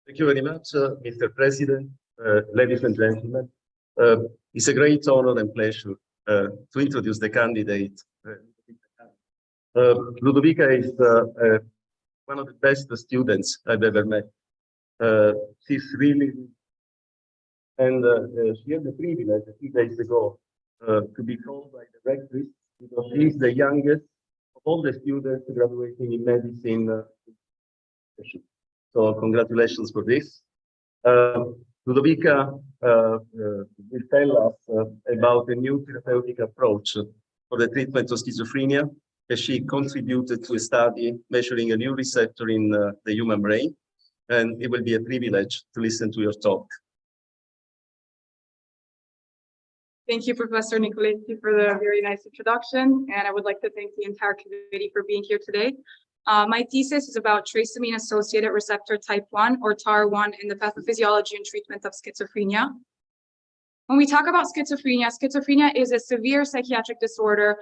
Thank you very much, Mr. President, ladies and gentlemen. It's a great honor and pleasure to introduce the candidate. Ludovica is one of the best students I've ever met. She's really, and she had the privilege a few days ago to be called by the rectress because she's the youngest of all the students graduating in medicine. So congratulations for this. Ludovica will tell us about a new therapeutic approach for the treatment of schizophrenia, as she contributed to a study measuring a new receptor in the human brain, and it will be a privilege to listen to your talk. Thank you, Professor Nicoletti, for the very nice introduction, and I would like to thank the entire committee for being here today. My thesis is about trisomy-associated receptor type 1, or TAR1, in the pathophysiology and treatment of schizophrenia. When we talk about schizophrenia, schizophrenia is a severe psychiatric disorder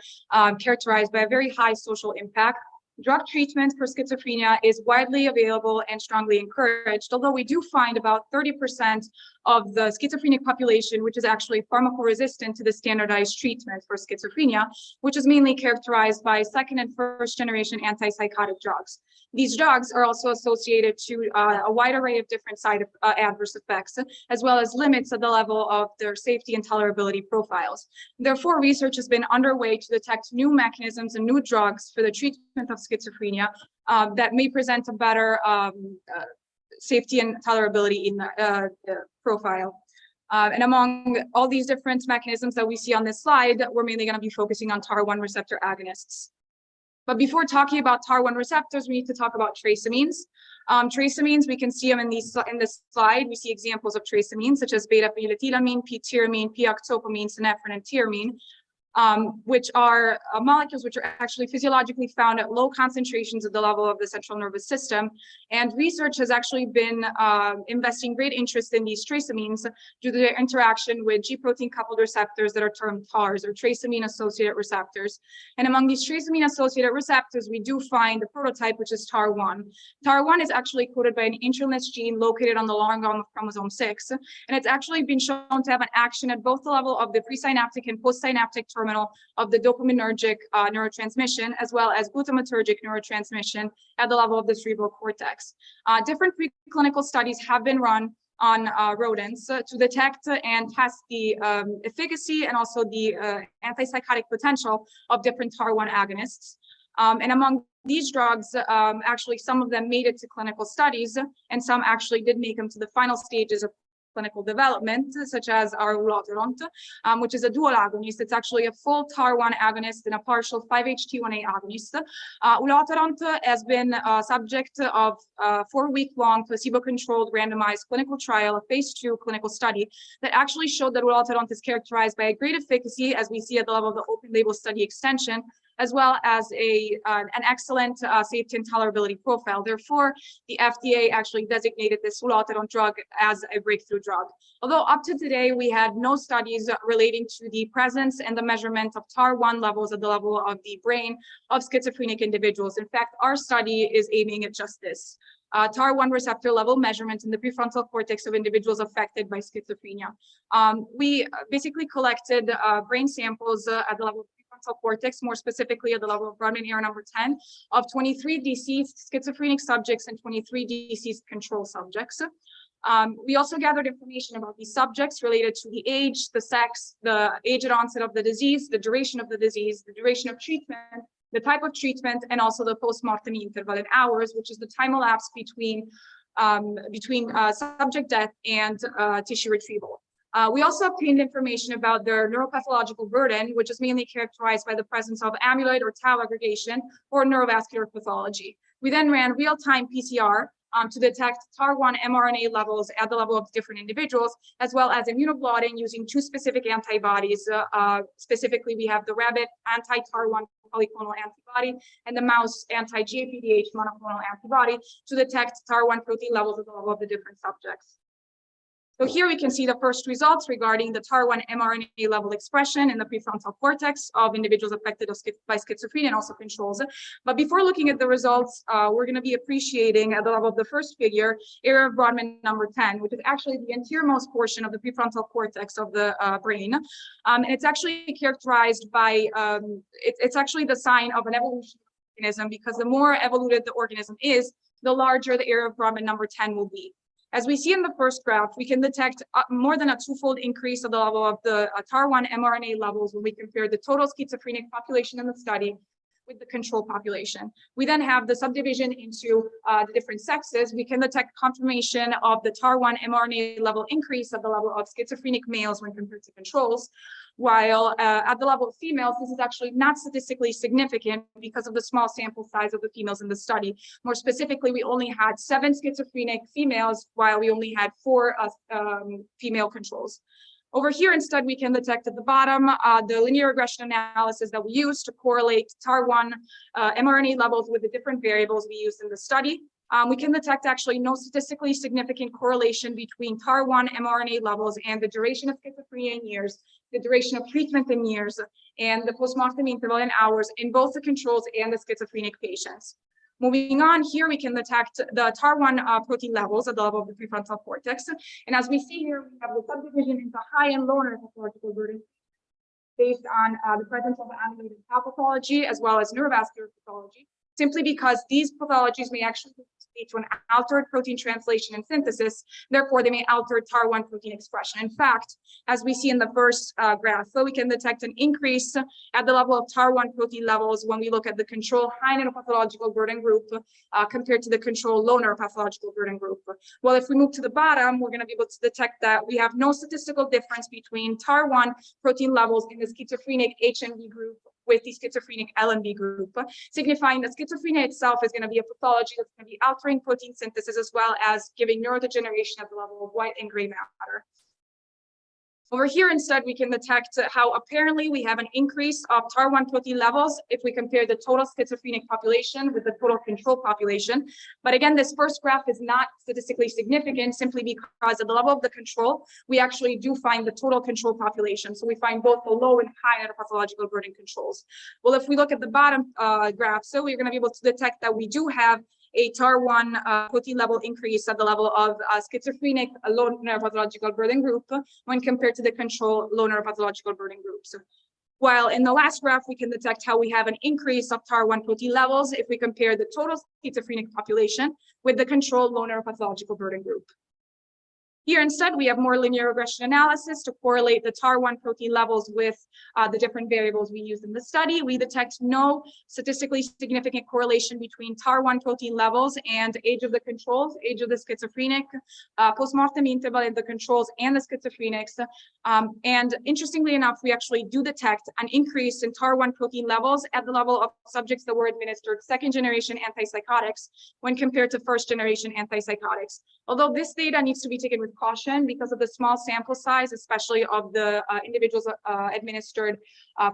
characterized by a very high social impact. Drug treatment for schizophrenia is widely available and strongly encouraged, although we do find about 30% of the schizophrenic population, which is actually pharmacoresistant to the standardized treatment for schizophrenia, which is mainly characterized by second and first generation antipsychotic drugs. These drugs are also associated to a wide array of different adverse effects, as well as limits at the level of their safety and tolerability profiles. Therefore, research has been underway to detect new mechanisms and new drugs for the treatment of schizophrenia that may present a better safety and tolerability in the profile. And among all these different mechanisms that we see on this slide, we're mainly going to be focusing on TAR1 receptor agonists. But before talking about TAR1 receptors, we need to talk about traceamines. Traceamines, we can see them in this slide. We see examples of traceamines such as beta-phenylethylamine, P-tyramine, P-octopamine, synephrine, and tyramine, which are molecules which are actually physiologically found at low concentrations at the level of the central nervous system. And research has actually been investing great interest in these traceamines due to their interaction with G-protein coupled receptors that are termed TARs, or traceamine-associated receptors. And among these traceamine-associated receptors, we do find the prototype, which is TAR1. TAR1 is actually coded by an intralinus gene located on the long arm of chromosome 6, and it's actually been shown to have an action at both the level of the presynaptic and postsynaptic terminal of the dopaminergic neurotransmission, as well as glutamatergic neurotransmission at the level of the cerebral cortex. Different preclinical studies have been run on rodents to detect and test the efficacy and also the antipsychotic potential of different TAR1 agonists. And among these drugs, actually some of them made it to clinical studies, and some actually did make them to the final stages of clinical development, such as our ulotaront, which is a dual agonist. It's actually a full TAR1 agonist and a partial 5-HT1A agonist. Ulotaront has been subject of a 4-week-long placebo-controlled randomized clinical trial, a phase 2 clinical study that actually showed that ulotaront is characterized by a great efficacy, as we see at the level of the open-label study extension, as well as an excellent safety and tolerability profile. Therefore, the FDA actually designated this ulotaront drug as a breakthrough drug. Although up to today, we had no studies relating to the presence and the measurement of TAR1 levels at the level of the brain of schizophrenic individuals. In fact, our study is aiming at just this. TAR1 receptor level measurement in the prefrontal cortex of individuals affected by schizophrenia. We basically collected brain samples at the level of prefrontal cortex, more specifically at the level of Brodmann error number 10, of 23 deceased schizophrenic subjects and 23 deceased control subjects. We also gathered information about these subjects related to the age, the sex, the age at onset of the disease, the duration of the disease, the duration of treatment, the type of treatment, and also the post-mortem interval in hours, which is the time elapsed between subject death and tissue retrieval. We also obtained information about their neuropathological burden, which is mainly characterized by the presence of amyloid or tau aggregation or neurovascular pathology. We then ran real-time PCR to detect TAR1 mRNA levels at the level of different individuals, as well as immunoblotting using 2 specific antibodies. Specifically, we have the rabbit anti-TAR1 polyclonal antibody and the mouse anti-GAPDH monoclonal antibody to detect TAR1 protein levels at the level of the different subjects. So here we can see the first results regarding the TAR1 mRNA level expression in the prefrontal cortex of individuals affected by schizophrenia and also controls. But before looking at the results, we're going to be appreciating at the level of the first figure, area of Brodmann number 10, which is actually the anteriormost portion of the prefrontal cortex of the brain. And it's actually characterized by, it's actually the sign of an evolutionary organism, because the more evoluted the organism is, the larger the area of Brodmann number 10 will be. As we see in the first graph, we can detect more than a twofold increase of the level of the TAR1 mRNA levels when we compare the total schizophrenic population in the study with the control population. We then have the subdivision into the different sexes. We can detect confirmation of the TAR1 mRNA level increase at the level of schizophrenic males when compared to controls, while at the level of females, this is actually not statistically significant because of the small sample size of the females in the study. More specifically, we only had 7 schizophrenic females, while we only had 4 female controls. Over here, instead, we can detect at the bottom the linear regression analysis that we use to correlate TAR1 mRNA levels with the different variables we used in the study. We can detect actually no statistically significant correlation between TAR1 mRNA levels and the duration of schizophrenia in years, the duration of treatment in years, and the post-mortem interval in hours in both the controls and the schizophrenic patients. Moving on, here we can detect the TAR1 protein levels at the level of the prefrontal cortex. And as we see here, we have the subdivision into high and low neuropathological burden based on the presence of amyloid and tau pathology, as well as neurovascular pathology, simply because these pathologies may actually lead to an altered protein translation and synthesis. Therefore, they may alter TAR1 protein expression. In fact, as we see in the first graph, so we can detect an increase at the level of TAR1 protein levels when we look at the control high neuropathological burden group compared to the control low neuropathological burden group. Well, if we move to the bottom, we're going to be able to detect that we have no statistical difference between TAR1 protein levels in the schizophrenic HNV group with the schizophrenic LNB group, signifying that schizophrenia itself is going to be a pathology that's going to be altering protein synthesis as well as giving neurodegeneration at the level of white and gray matter. Over here, instead, we can detect how apparently we have an increase of TAR1 protein levels if we compare the total schizophrenic population with the total control population. But again, this first graph is not statistically significant simply because at the level of the control, we actually do find the total control population. So we find both the low and high neuropathological burden controls. Well, if we look at the bottom graph, so we're going to be able to detect that we do have a TAR1 protein level increase at the level of schizophrenic low neuropathological burden group when compared to the control low neuropathological burden groups. While in the last graph, we can detect how we have an increase of TAR1 protein levels if we compare the total schizophrenic population with the control low neuropathological burden group. Here, instead, we have more linear regression analysis to correlate the TAR1 protein levels with the different variables we used in the study. We detect no statistically significant correlation between TAR1 protein levels and age of the controls, age of the schizophrenic, post-mortem interval in the controls and the schizophrenics. And interestingly enough, we actually do detect an increase in TAR1 protein levels at the level of subjects that were administered second-generation antipsychotics when compared to first-generation antipsychotics. Although this data needs to be taken with caution because of the small sample size, especially of the individuals administered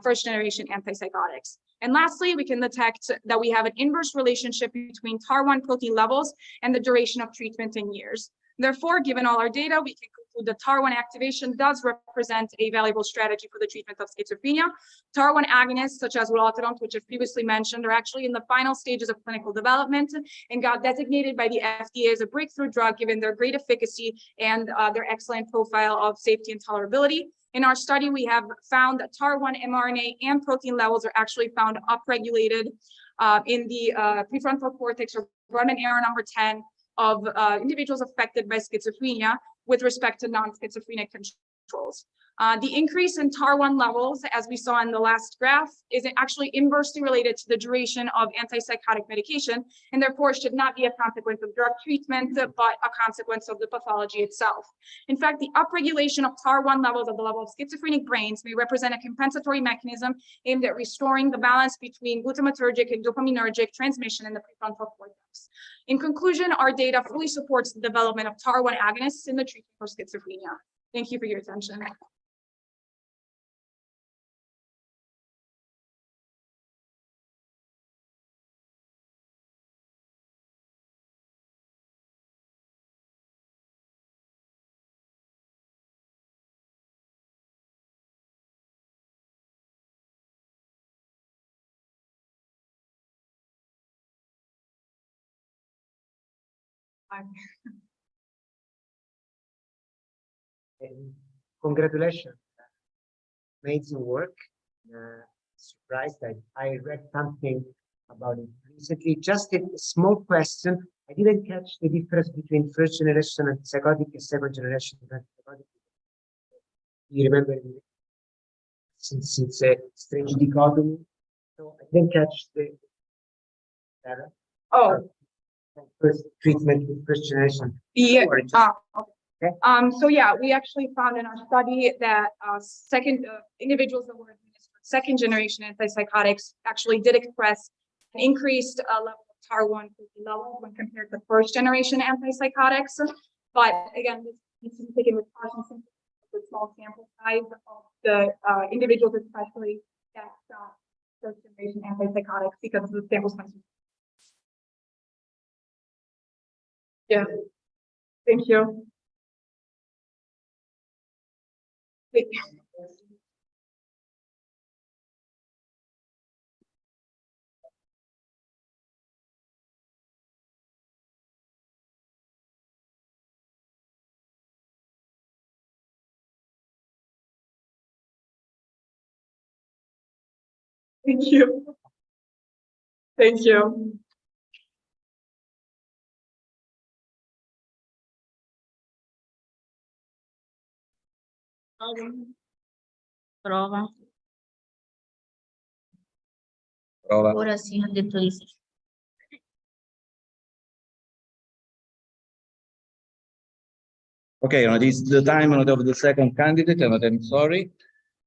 first-generation antipsychotics. And lastly, we can detect that we have an inverse relationship between TAR1 protein levels and the duration of treatment in years. Therefore, given all our data, we can conclude that TAR1 activation does represent a valuable strategy for the treatment of schizophrenia. TAR1 agonists, such as ulotaront, which I've previously mentioned, are actually in the final stages of clinical development and got designated by the FDA as a breakthrough drug given their great efficacy and their excellent profile of safety and tolerability. In our study, we have found that TAR1 mRNA and protein levels are actually found upregulated in the prefrontal cortex or Brodmann area number 10 of individuals affected by schizophrenia with respect to non-schizophrenic controls. The increase in TAR1 levels, as we saw in the last graph, is actually inversely related to the duration of antipsychotic medication, and therefore should not be a consequence of drug treatment, but a consequence of the pathology itself. In fact, the upregulation of TAR1 levels at the level of schizophrenic brains may represent a compensatory mechanism aimed at restoring the balance between glutamatergic and dopaminergic transmission in the prefrontal cortex. In conclusion, our data fully supports the development of TAR1 agonists in the treatment for schizophrenia. Thank you for your attention. And congratulations, amazing work. Surprised that I read something about it recently. Just a small question. I didn't catch the difference between first generation antipsychotic and second generation antipsychotic. You remember, since it's a strange dichotomy, so I didn't catch the data. Oh, First treatment with first generation. yeah. Or just- Okay. So yeah, we actually found in our study that individuals that were administered second generation antipsychotics actually did express an increased level of TAR1 levels when compared to first generation antipsychotics. But again, this needs to be taken with caution since the small sample size of the individuals, especially that first generation antipsychotics, because of the sample size. Yeah. Thank you. Thank you. Thank you. Thank you. Prova. Prova. Ora sì, ha detto di sì. Okay, this is the time of the second candidate, and I'm sorry.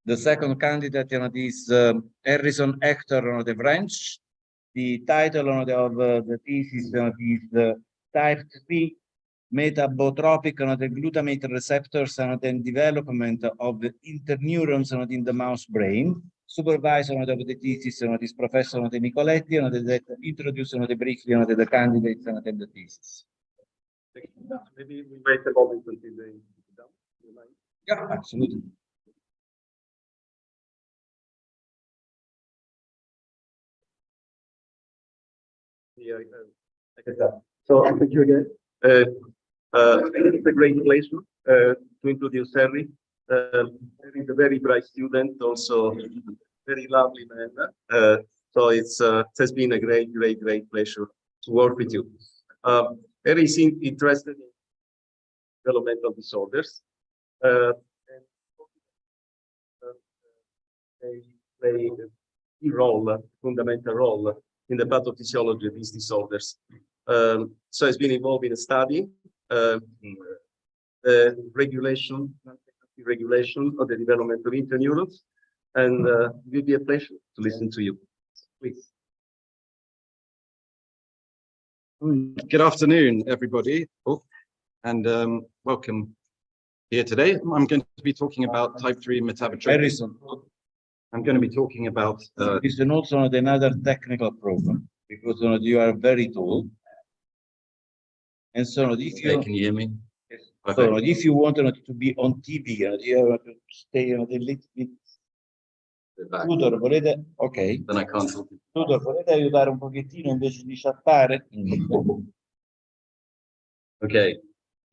The second candidate is Harrison Hector the French. The title of the thesis is Type 3 metabotropic the glutamate receptors and the development of the interneurons in the mouse brain. Supervisor of the thesis is Professor Nicoletti, and that introduce briefly the candidates and the thesis. Maybe we wait a moment until they sit down. You mind? Yeah, absolutely. Yeah, I can tell. So thank you again. I think it's a great pleasure to introduce Harry. Harry is a very bright student, also very lovely man. So it has been a great pleasure to work with you. Harry is interested in developmental disorders. And they play a key role, fundamental role in the pathophysiology of these disorders. So it's been involved in a study, regulation of the development of interneurons, and it will be a pleasure to listen to you. Please. Good afternoon, everybody, and welcome here today. I'm going to be talking about type 3 metabotropic. Harrison, I'm going to be talking about this is also another technical problem because you are very tall. And so if you can you hear me? so if you want to be on TV, you have to stay a little bit. Tudor, volete? Ok. Then I can't talk. Tudor, volete aiutare un pochettino invece di chattare? Okay.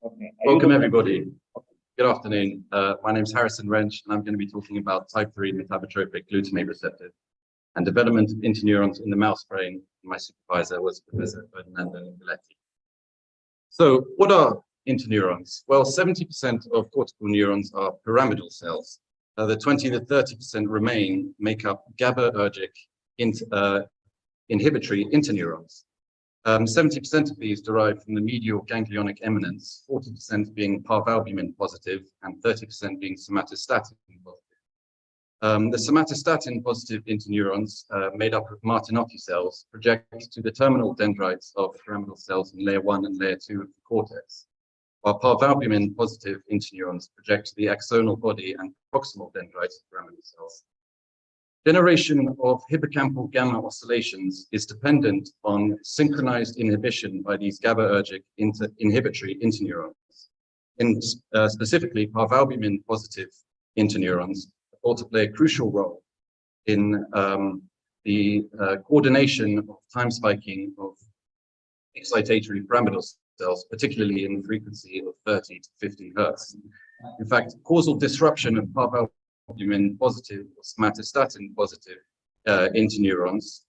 Okay. Welcome, everybody. Good afternoon. My name is Harrison Wrench, and I'm going to be talking about type 3 metabotropic glutamate receptors and development of interneurons in the mouse brain. My supervisor was Professor Ferdinando Nicoletti. So what are interneurons? Well, 70% of cortical neurons are pyramidal cells. The 20 to 30% remain make up GABAergic inhibitory interneurons. 70% of these derive from the medial ganglionic eminence, 40% being parvalbumin positive and 30% being somatostatin positive. The somatostatin positive interneurons, made up of Martinotti cells, project to the terminal dendrites of pyramidal cells in layer 1 and layer 2 of the cortex, while parvalbumin positive interneurons project to the axonal body and proximal dendrites of pyramidal cells. Generation of hippocampal gamma oscillations is dependent on synchronized inhibition by these GABAergic inhibitory interneurons. Specifically, parvalbumin positive interneurons are thought to play a crucial role in the coordination of time spiking of excitatory pyramidal cells, particularly in frequency of 30 to 50 hertz. In fact, causal disruption of parvalbumin positive or somatostatin positive interneurons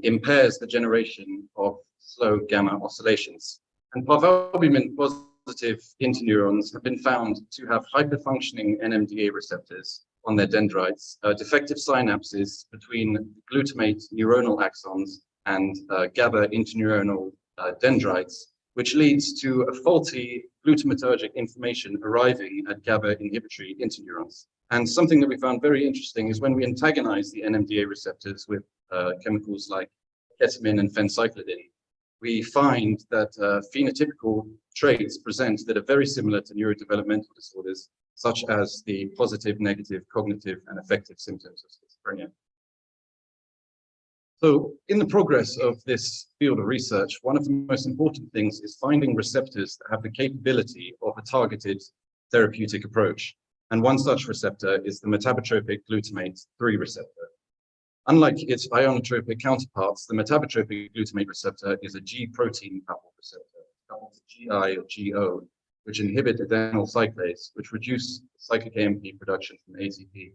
impairs the generation of slow gamma oscillations. And parvalbumin positive interneurons have been found to have hyperfunctioning NMDA receptors on their dendrites, defective synapses between glutamate neuronal axons and GABA interneuronal dendrites, which leads to a faulty glutamatergic information arriving at GABA inhibitory interneurons. And something that we found very interesting is when we antagonize the NMDA receptors with chemicals like ketamine and phencyclidine, we find that phenotypical traits present that are very similar to neurodevelopmental disorders, such as the positive, negative, cognitive, and affective symptoms of schizophrenia. So in the progress of this field of research, one of the most important things is finding receptors that have the capability of a targeted therapeutic approach. And one such receptor is the metabotropic glutamate 3 receptor. Unlike its ionotropic counterparts, the metabotropic glutamate receptor is a G protein coupled receptor, coupled to GI or GO, which inhibit adenyl cyclase, which reduce cyclic AMP production from ATP.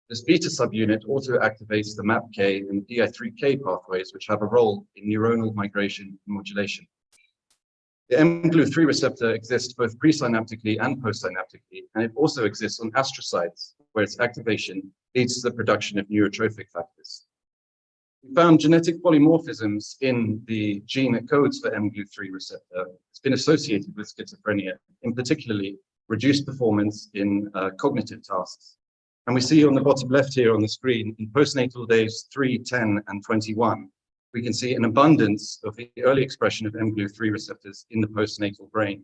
This beta subunit also activates the MAPK and PI3K pathways, which have a role in neuronal migration and modulation. The mGlu3 receptor exists both presynaptically and postsynaptically, and it also exists on astrocytes, where its activation leads to the production of neurotrophic factors. We found genetic polymorphisms in the gene that codes for mGlu3 receptor. It's been associated with schizophrenia, in particularly reduced performance in cognitive tasks. And we see on the bottom left here on the screen, in postnatal days 3, 10, and 21, we can see an abundance of the early expression of mGlu3 receptors in the postnatal brain,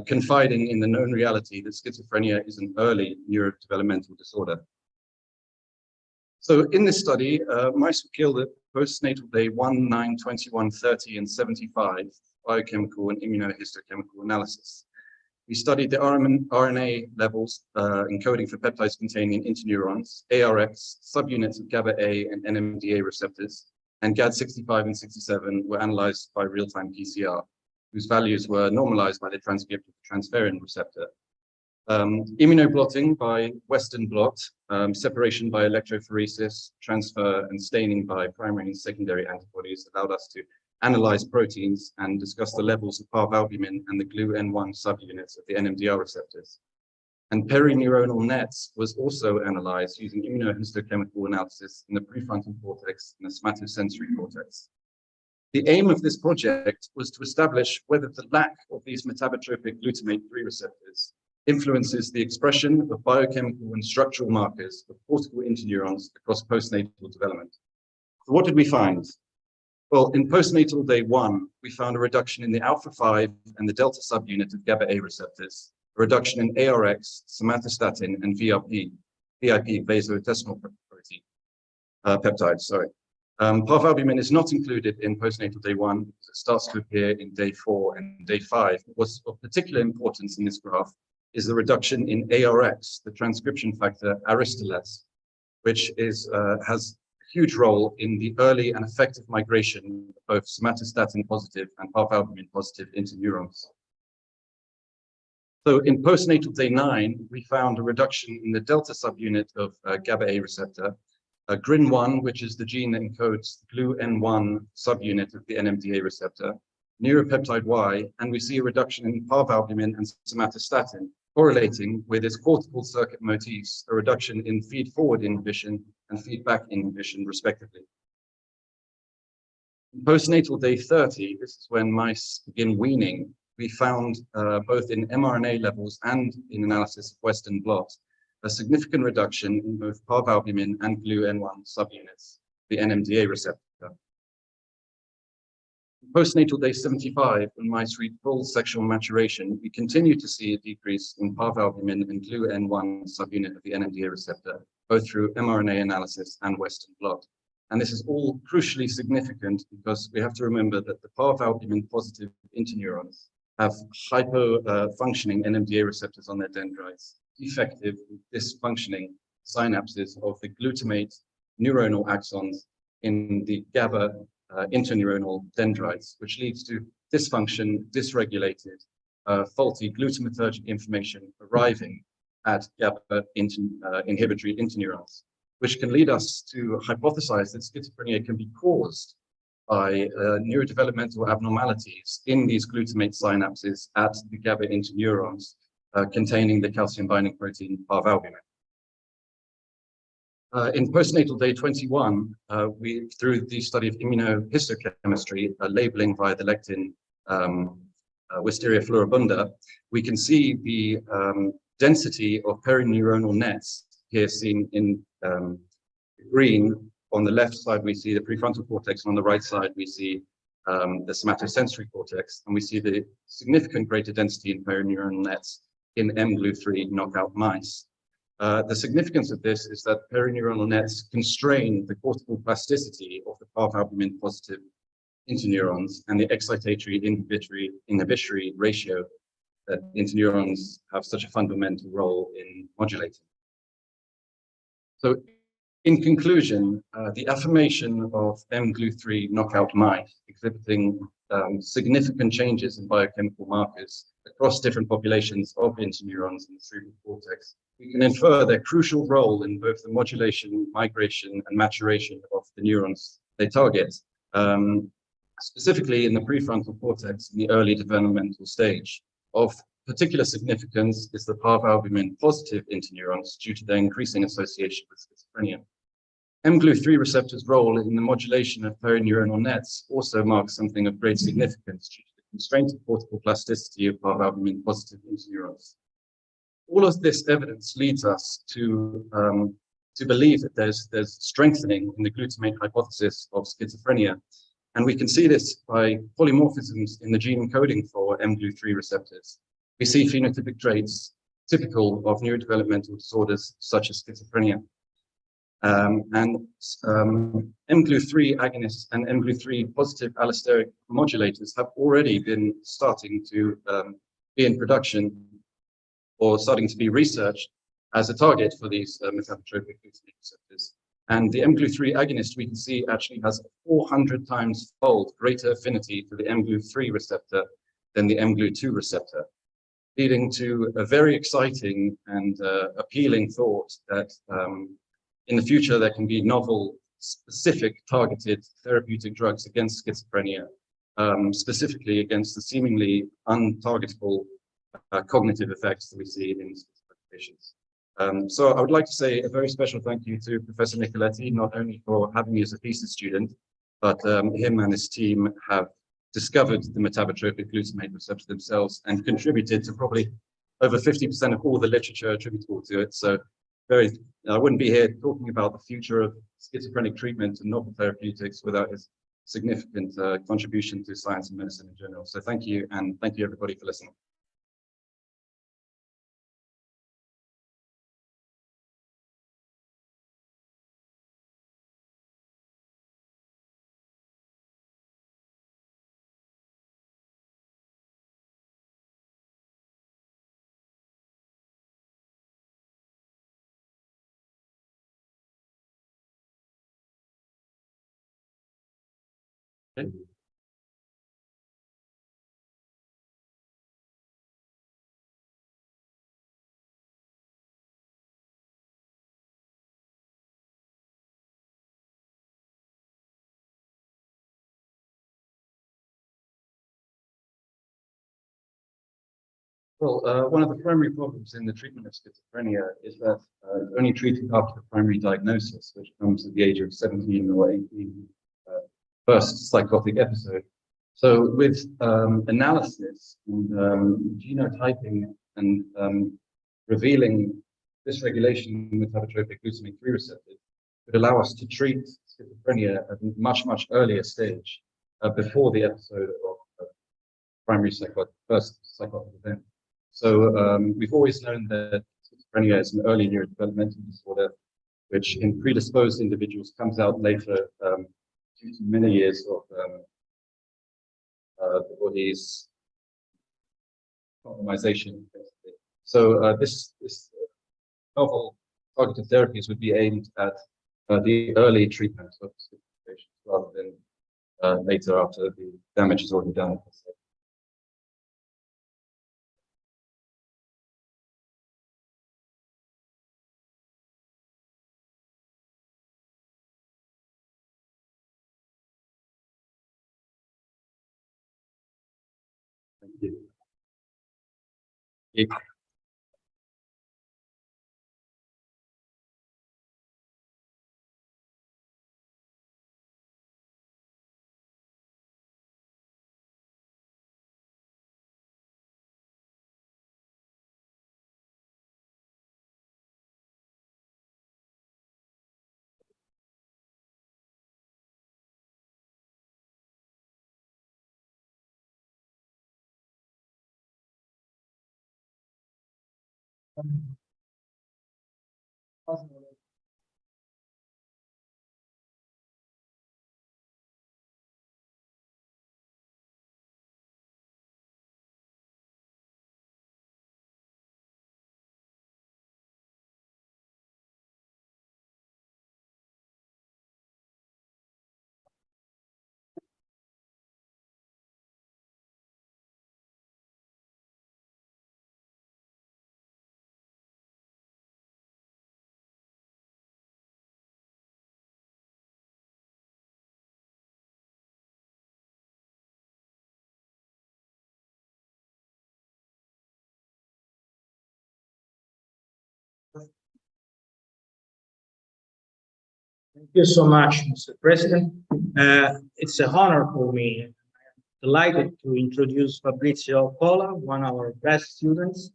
confiding in the known reality that schizophrenia is an early neurodevelopmental disorder. So in this study, mice were killed at postnatal day 1, 9, 21, 30, and 75, biochemical and immunohistochemical analysis. We studied the RNA levels encoding for peptides containing interneurons, ARX, subunits of GABA-A and NMDA receptors, and GAD65 and 67 were analyzed by real-time PCR, whose values were normalized by the transcript of the transferrin receptor. Immunoblotting by Western blot, separation by electrophoresis, transfer, and staining by primary and secondary antibodies allowed us to analyze proteins and discuss the levels of parvalbumin and the GLU-N1 subunits of the NMDR receptors. And perineuronal nets was also analyzed using immunohistochemical analysis in the prefrontal cortex and the somatosensory cortex. The aim of this project was to establish whether the lack of these metabotropic glutamate 3 receptors influences the expression of biochemical and structural markers of cortical interneurons across postnatal development. So what did we find? Well, in postnatal day 1, we found a reduction in the alpha-5 and the delta subunit of GABA-A receptors, a reduction in ARX, somatostatin, and VIP, vasointestinal protein, peptides, sorry. Parvalbumin is not included in postnatal day 1 because it starts to appear in day 4 and day 5. What's of particular importance in this graph is the reduction in ARX, the transcription factor aristolase, which is, has a huge role in the early and effective migration of both somatostatin positive and parvalbumin positive interneurons. So in postnatal day 9, we found a reduction in the delta subunit of GABA-A receptor, GRIN1, which is the gene that encodes the GLU-N1 subunit of the NMDA receptor, neuropeptide Y, and we see a reduction in parvalbumin and somatostatin, correlating with its cortical circuit motifs, a reduction in feed-forward inhibition and feedback inhibition, respectively. In postnatal day 30, this is when mice begin weaning, we found both in mRNA levels and in analysis of Western blot, a significant reduction in both parvalbumin and GLU-N1 subunits, the NMDA receptor. Postnatal day 75, when mice reach full sexual maturation, we continue to see a decrease in parvalbumin and GLU-N1 subunit of the NMDA receptor, both through mRNA analysis and Western blot. And this is all crucially significant because we have to remember that the parvalbumin positive interneurons have hypo-functioning NMDA receptors on their dendrites, defective, dysfunctioning synapses of the glutamate neuronal axons in the GABA interneuronal dendrites, which leads to dysfunction, dysregulated, faulty glutamatergic information arriving at GABA inhibitory interneurons, which can lead us to hypothesize that schizophrenia can be caused by neurodevelopmental abnormalities in these glutamate synapses at the GABA interneurons containing the calcium binding protein parvalbumin. In postnatal day 21, through the study of immunohistochemistry, labeling via the lectin Wisteria floribunda, we can see the density of perineuronal nets here seen in green. On the left side, we see the prefrontal cortex, and on the right side, we see the somatosensory cortex, and we see the significant greater density in perineuronal nets in mGlu3 knockout mice. The significance of this is that perineuronal nets constrain the cortical plasticity of the parvalbumin positive interneurons and the excitatory inhibitory ratio that interneurons have such a fundamental role in modulating. So in conclusion, the affirmation of mGlu3 knockout mice exhibiting significant changes in biochemical markers across different populations of interneurons in the cerebral cortex, we can infer their crucial role in both the modulation, migration, and maturation of the neurons they target, specifically in the prefrontal cortex in the early developmental stage. Of particular significance is the parvalbumin positive interneurons due to their increasing association with schizophrenia. mGlu3 receptors' role in the modulation of perineuronal nets also marks something of great significance due to the constraint of cortical plasticity of parvalbumin positive interneurons. All of this evidence leads us to believe that there's strengthening in the glutamate hypothesis of schizophrenia. And we can see this by polymorphisms in the gene encoding for mGlu3 receptors. We see phenotypic traits typical of neurodevelopmental disorders such as schizophrenia. mGlu3 agonists and mGlu3 positive allosteric modulators have already been starting to be in production or starting to be researched as a target for these metabotropic glutamate receptors. And the mGlu3 agonist we can see actually has a 400 times fold greater affinity for the mGlu3 receptor than the mGlu2 receptor, leading to a very exciting and appealing thought that in the future there can be novel, specific, targeted therapeutic drugs against schizophrenia, specifically against the seemingly untargetable cognitive effects that we see in schizophrenic patients. So I would like to say a very special thank you to Professor Nicoletti, not only for having me as a thesis student, but him and his team have discovered the metabotropic glutamate receptor themselves and contributed to probably over 50% of all the literature attributable to it. So I wouldn't be here talking about the future of schizophrenic treatment and novel therapeutics without his significant contribution to science and medicine in general. So thank you, and thank you everybody for listening. Okay. Well, one of the primary problems in the treatment of schizophrenia is that it's only treated after the primary diagnosis, which comes at the age of 17 or 18, first psychotic episode. So with analysis and genotyping and revealing dysregulation in metabotropic glutamate 3 receptors would allow us to treat schizophrenia at a much, much earlier stage before the episode of primary first psychotic event. So we've always known that schizophrenia is an early neurodevelopmental disorder, which in predisposed individuals comes out later due to many years of the body's compromisation. So this novel targeted therapies would be aimed at the early treatment of patients rather than later after the damage is already done. Thank you. Thank you so much, Mr. President. It's an honor for me. Delighted to introduce Fabrizio Cola, one of our best students.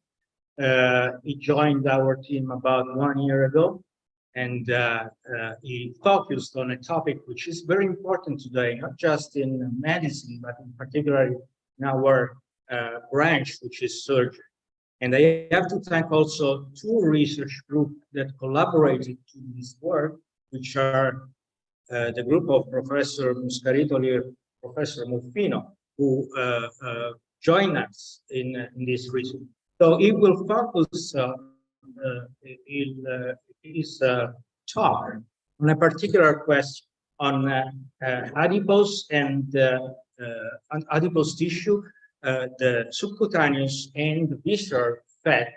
He joined our team about 1 year ago, and he focused on a topic which is very important today, not just in medicine, but in particular in our branch, which is surgery. And I have to thank also two research groups that collaborated to this work, which are the group of Professor Muscaritoli and Professor Muffino, who join us in this research. So it will focus his talk on a particular question on adipose and on adipose tissue, the subcutaneous and the visceral fat,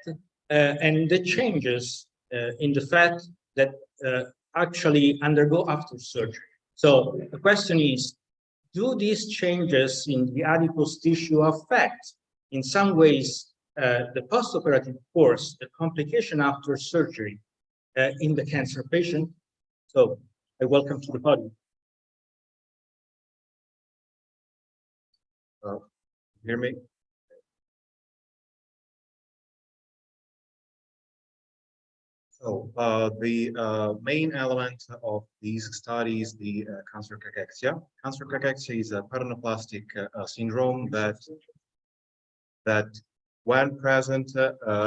and the changes in the fat that actually undergo after surgery. So the question is, do these changes in the adipose tissue affect in some ways the postoperative course, the complication after surgery in the cancer patient? So I welcome to the podium. Hear me? So the main element of these studies, the cancer cachexia. Cancer cachexia is a paraneoplastic syndrome that when present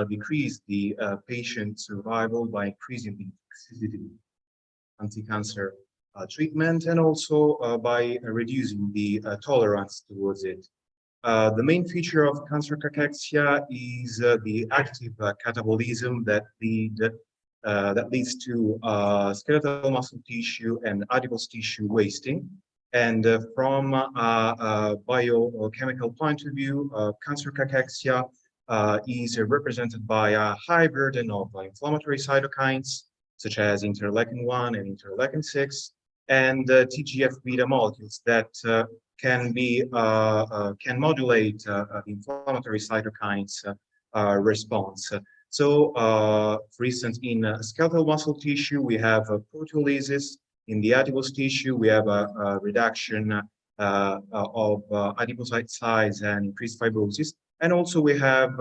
decrease the patient survival by increasing the toxicity anti-cancer treatment, and also by reducing the tolerance towards it. The main feature of cancer cachexia is the active catabolism that leads to skeletal muscle tissue and adipose tissue wasting. And from a biochemical point of view, cancer cachexia is represented by a high burden of inflammatory cytokines, such as interleukin-1 and interleukin-6, and TGF-beta molecules that can modulate the inflammatory cytokines response. So, for instance, in skeletal muscle tissue, we have proteolysis. In the adipose tissue, we have a reduction of adipocyte size and increased fibrosis. And also we have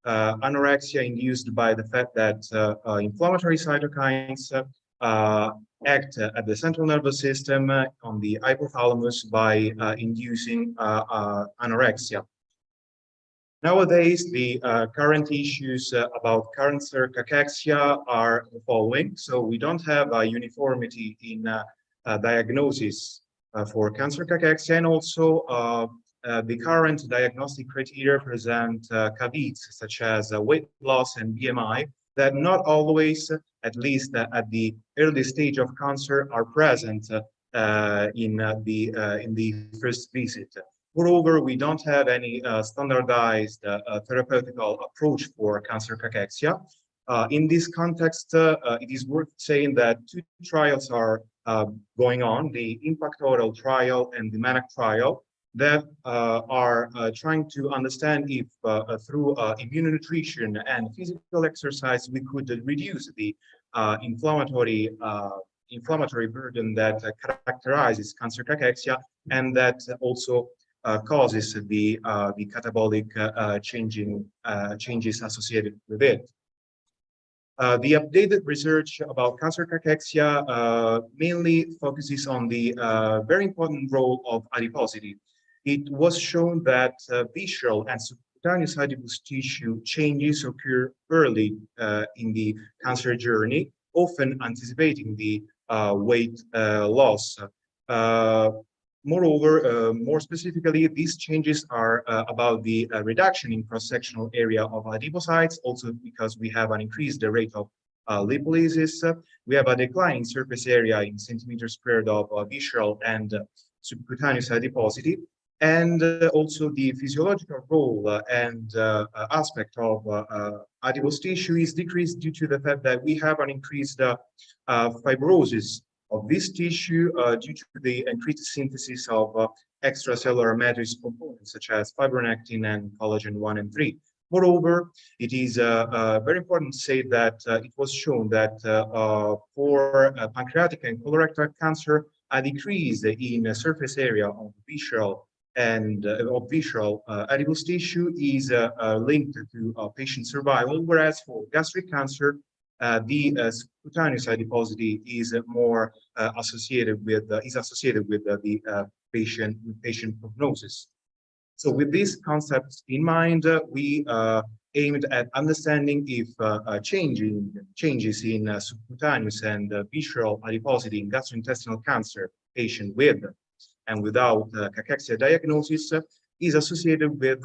anorexia induced by the fact that inflammatory cytokines act at the central nervous system on the hypothalamus by inducing anorexia. Nowadays, the current issues about cancer cachexia are the following. So we don't have a uniformity in diagnosis for cancer cachexia, and also the current diagnostic criteria present caveats such as weight loss and BMI that not always, at least at the early stage of cancer, are present in the first visit. Moreover, we don't have any standardized therapeutical approach for cancer cachexia. In this context, it is worth saying that two trials are going on, the IMPACT-ORAL trial and the MANAC trial. that are trying to understand if through immunonutrition and physical exercise we could reduce the inflammatory burden that characterizes cancer cachexia, and that also causes the catabolic changes associated with it. The updated research about cancer cachexia mainly focuses on the very important role of adiposity. It was shown that visceral and subcutaneous adipose tissue changes occur early in the cancer journey, often anticipating the weight loss. Moreover, more specifically, these changes are about the reduction in cross-sectional area of adipocytes, also because we have an increased rate of lipolysis. We have a decline in surface area in centimeters squared of visceral and subcutaneous adiposity, and also the physiological role and aspect of adipose tissue is decreased due to the fact that we have an increased fibrosis of this tissue due to the increased synthesis of extracellular matrix components such as fibronectin and collagen 1 and 3. Moreover, it is very important to say that it was shown that for pancreatic and colorectal cancer, a decrease in surface area of visceral and adipose tissue is linked to patient survival, whereas for gastric cancer, the subcutaneous adiposity is more associated with the patient prognosis. So with these concepts in mind, we aimed at understanding if changes in subcutaneous and visceral adiposity in gastrointestinal cancer patient with and without cachexia diagnosis is associated with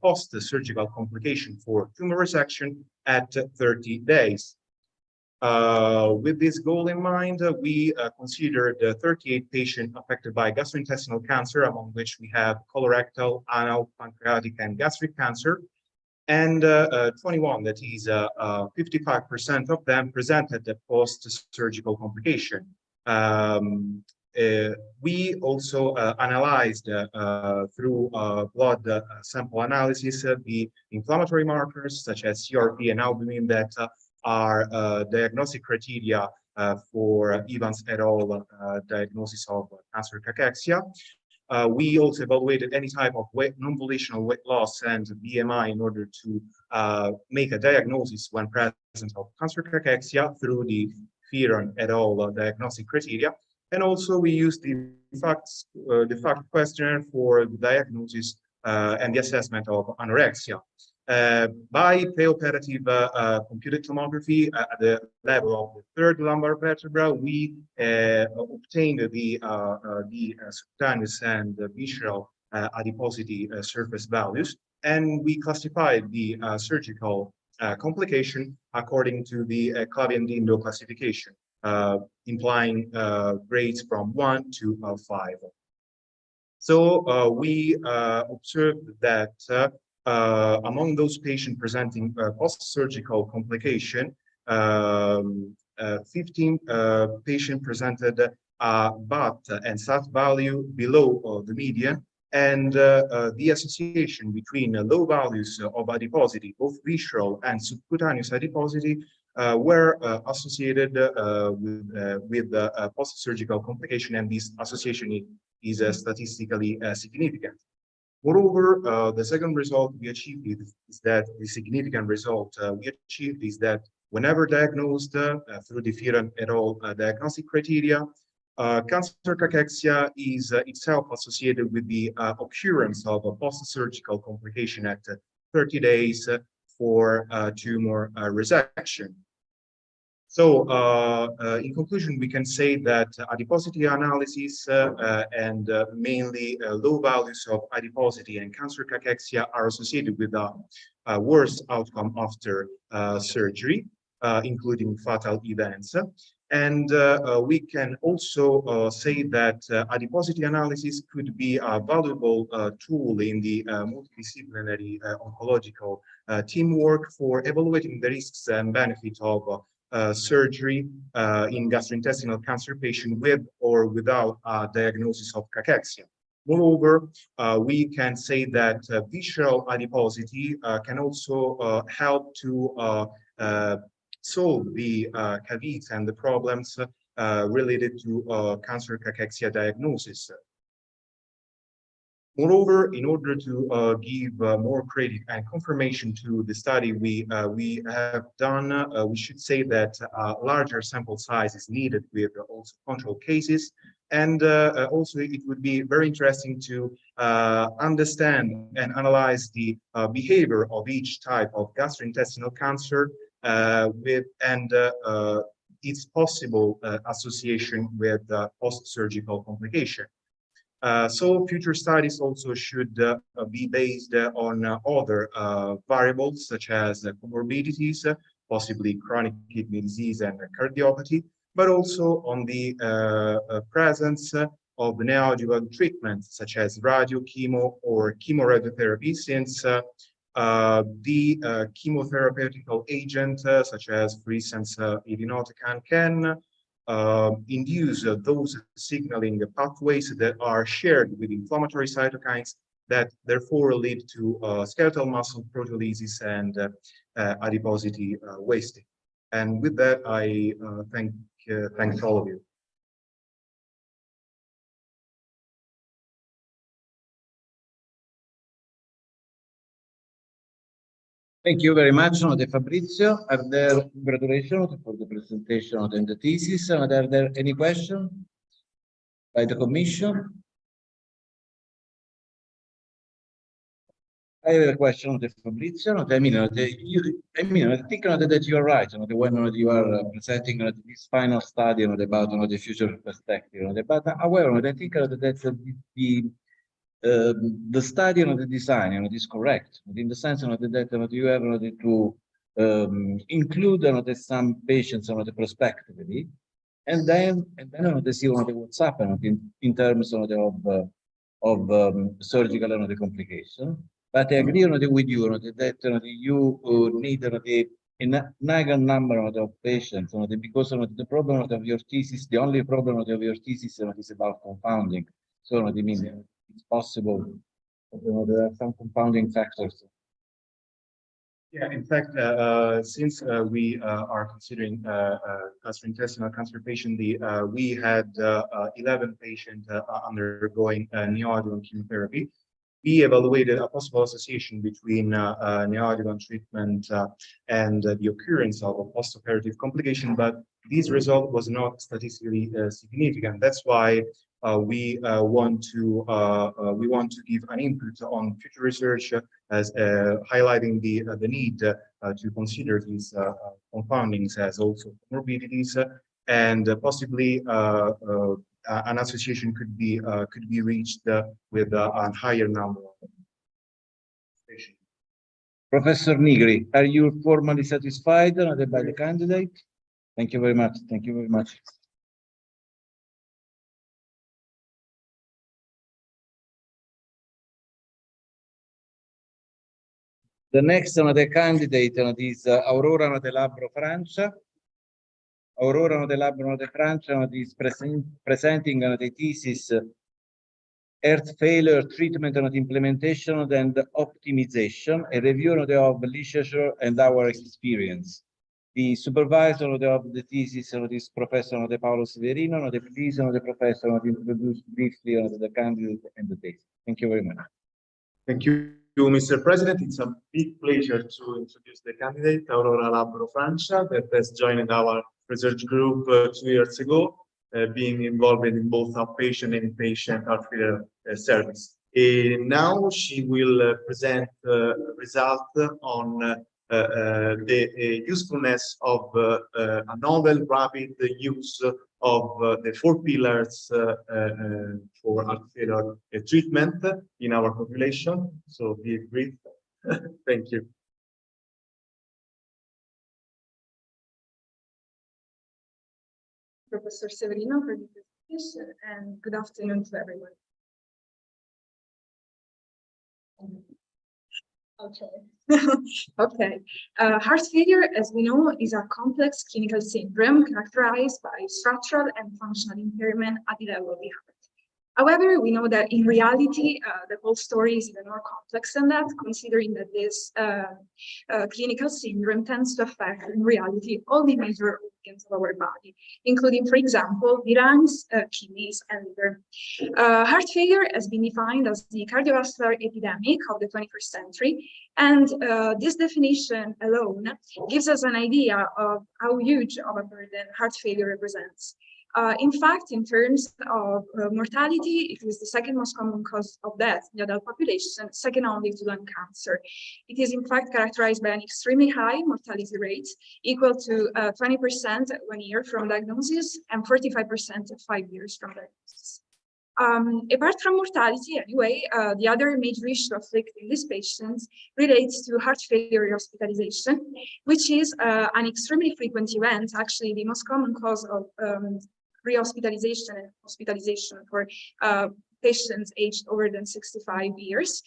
post-surgical complication for tumor resection at 30 days. With this goal in mind, we considered 38 patients affected by gastrointestinal cancer, among which we have colorectal, anal, pancreatic, and gastric cancer, and 21, that is 55% of them presented a post-surgical complication. We also analyzed through blood sample analysis the inflammatory markers such as CRP and albumin that are diagnostic criteria for Evans et al. Diagnosis of cancer cachexia. We also evaluated any type of non-volitional weight loss and BMI in order to make a diagnosis when present of cancer cachexia through the Fearon et al. Diagnostic criteria. And also we used the fact questionnaire for the diagnosis and the assessment of anorexia. By preoperative computed tomography at the level of the third lumbar vertebra, we obtained the subcutaneous and visceral adiposity surface values, and we classified the surgical complication according to the Clavian-Dindo classification, implying grades from 1 to 5. So we observed that among those patients presenting post-surgical complication, 15 patients presented BAT and SAT value below the median, and the association between low values of adiposity, both visceral and subcutaneous adiposity, were associated with post-surgical complication, and this association is statistically significant. Moreover, the second result we achieved is that the significant result we achieved is that whenever diagnosed through the Fearon et al. Diagnostic criteria, cancer cachexia is itself associated with the occurrence of a post-surgical complication at 30 days for tumor resection. So, in conclusion, we can say that adiposity analysis and mainly low values of adiposity and cancer cachexia are associated with a worse outcome after surgery, including fatal events. And we can also say that adiposity analysis could be a valuable tool in the multidisciplinary oncological teamwork for evaluating the risks and benefits of surgery in gastrointestinal cancer patient with or without a diagnosis of cachexia. Moreover, we can say that visceral adiposity can also help to solve the caveats and the problems related to cancer cachexia diagnosis. Moreover, in order to give more credit and confirmation to the study we have done, we should say that larger sample size is needed with also control cases. And also, it would be very interesting to understand and analyze the behavior of each type of gastrointestinal cancer its possible association with post-surgical complication. So future studies also should be based on other variables such as comorbidities, possibly chronic kidney disease and cardiopathy, but also on the presence of neoadjuvant treatments such as radio, chemo, or chemoradiotherapy, since the chemotherapeutical agent such as, for instance, irinotecan can induce those signaling pathways that are shared with inflammatory cytokines that therefore lead to skeletal muscle proteolysis and adiposity wasting. And with that, I thank all of you. Thank you very much, Fabrizio. Are there congratulations for the presentation of the thesis? Are there any questions by the Commission? I have a question of Fabrizio. I mean, I think that you are right. When you are presenting this final study about the future perspective, but however, I think that the study and the design is correct in the sense that you have to include some patients prospectively, and then see what's happening in terms of surgical complication. But I agree with you that you need a higher number of patients because the problem of your thesis, the only problem of your thesis is about compounding. So it's possible there are some compounding factors. Yeah, in fact, since we are considering gastrointestinal cancer patient, we had 11 patients undergoing neoadjuvant chemotherapy. We evaluated a possible association between neoadjuvant treatment and the occurrence of a postoperative complication, but this result was not statistically significant. That's why we want to give an input on future research as highlighting the need to consider these compoundings as also comorbidities, and possibly an association could be reached with a higher number of patients. Professor Nigri, are you formally satisfied by the candidate? Thank you very much. Thank you very much. The next candidate is Aurora de Labbro Francia. Aurora de Labbro de Francia is presenting the thesis Heart Failure Treatment and Implementation and Optimization, a review of literature and our experience. The supervisor of the thesis is Professor Paolo Severino. Please, the professor, introduce briefly the candidate and the thesis. Thank you very much. Thank you, Mr. President. It's a big pleasure to introduce the candidate, Aurora Labbro Francia, that has joined our research group 2 years ago, being involved in both outpatient and inpatient heart failure service. Now she will present results on the usefulness of a novel rapid use of the 4 pillars for heart failure treatment in our population. So be brief. Thank you. Professor Severino for the presentation, and good afternoon to everyone. Okay. Heart failure, as we know, is a complex clinical syndrome characterized by structural and functional impairment at the level of the heart. However, we know that in reality, the whole story is even more complex than that, considering that this clinical syndrome tends to affect, in reality, all the major organs of our body, including, for example, the lungs, kidneys, and liver. Heart failure has been defined as the cardiovascular epidemic of the 21st century, and this definition alone gives us an idea of how huge of a burden heart failure represents. In fact, in terms of mortality, it is the second most common cause of death in the adult population, second only to lung cancer. It is in fact characterized by an extremely high mortality rate, equal to 20% 1 year from diagnosis and 45% at 5 years from diagnosis. Apart from mortality, anyway, the other major issue afflicting these patients relates to heart failure hospitalization, which is an extremely frequent event, actually the most common cause of re-hospitalization and hospitalization for patients aged over than 65 years.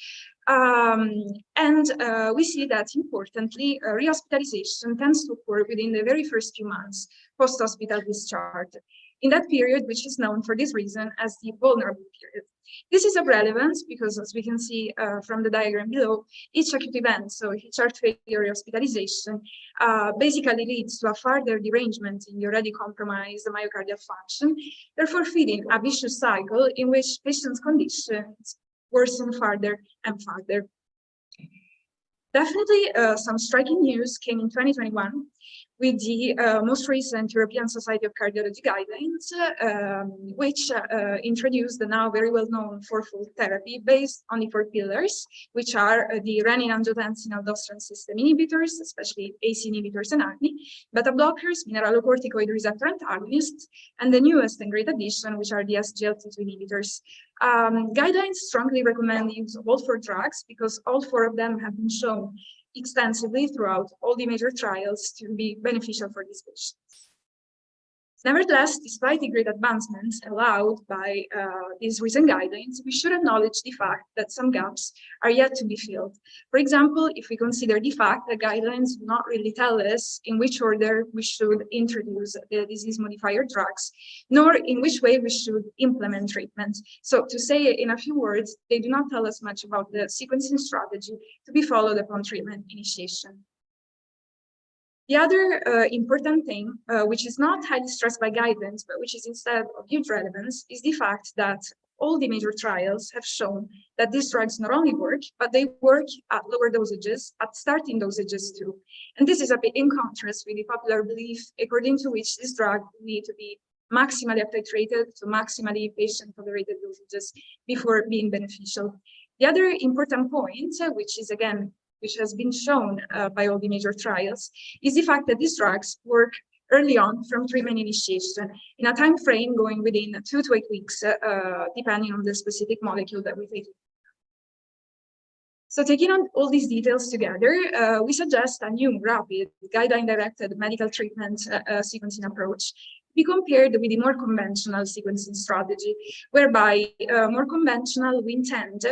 We see that, importantly, re-hospitalization tends to occur within the very first few months post-hospital discharge. In that period, which is known for this reason as the vulnerable period. This is of relevance because, as we can see from the diagram below, each acute event, so each heart failure hospitalization, basically leads to a further derangement in the already compromised myocardial function, therefore feeding a vicious cycle in which patients' conditions worsen further and further. Definitely, some striking news came in 2021 with the most recent European Society of Cardiology guidelines, which introduced the now very well-known fourfold therapy based on the 4 pillars, which are the renin-angiotensin-aldosterone system inhibitors, especially ACE inhibitors and ARNI, beta blockers, mineralocorticoid receptor antagonists, and the newest and great addition, which are the SGLT2 inhibitors. Guidelines strongly recommend the use of all 4 drugs because all 4 of them have been shown extensively throughout all the major trials to be beneficial for these patients. Nevertheless, despite the great advancements allowed by these recent guidelines, we should acknowledge the fact that some gaps are yet to be filled. For example, if we consider the fact that guidelines do not really tell us in which order we should introduce the disease modifier drugs, nor in which way we should implement treatment. So to say it in a few words, they do not tell us much about the sequencing strategy to be followed upon treatment initiation. The other important thing, which is not highly stressed by guidelines, but which is instead of huge relevance, is the fact that all the major trials have shown that these drugs not only work, but they work at lower dosages, at starting dosages too. And this is a bit in contrast with the popular belief according to which this drug need to be maximally uptitrated to maximally patient-tolerated dosages before being beneficial. The other important point, which has been shown by all the major trials, is the fact that these drugs work early on from treatment initiation in a time frame going within 2 to 8 weeks, depending on the specific molecule that we take. So taking on all these details together, we suggest a new, rapid, guideline-directed medical treatment sequencing approach be compared with the more conventional sequencing strategy, whereby more conventional, we intend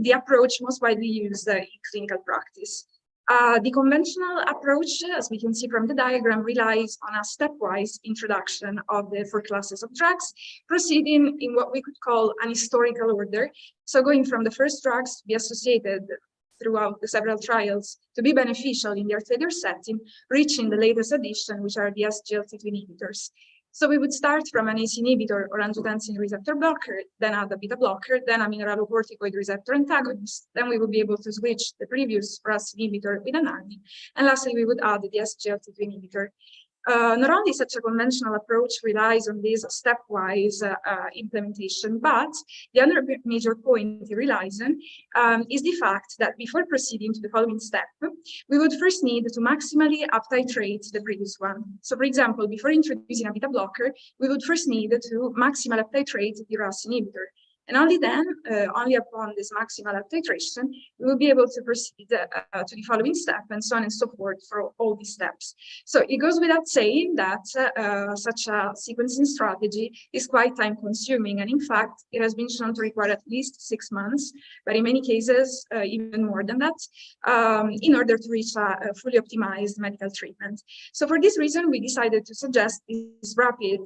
the approach most widely used in clinical practice. The conventional approach, as we can see from the diagram, relies on a stepwise introduction of the 4 classes of drugs, proceeding in what we could call an historical order. So going from the first drugs to be associated throughout the several trials to be beneficial in their failure setting, reaching the latest addition, which are the SGLT2 inhibitors. So we would start from an ACE inhibitor or angiotensin receptor blocker, then add a beta blocker, then a mineralocorticoid receptor antagonist. Then we would be able to switch the previous RAS inhibitor with an ARNI. And lastly, we would add the SGLT2 inhibitor. Not only such a conventional approach relies on this stepwise implementation, but the other major point it relies on is the fact that before proceeding to the following step, we would first need to maximally uptitrate the previous one. So for example, before introducing a beta blocker, we would first need to maximally uptitrate the RAS inhibitor. And only then, only upon this maximal titration, we will be able to proceed to the following step, and so on and so forth for all these steps. So it goes without saying that such a sequencing strategy is quite time consuming. And in fact, it has been shown to require at least 6 months, but in many cases, even more than that, in order to reach a fully optimized medical treatment. So for this reason, we decided to suggest this rapid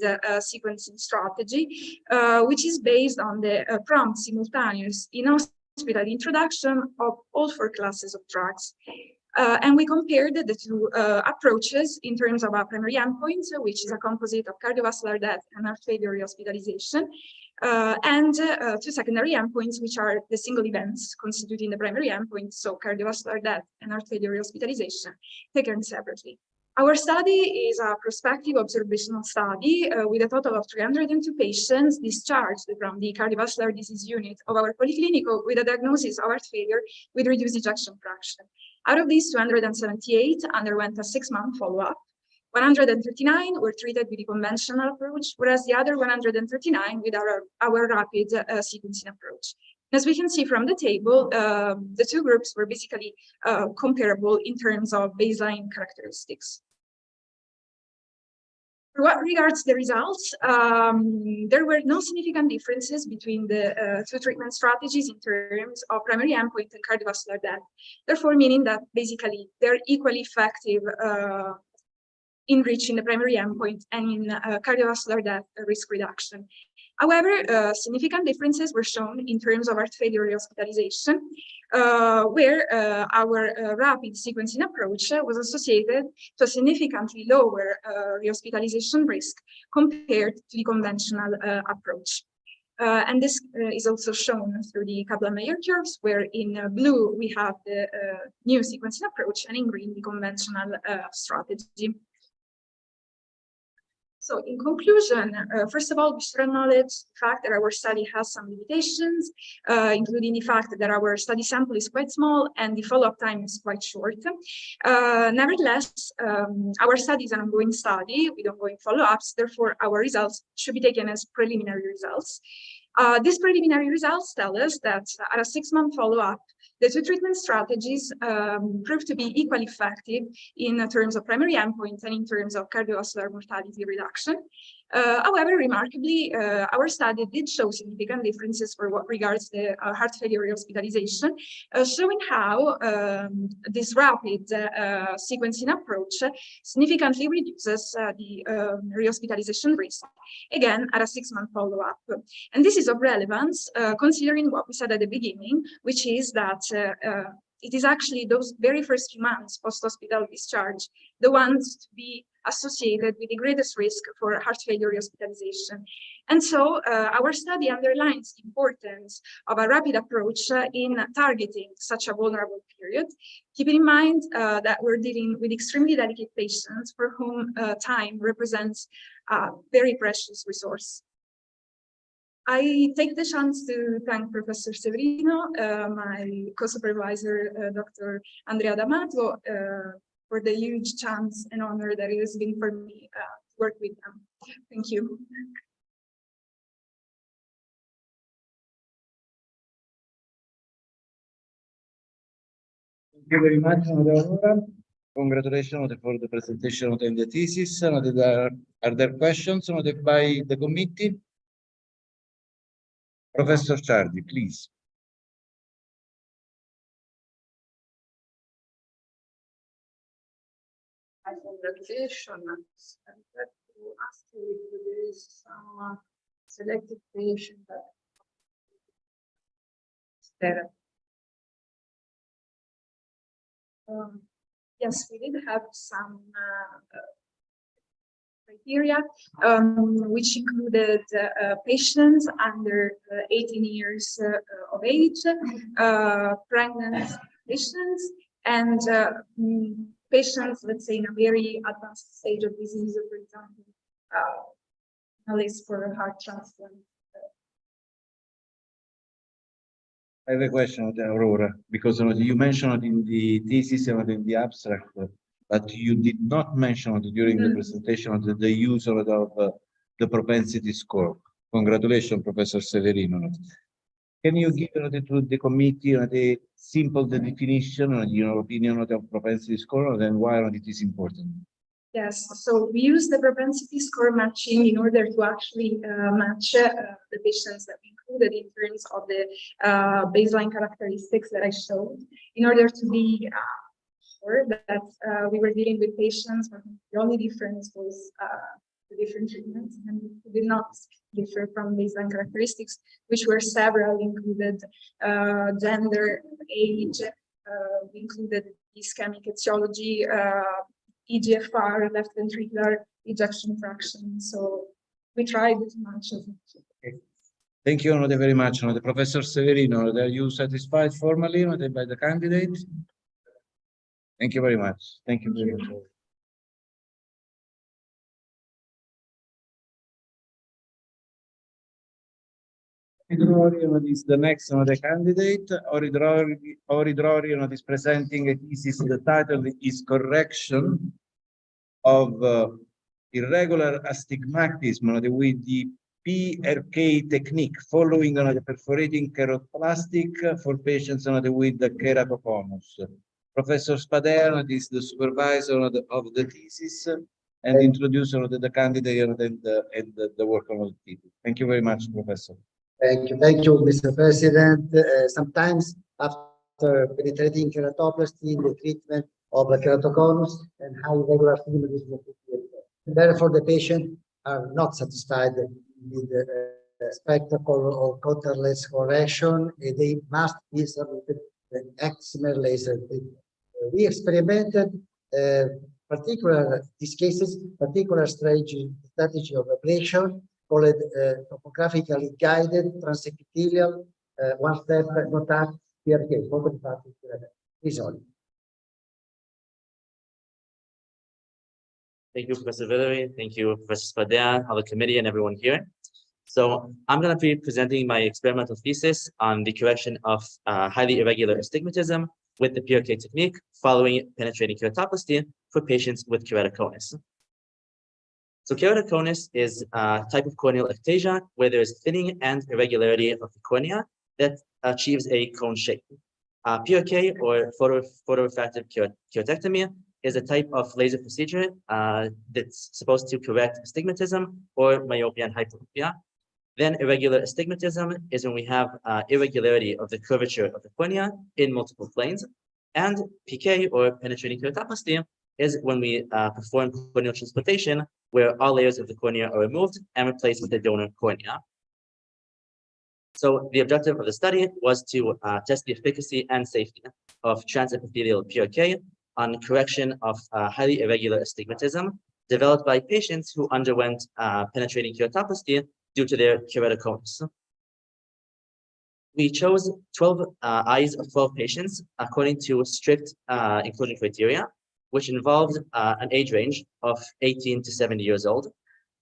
sequencing strategy, which is based on the prompt simultaneous in-hospital introduction of all 4 classes of drugs. And we compared the 2 approaches in terms of our primary endpoint, which is a composite of cardiovascular death and heart failure rehospitalization, and 2 secondary endpoints, which are the single events constituting the primary endpoint, so cardiovascular death and heart failure rehospitalization, taken separately. Our study is a prospective observational study with a total of 302 patients discharged from the cardiovascular disease unit of our polyclinic with a diagnosis of heart failure with reduced ejection fraction. Out of these, 278 underwent a 6-month follow-up. 139 were treated with the conventional approach, whereas the other 139 with our rapid sequencing approach. As we can see from the table, the 2 groups were basically comparable in terms of baseline characteristics. For what regards the results, there were no significant differences between the 2 treatment strategies in terms of primary endpoint and cardiovascular death, therefore meaning that basically they're equally effective in reaching the primary endpoint and in cardiovascular death risk reduction. However, significant differences were shown in terms of heart failure rehospitalization, where our rapid sequencing approach was associated to a significantly lower rehospitalization risk compared to the conventional approach. And this is also shown through the Kaplan-Meier curves, where in blue we have the new sequencing approach and in green the conventional strategy. So in conclusion, first of all, we should acknowledge the fact that our study has some limitations, including the fact that our study sample is quite small and the follow-up time is quite short. Nevertheless, our study is an ongoing study with ongoing follow-ups, therefore our results should be taken as preliminary results. These preliminary results tell us that at a 6-month follow-up, the 2 treatment strategies proved to be equally effective in terms of primary endpoints and in terms of cardiovascular mortality reduction. However, remarkably, our study did show significant differences for what regards the heart failure hospitalization, showing how this rapid sequencing approach significantly reduces the rehospitalization risk, again, at a 6-month follow-up. And this is of relevance, considering what we said at the beginning, which is that it is actually those very first few months post-hospital discharge, the ones to be associated with the greatest risk for heart failure hospitalization. And so our study underlines the importance of a rapid approach in targeting such a vulnerable period, keeping in mind that we're dealing with extremely delicate patients for whom time represents a very precious resource. I take the chance to thank Professor Severino, my co-supervisor, Dr. Andrea D'Amato, for the huge chance and honor that it has been for me to work with them. Thank you. Thank you very much, Laura. Congratulations for the presentation of the thesis. Are there questions by the committee? Professor Ciardi, please. Congratulations. I'd like to ask you if there is some selected patient that Yes, we did have some criteria, which included patients under 18 years of age, pregnant patients, and patients, let's say, in a very advanced stage of disease, for example, a list for heart transplant. I have a question, Aurora, because you mentioned in the thesis and in the abstract, but you did not mention during the presentation of the use of the propensity score. Congratulations, Professor Severino. Can you give to the committee the simple the definition, in your opinion, of propensity score, and why it is important? Yes, so we use the propensity score matching in order to actually match the patients that we included in terms of the baseline characteristics that I showed, in order to be sure that we were dealing with patients where the only difference was the different treatments, and did not differ from baseline characteristics, which were several, included gender, age, we included ischemic etiology, EGFR, left ventricular ejection fraction. So we tried as much as much. Thank you very much. Professor Severino, are you satisfied formally by the candidate? Thank you very much. Thank you very much. Is the next the candidate. Oridrori is presenting a thesis. The title is Correction of Irregular Astigmatism with the PRK technique following the perforating keratoplastic for patients with the keratoconus. Professor Spadea is the supervisor of the thesis and introducer of the candidate and the work of the thesis. Thank you very much, Professor. Thank you, Mr. President. Sometimes after penetrating keratoplasty, the treatment of the keratoconus and high regular astigmatism, therefore the patient are not satisfied with the spectacle of counterless correction, and they must be submitted to an excimer laser treatment. We experimented these cases, particular strategy of ablation, called topographically guided transepithelial one-step contact PRK. Please on. Thank you, Professor Villery. Thank you, Professor Spadea, other committee, and everyone here. So I'm going to be presenting my experimental thesis on the correction of highly irregular astigmatism with the PRK technique following penetrating keratoplasty for patients with keratoconus. So keratoconus is a type of corneal ectasia where there is thinning and irregularity of the cornea that achieves a cone shape. PRK, or photorefractive keratectomy, is a type of laser procedure that's supposed to correct astigmatism or myopia and hyperopia. Then irregular astigmatism is when we have irregularity of the curvature of the cornea in multiple planes. And PK, or penetrating keratoplasty, is when we perform corneal transplantation, where all layers of the cornea are removed and replaced with the donor cornea. So the objective of the study was to test the efficacy and safety of transepithelial PRK on correction of highly irregular astigmatism developed by patients who underwent penetrating keratoplasty due to their keratoconus. We chose 12 eyes of 12 patients according to strict inclusion criteria, which involved an age range of 18 to 70 years old.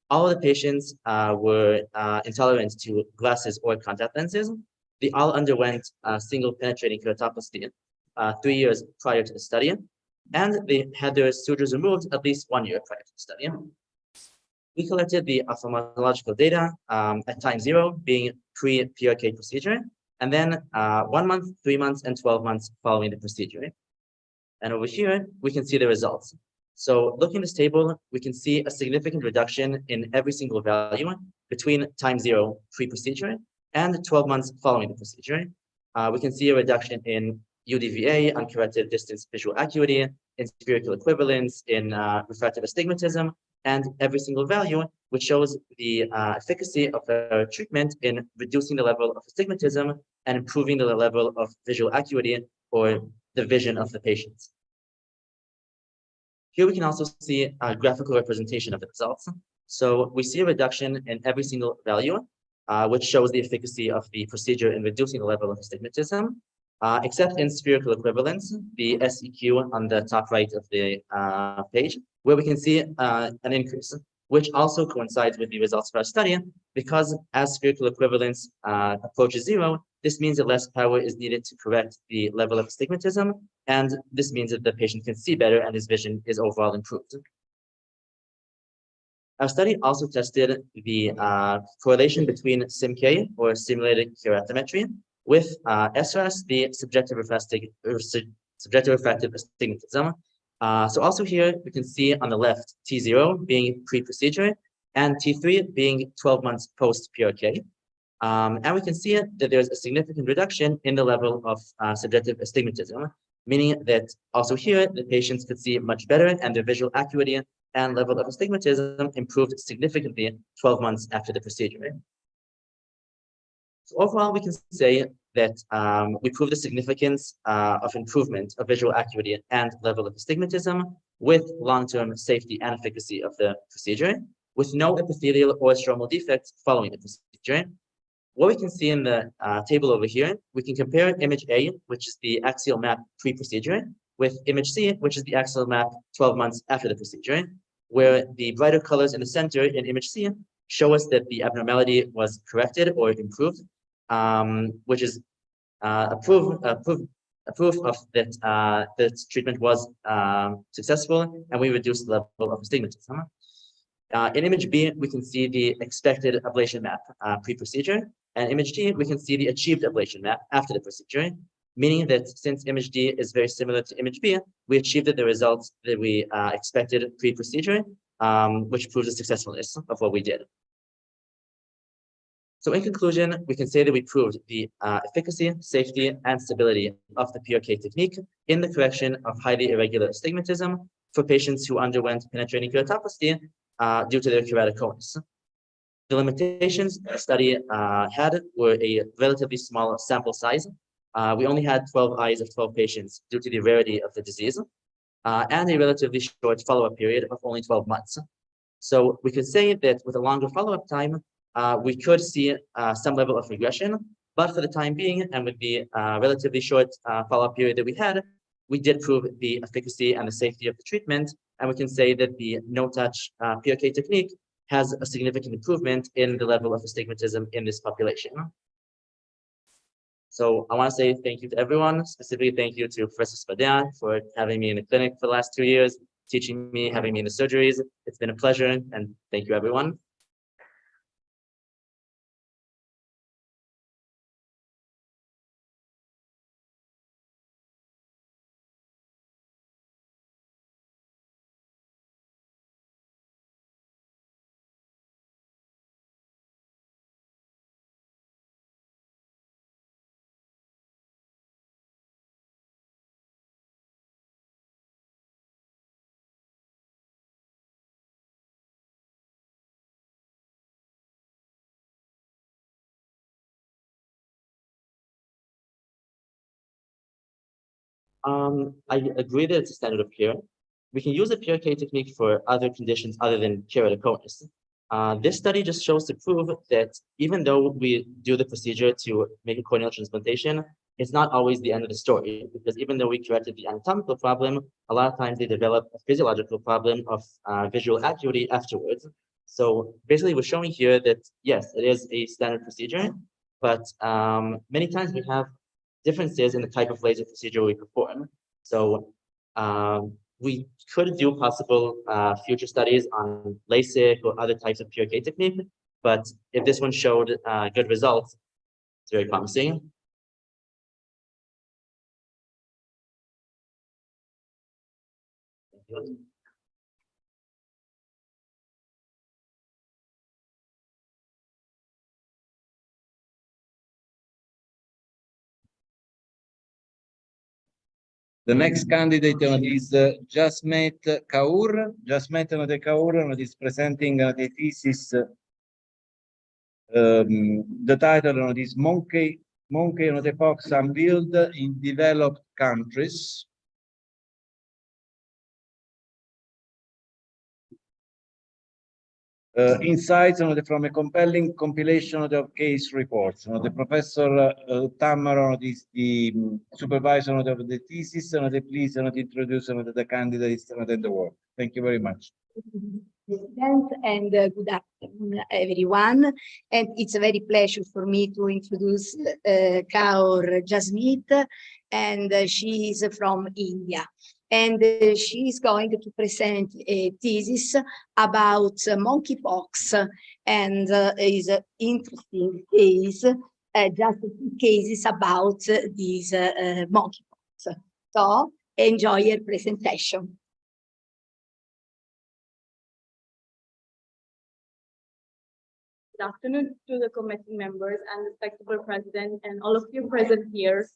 All of the patients were intolerant to glasses or contact lenses. They all underwent single penetrating keratoplasty 3 years prior to the study, and they had their sutures removed at least 1 year prior to the study. We collected the ophthalmological data at time 0, being pre-PRK procedure, and then 1 month, 3 months, and 12 months following the procedure. And over here, we can see the results. So looking at this table, we can see a significant reduction in every single value between time 0 pre-procedure and 12 months following the procedure. We can see a reduction in UDVA, uncorrected distance visual acuity, in spherical equivalence, in refractive astigmatism, and every single value, which shows the efficacy of the treatment in reducing the level of astigmatism and improving the level of visual acuity or the vision of the patients. Here we can also see a graphical representation of the results. So we see a reduction in every single value, which shows the efficacy of the procedure in reducing the level of astigmatism, except in spherical equivalence, the SEQ on the top right of the page, where we can see an increase, which also coincides with the results of our study, because as spherical equivalence approaches 0, this means that less power is needed to correct the level of astigmatism, and this means that the patient can see better and his vision is overall improved. Our study also tested the correlation between SIMK, or simulated keratometry, with SRS, the subjective refractive astigmatism. So also here, we can see on the left, T0 being pre-procedure and T3 being 12 months post-PRK. And we can see that there's a significant reduction in the level of subjective astigmatism, meaning that also here, the patients could see much better and their visual acuity and level of astigmatism improved significantly 12 months after the procedure. So overall, we can say that we prove the significance of improvement of visual acuity and level of astigmatism with long-term safety and efficacy of the procedure, with no epithelial or stromal defects following the procedure. What we can see in the table over here, we can compare image A, which is the axial map pre-procedure, with image C, which is the axial map 12 months after the procedure, where the brighter colors in the center in image C show us that the abnormality was corrected or improved, which is a proof of that this treatment was successful and we reduced the level of astigmatism. In image B, we can see the expected ablation map pre-procedure, and image D, we can see the achieved ablation map after the procedure, meaning that since image D is very similar to image B, we achieved the results that we expected pre-procedure, which proves the successfulness of what we did. So in conclusion, we can say that we proved the efficacy, safety, and stability of the PRK technique in the correction of highly irregular astigmatism for patients who underwent penetrating keratoplasty due to their keratoconus. The limitations the study had were a relatively small sample size. We only had 12 eyes of 12 patients due to the rarity of the disease, and a relatively short follow-up period of only 12 months. So we could say that with a longer follow-up time, we could see some level of regression, but for the time being, and with the relatively short follow-up period that we had, we did prove the efficacy and the safety of the treatment, and we can say that the no-touch PRK technique has a significant improvement in the level of astigmatism in this population. So I want to say thank you to everyone, specifically thank you to Professor Spadea for having me in the clinic for the last 2 years, teaching me, having me in the surgeries. It's been a pleasure, and thank you, everyone. I agree that it's a standard of care. We can use the PRK technique for other conditions other than keratoconus. This study just shows to prove that even though we do the procedure to make a corneal transplantation, it's not always the end of the story, because even though we corrected the anatomical problem, a lot of times they develop a physiological problem of visual acuity afterwards. So basically we're showing here that, yes, it is a standard procedure, but many times we have differences in the type of laser procedure we perform. So we could do possible future studies on LASIK or other types of PRK technique, but if this one showed good results, it's very promising. Thank you. The next candidate is Jasmeet Kaur. Jasmeet Kaur is presenting the thesis. The title is Monkey Pox Unveiled in Developed Countries. Insights from a compelling compilation of case reports. The Professor Tamaro is the supervisor of the thesis, and please introduce the candidates and the work. Thank you very much. President, and good afternoon, everyone. And it's a very pleasure for me to introduce Kaur Jasmeet, and she is from India. And she is going to present a thesis about monkeypox, and is an interesting case just a few cases about these monkeypox. So enjoy your presentation. Good afternoon to the committee members and respectable president and all of you present here.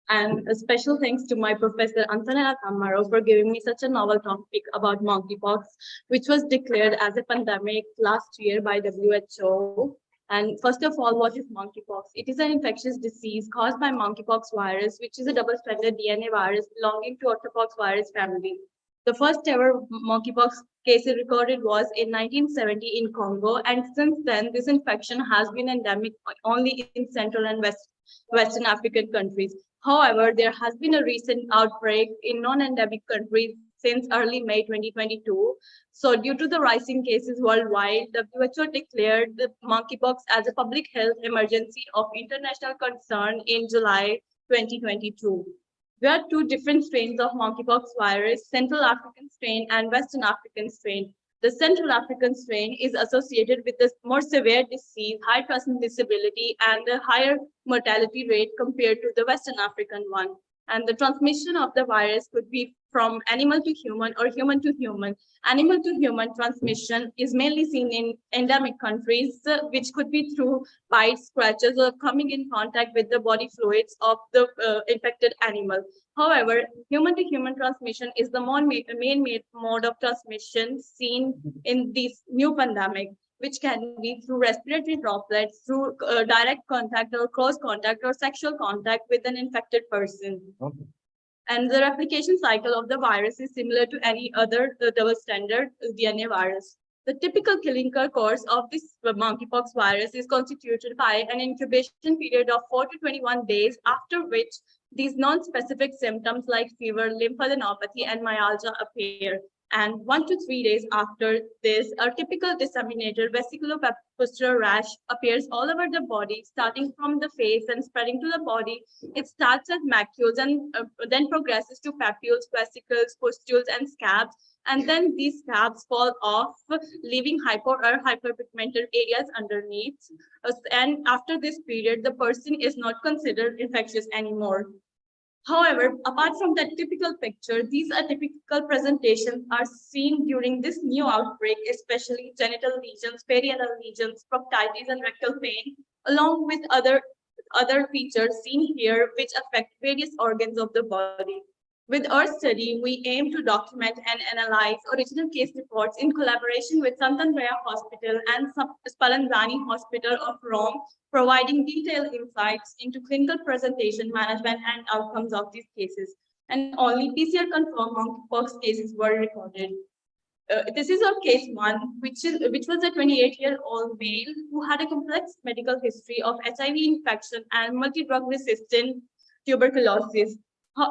And a special thanks to my professor Antonella Tamaro for giving me such a novel topic about monkeypox, which was declared as a pandemic last year by WHO. And first of all, what is monkeypox? It is an infectious disease caused by monkeypox virus, which is a double-stranded DNA virus belonging to orthopox virus family. The first ever monkeypox case recorded was in 1970 in Congo, and since then, this infection has been endemic only in Central and Western African countries. However, there has been a recent outbreak in non-endemic countries since early May 2022. So due to the rising cases worldwide, WHO declared the monkeypox as a public health emergency of international concern in July 2022. There are two different strains of monkeypox virus, Central African strain and Western African strain. The Central African strain is associated with a more severe disease, high transmissibility, and a higher mortality rate compared to the Western African one. And the transmission of the virus could be from animal to human or human to human. Animal to human transmission is mainly seen in endemic countries, which could be through bites, scratches, or coming in contact with the body fluids of the infected animal. However, human to human transmission is the main mode of transmission seen in this new pandemic, which can be through respiratory droplets, through direct contact or close contact or sexual contact with an infected person. Okay. And the replication cycle of the virus is similar to any other double-stranded DNA virus. The typical killing course of this monkeypox virus is constituted by an incubation period of 4 to 21 days, after which these non-specific symptoms like fever, lymphadenopathy, and myalgia appear. And 1 to 3 days after this, a typical disseminated vesiculopustular rash appears all over the body, starting from the face and spreading to the body. It starts as macules and then progresses to papules, vesicles, pustules, and scabs. And then these scabs fall off, leaving hypo or hyperpigmented areas underneath. And after this period, the person is not considered infectious anymore. However, apart from that typical picture, these atypical presentations are seen during this new outbreak, especially genital lesions, perianal lesions, proctitis, and rectal pain, along with other features seen here, which affect various organs of the body. With our study, we aim to document and analyze original case reports in collaboration with Sant'Andrea Hospital and Spallanzani Hospital of Rome, providing detailed insights into clinical presentation, management, and outcomes of these cases. And only PCR-confirmed monkeypox cases were recorded. This is our case 1, which was a 28-year-old male who had a complex medical history of HIV infection and multi-drug resistant tuberculosis.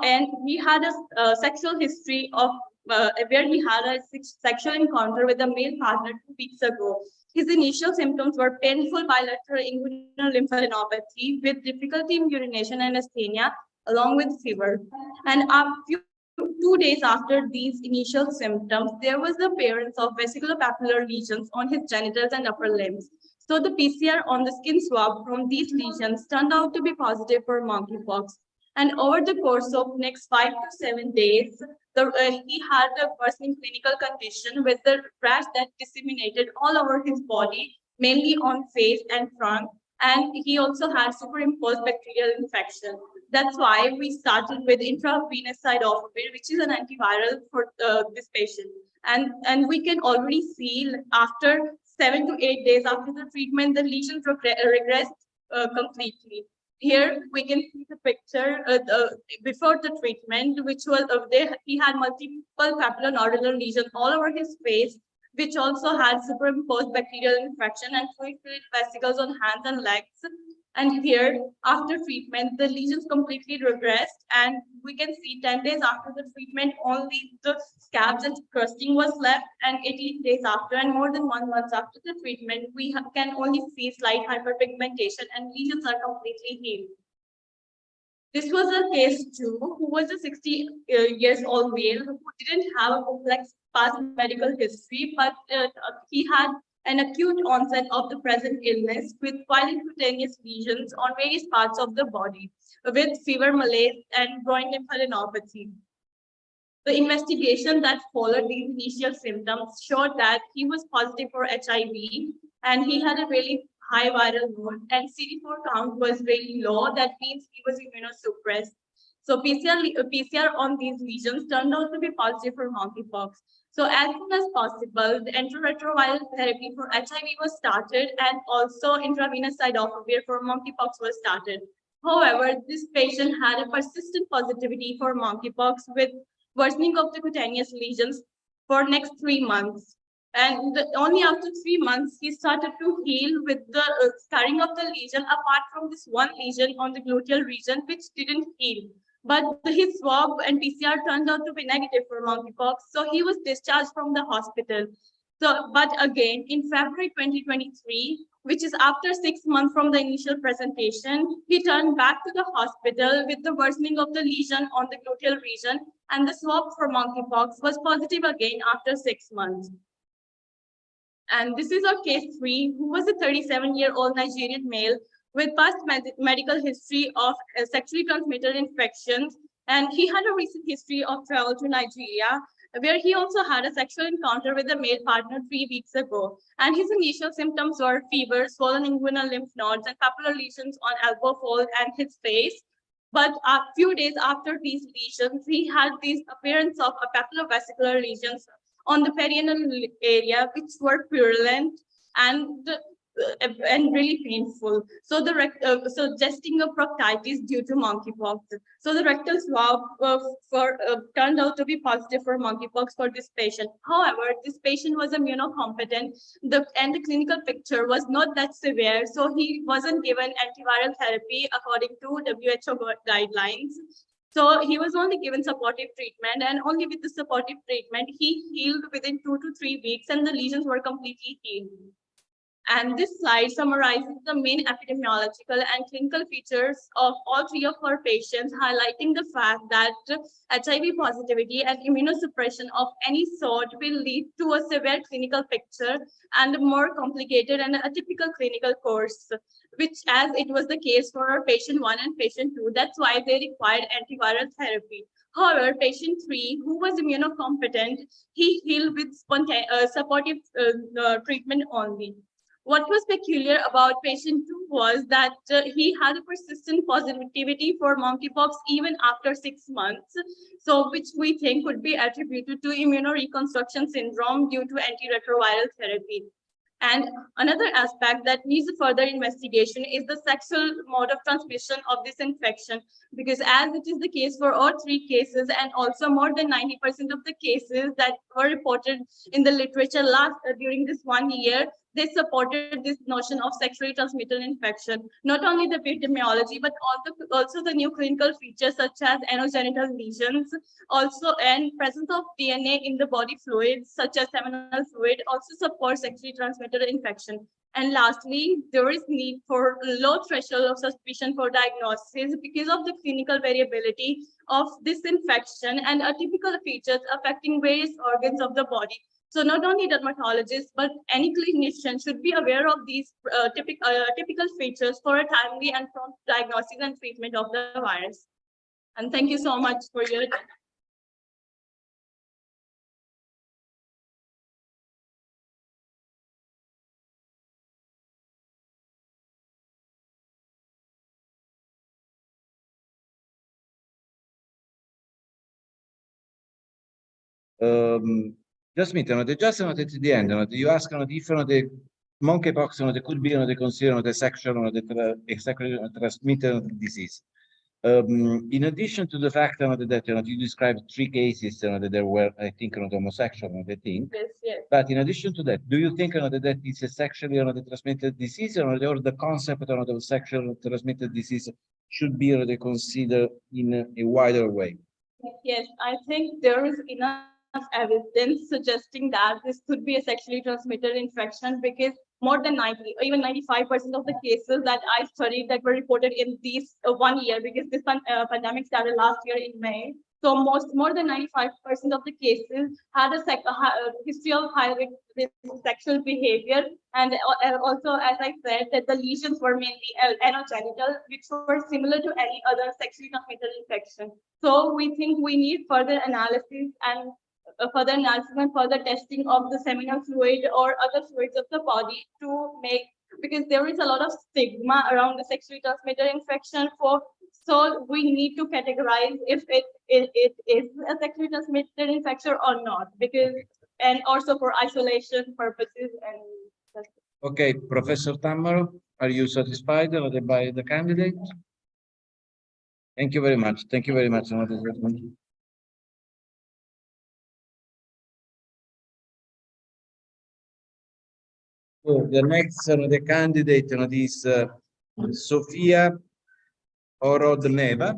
And he had a sexual history of where he had a sexual encounter with a male partner 2 weeks ago. His initial symptoms were painful bilateral inguinal lymphadenopathy with difficulty in urination and asthenia, along with fever. And a few 2 days after these initial symptoms, there was the appearance of vesiculopapular lesions on his genitals and upper limbs. So the PCR on the skin swab from these lesions turned out to be positive for monkeypox. And over the course of next 5 to 7 days, he had a worsening clinical condition with the rash that disseminated all over his body, mainly on face and front. And he also had superimposed bacterial infection. That's why we started with intravenous cidofovir, which is an antiviral for this patient. And we can already see after 7 to 8 days after the treatment, the lesions regressed completely. Here we can see the picture before the treatment, which was he had multiple papillonodular lesions all over his face, which also had superimposed bacterial infection and fluid vesicles on hands and legs. And here, after treatment, the lesions completely regressed, and we can see 10 days after the treatment, only the scabs and crusting was left, and 18 days after, and more than 1 month after the treatment, we can only see slight hyperpigmentation, and lesions are completely healed. This was a case 2, who was a 60 years old male who didn't have a complex past medical history, but he had an acute onset of the present illness with violent cutaneous lesions on various parts of the body, with fever, malaise, and groin lymphadenopathy. The investigation that followed these initial symptoms showed that he was positive for HIV and he had a really high viral load and CD4 count was really low. That means he was immunosuppressed. So PCR on these lesions turned out to be positive for monkeypox. So as soon as possible, the antiretroviral therapy for HIV was started and also intravenous cidofovir for monkeypox was started. However, this patient had a persistent positivity for monkeypox with worsening of the cutaneous lesions for next 3 months. And only after 3 months, he started to heal with the scarring of the lesion, apart from this one lesion on the gluteal region, which didn't heal. But his swab and PCR turned out to be negative for monkeypox, so he was discharged from the hospital. So, but again, in February 2023, which is after 6 months from the initial presentation, he turned back to the hospital with the worsening of the lesion on the gluteal region, and the swab for monkeypox was positive again after 6 months. And this is our case 3, who was a 37-year-old Nigerian male with past medical history of sexually transmitted infections. And he had a recent history of travel to Nigeria, where he also had a sexual encounter with a male partner 3 weeks ago. And his initial symptoms were fever, swollen inguinal lymph nodes, and papular lesions on elbow fold and his face. But a few days after these lesions, he had this appearance of a papulovesicular lesions on the perianal area, which were purulent and really painful. So suggesting a proctitis due to monkeypox. So the rectal swab turned out to be positive for monkeypox for this patient. However, this patient was immunocompetent, and the clinical picture was not that severe, so he wasn't given antiviral therapy according to WHO guidelines. So he was only given supportive treatment, and only with the supportive treatment, he healed within 2 to 3 weeks, and the lesions were completely healed. And this slide summarizes the main epidemiological and clinical features of all 3 of our patients, highlighting the fact that HIV positivity and immunosuppression of any sort will lead to a severe clinical picture and a more complicated and atypical clinical course, which as it was the case for our patient 1 and patient 2, that's why they required antiviral therapy. However, patient 3, who was immunocompetent, he healed with supportive treatment only. What was peculiar about patient 2 was that he had a persistent positivity for monkeypox even after 6 months, so which we think could be attributed to immunoreconstruction syndrome due to antiretroviral therapy. And another aspect that needs further investigation is the sexual mode of transmission of this infection, because as it is the case for all 3 cases, and also more than 90% of the cases that were reported in the literature during this 1 year, they supported this notion of sexually transmitted infection. Not only the epidemiology, but also the new clinical features such as anogenital lesions, also and presence of DNA in the body fluids such as seminal fluid also support sexually transmitted infection. And lastly, there is need for low threshold of suspicion for diagnosis because of the clinical variability of this infection and atypical features affecting various organs of the body. So not only dermatologists, but any clinician should be aware of these typical features for a timely and prompt diagnosis and treatment of the virus. And thank you so much for your attention. Jasmine, just at the end, you ask if the monkeypox could be considered a sexually transmitted disease. In addition to the fact that you described 3 cases that there were, I think, homosexual, I think. Yes, yes. But in addition to that, do you think that it's a sexually transmitted disease, or the concept of sexually transmitted disease should be considered in a wider way? Yes, I think there is enough evidence suggesting that this could be a sexually transmitted infection, because more than 90, even 95% of the cases that I studied that were reported in these 1 year, because this pandemic started last year in May. So more than 95% of the cases had a history of high risk sexual behavior. And also, as I said, that the lesions were mainly anogenital, which were similar to any other sexually transmitted infection. So we think we need further analysis and further testing of the seminal fluid or other fluids of the body to make, because there is a lot of stigma around the sexually transmitted infection. So we need to categorize if it is a sexually transmitted infection or not, and also for isolation purposes. And Okay, Professor Tamaro, are you satisfied by the candidate? Thank you very much. Thank you very much. So the next the candidate is Sofia Orodneva.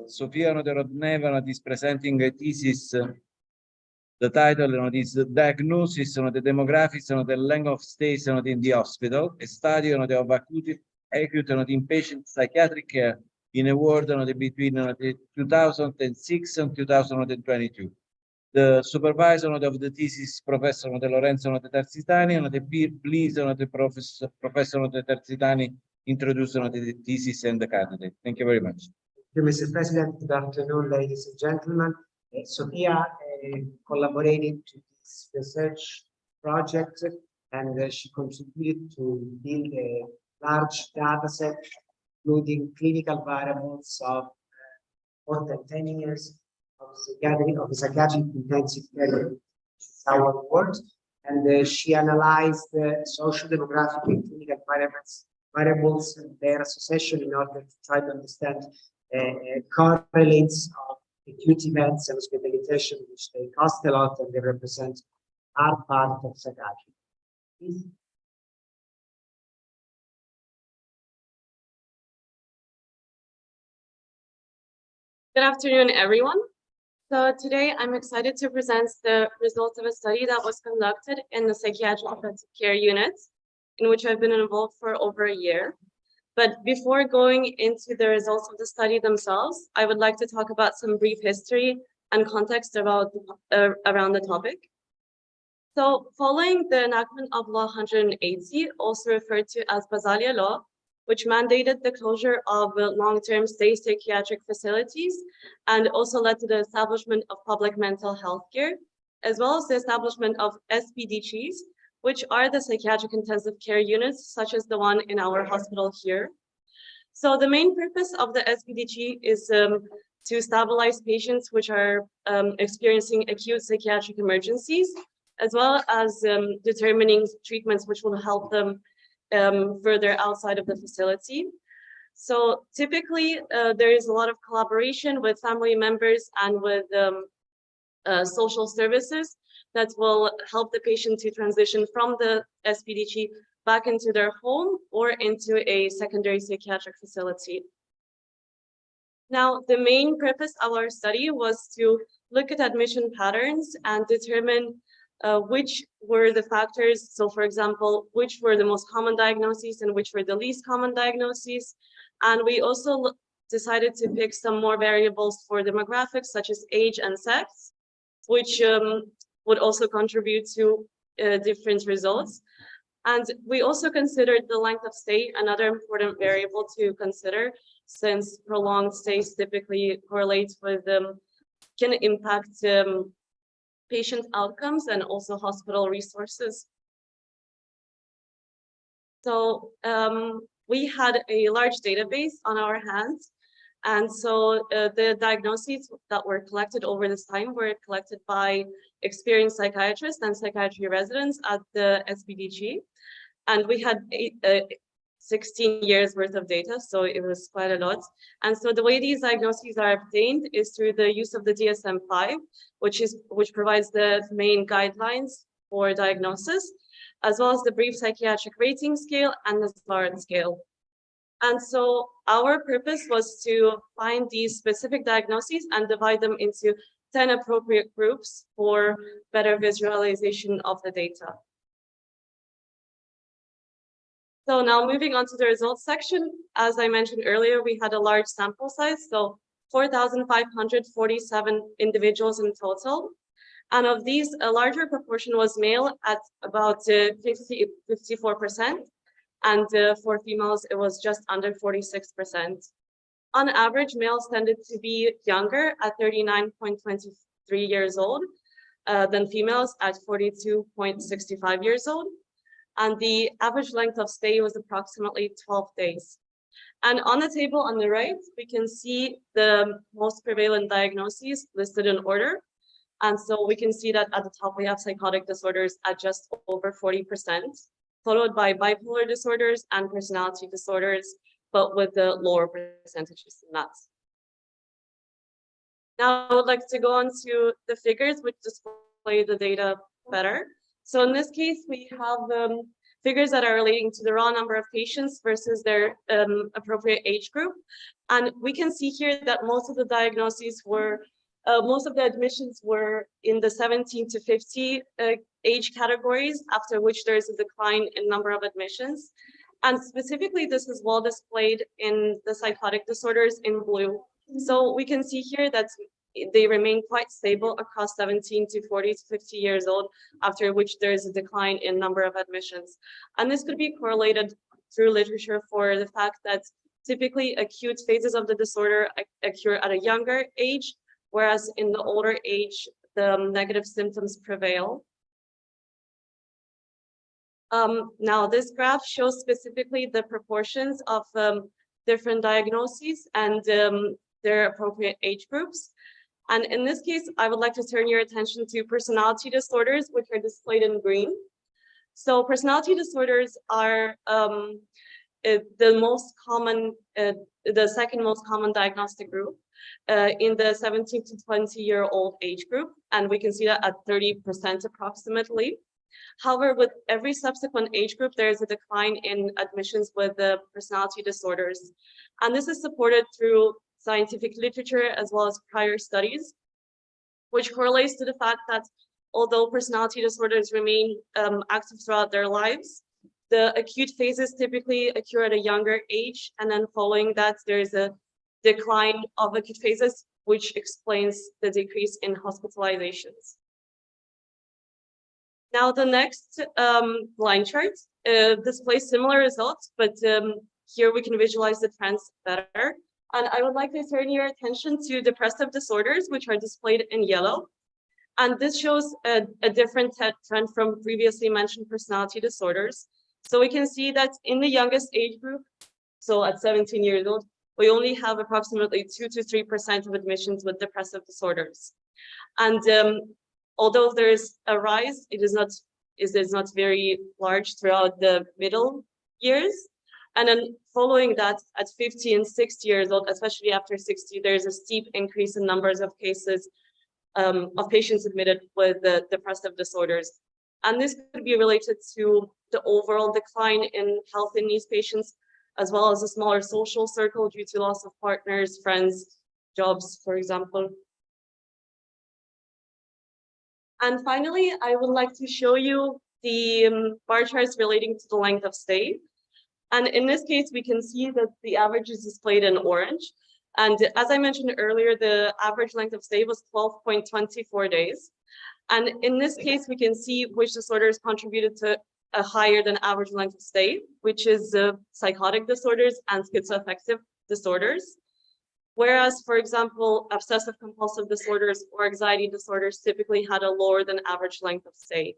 Sofia Orodneva is presenting a thesis. The title is Diagnosis of the Demographics of the Length of Stays in the Hospital, a study of acute inpatient psychiatric care in a world between 2006 and 2022. The supervisor of the thesis, Professor Lorenzo Terzitani, and please Professor Terzitani introduce the thesis and the candidate. Thank you very much. Thank you, Mr. President. Good afternoon, ladies and gentlemen. Sophia collaborated to this research project, and she contributed to build a large data set, including clinical variables of more than 10 years of psychiatric intensive care, which is our work. And she analyzed the social, demographic, and clinical variables and their association in order to try to understand correlates of acute events and hospitalization, which they cost a lot and they represent our part of psychiatry. Please. Good afternoon, everyone. So today I'm excited to present the results of a study that was conducted in the psychiatric intensive care units, in which I've been involved for over a year. But before going into the results of the study themselves, I would like to talk about some brief history and context around the topic. So following the enactment of Law 180, also referred to as Basaglia Law, which mandated the closure of long-term stay psychiatric facilities and also led to the establishment of public mental health care, as well as the establishment of SPDGs, which are the psychiatric intensive care units, such as the one in our hospital here. So the main purpose of the SPDG is to stabilize patients which are experiencing acute psychiatric emergencies, as well as determining treatments which will help them further outside of the facility. So typically, there is a lot of collaboration with family members and with social services that will help the patient to transition from the SPDG back into their home or into a secondary psychiatric facility. Now, the main purpose of our study was to look at admission patterns and determine which were the factors. So, for example, which were the most common diagnoses and which were the least common diagnoses. And we also decided to pick some more variables for demographics, such as age and sex, which would also contribute to different results. And we also considered the length of stay, another important variable to consider, since prolonged stays typically correlates with can impact patient outcomes and also hospital resources. So we had a large database on our hands. And so the diagnoses that were collected over this time were collected by experienced psychiatrists and psychiatry residents at the SPDG. And we had 16 years worth of data, so it was quite a lot. And so the way these diagnoses are obtained is through the use of the DSM-5, which provides the main guidelines for diagnosis, as well as the brief psychiatric rating scale and the SMART scale. And so our purpose was to find these specific diagnoses and divide them into 10 appropriate groups for better visualization of the data. So now moving on to the results section, as I mentioned earlier, we had a large sample size. So 4,547 individuals in total. And of these, a larger proportion was male at about 54%. And for females, it was just under 46%. On average, males tended to be younger at 39.23 years old than females at 42.65 years old. And the average length of stay was approximately 12 days. And on the table on the right, we can see the most prevalent diagnoses listed in order. And so we can see that at the top, we have psychotic disorders at just over 40%, followed by bipolar disorders and personality disorders, but with the lower percentages than that. Now I would like to go on to the figures which display the data better. So in this case, we have figures that are relating to the raw number of patients versus their appropriate age group. And we can see here that most of the diagnoses were, most of the admissions were in the 17 to 50 age categories, after which there is a decline in number of admissions. And specifically, this is well displayed in the psychotic disorders in blue. So we can see here that they remain quite stable across 17 to 40 to 50 years old, after which there is a decline in number of admissions. And this could be correlated through literature for the fact that typically acute phases of the disorder occur at a younger age, whereas in the older age, the negative symptoms prevail. Now, this graph shows specifically the proportions of different diagnoses and their appropriate age groups. And in this case, I would like to turn your attention to personality disorders, which are displayed in green. So personality disorders are the most common, the second most common diagnostic group in the 17 to 20-year-old age group. And we can see that at 30% approximately. However, with every subsequent age group, there is a decline in admissions with the personality disorders. And this is supported through scientific literature as well as prior studies, which correlates to the fact that although personality disorders remain active throughout their lives, the acute phases typically occur at a younger age, and then following that, there is a decline of acute phases, which explains the decrease in hospitalizations. Now, the next line chart displays similar results, but here we can visualize the trends better. And I would like to turn your attention to depressive disorders, which are displayed in yellow. And this shows a different trend from previously mentioned personality disorders. So we can see that in the youngest age group, so at 17 years old, we only have approximately 2 to 3% of admissions with depressive disorders. And although there's a rise, it is not very large throughout the middle years. And then following that, at 50 and 60 years old, especially after 60, there's a steep increase in numbers of cases of patients admitted with depressive disorders. And this could be related to the overall decline in health in these patients, as well as a smaller social circle due to loss of partners, friends, jobs, for example. And finally, I would like to show you the bar charts relating to the length of stay. And in this case, we can see that the average is displayed in orange. And as I mentioned earlier, the average length of stay was 12.24 days. And in this case, we can see which disorders contributed to a higher than average length of stay, which is psychotic disorders and schizoaffective disorders. Whereas, for example, obsessive compulsive disorders or anxiety disorders typically had a lower than average length of stay.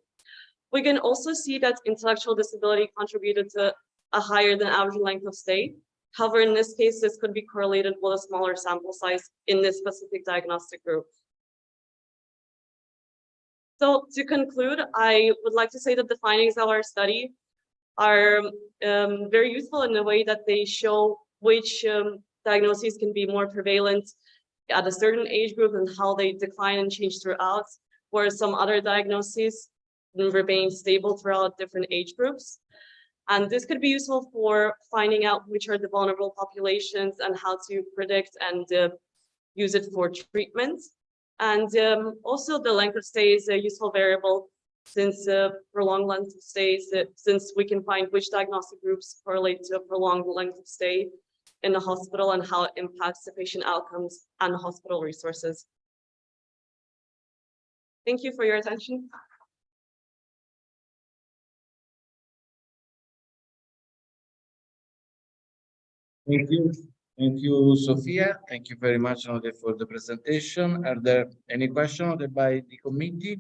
We can also see that intellectual disability contributed to a higher than average length of stay. However, in this case, this could be correlated with a smaller sample size in this specific diagnostic group. So to conclude, I would like to say that the findings of our study are very useful in the way that they show which diagnoses can be more prevalent at a certain age group and how they decline and change throughout, whereas some other diagnoses remain stable throughout different age groups. And this could be useful for finding out which are the vulnerable populations and how to predict and use it for treatment. And also the length of stay is a useful variable since prolonged length of stays, since we can find which diagnostic groups correlate to a prolonged length of stay. in the hospital and how it impacts the patient outcomes and hospital resources. Thank you for your attention. Thank you, Sophia. Thank you very much for the presentation. Are there any questions by the committee?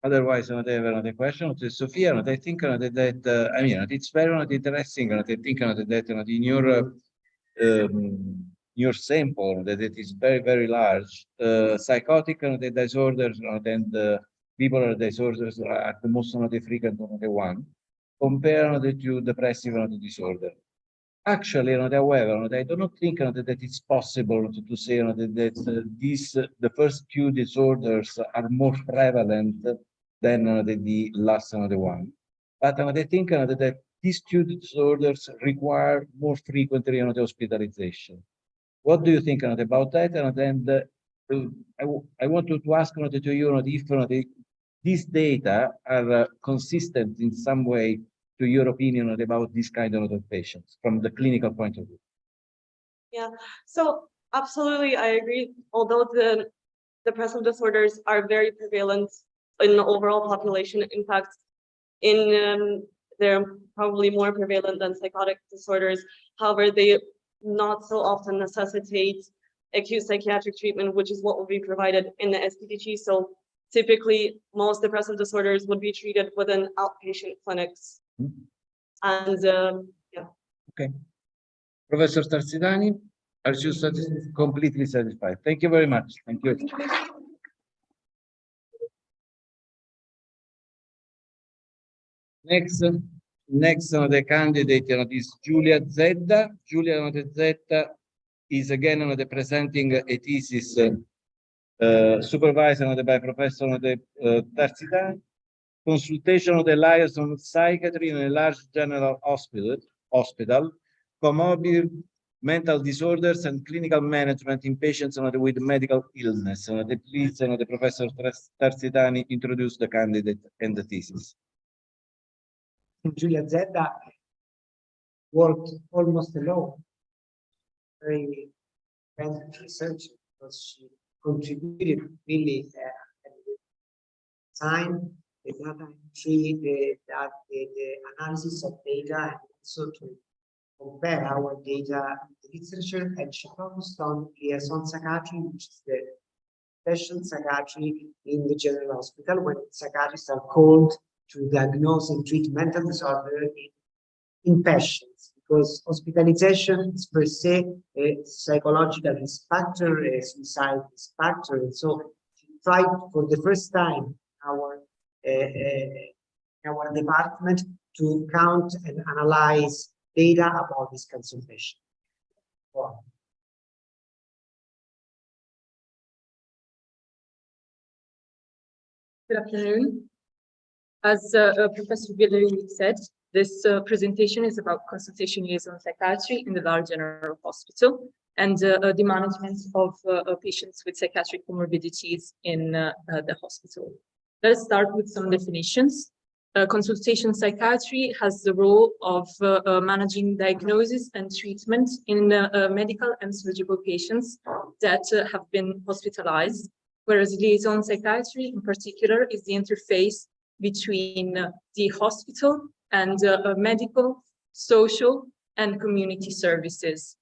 Otherwise, I have another question to Sophia. I think that I mean it's very interesting. I think that in your sample that it is very large, psychotic disorders and bipolar disorders are the most frequent one compared to depressive disorder. Actually, however, I do not think that it's possible to say that the first two disorders are more prevalent than the last one. But I think that these two disorders require more frequently hospitalization. What do you think about that? And then I want to ask to you if these data are consistent in some way to your opinion about this kind of patients from the clinical point of view. Yeah, so absolutely, I agree. Although the depressive disorders are very prevalent in the overall population, in fact, they're probably more prevalent than psychotic disorders. However, they not so often necessitate acute psychiatric treatment, which is what will be provided in the SPDG. So typically, most depressive disorders would be treated within outpatient clinics. And yeah. Okay. Professor Tarsidani, are you completely satisfied? Thank you very much. Thank you. Next, the candidate is Giulia Zedda. Giulia Zedda is again presenting a thesis supervised by Professor Tarsidani. Consultation of the liaison psychiatry in a large general hospital, comorbid mental disorders and clinical management in patients with medical illness. Please, the Professor Tarsidani introduce the candidate and the thesis. Giulia Zedda worked almost alone, very independent research, because she contributed really time, the data entry, the analysis of data, and also to compare our data with literature. And she focused on liaison psychiatry, which is the special psychiatry in the general hospital, when psychiatrists are called to diagnose and treat mental disorder in patients, because hospitalization is per se a psychological risk factor, a suicide risk factor. And so she tried for the first time our department to count and analyze data about this consultation. Wow. Good afternoon. As Professor Villery said, this presentation is about consultation liaison psychiatry in the large general hospital and the management of patients with psychiatric comorbidities in the hospital. Let us start with some definitions. Consultation psychiatry has the role of managing diagnosis and treatment in medical and surgical patients that have been hospitalized, whereas liaison psychiatry in particular is the interface between the hospital and medical, social, and community services.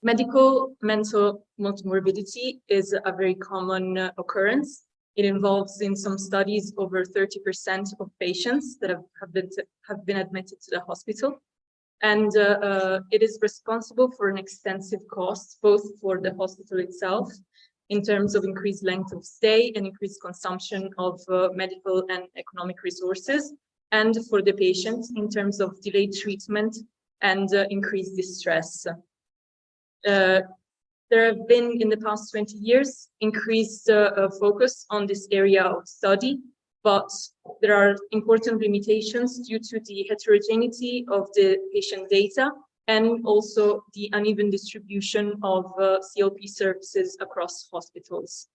Medical mental multimorbidity is a very common occurrence. It involves, in some studies, over 30% of patients that have been admitted to the hospital. And it is responsible for an extensive cost, both for the hospital itself, in terms of increased length of stay and increased consumption of medical and economic resources, and for the patient in terms of delayed treatment and increased distress. There have been, in the past 20 years, increased focus on this area of study, but there are important limitations due to the heterogeneity of the patient data and also the uneven distribution of CLP services across hospitals.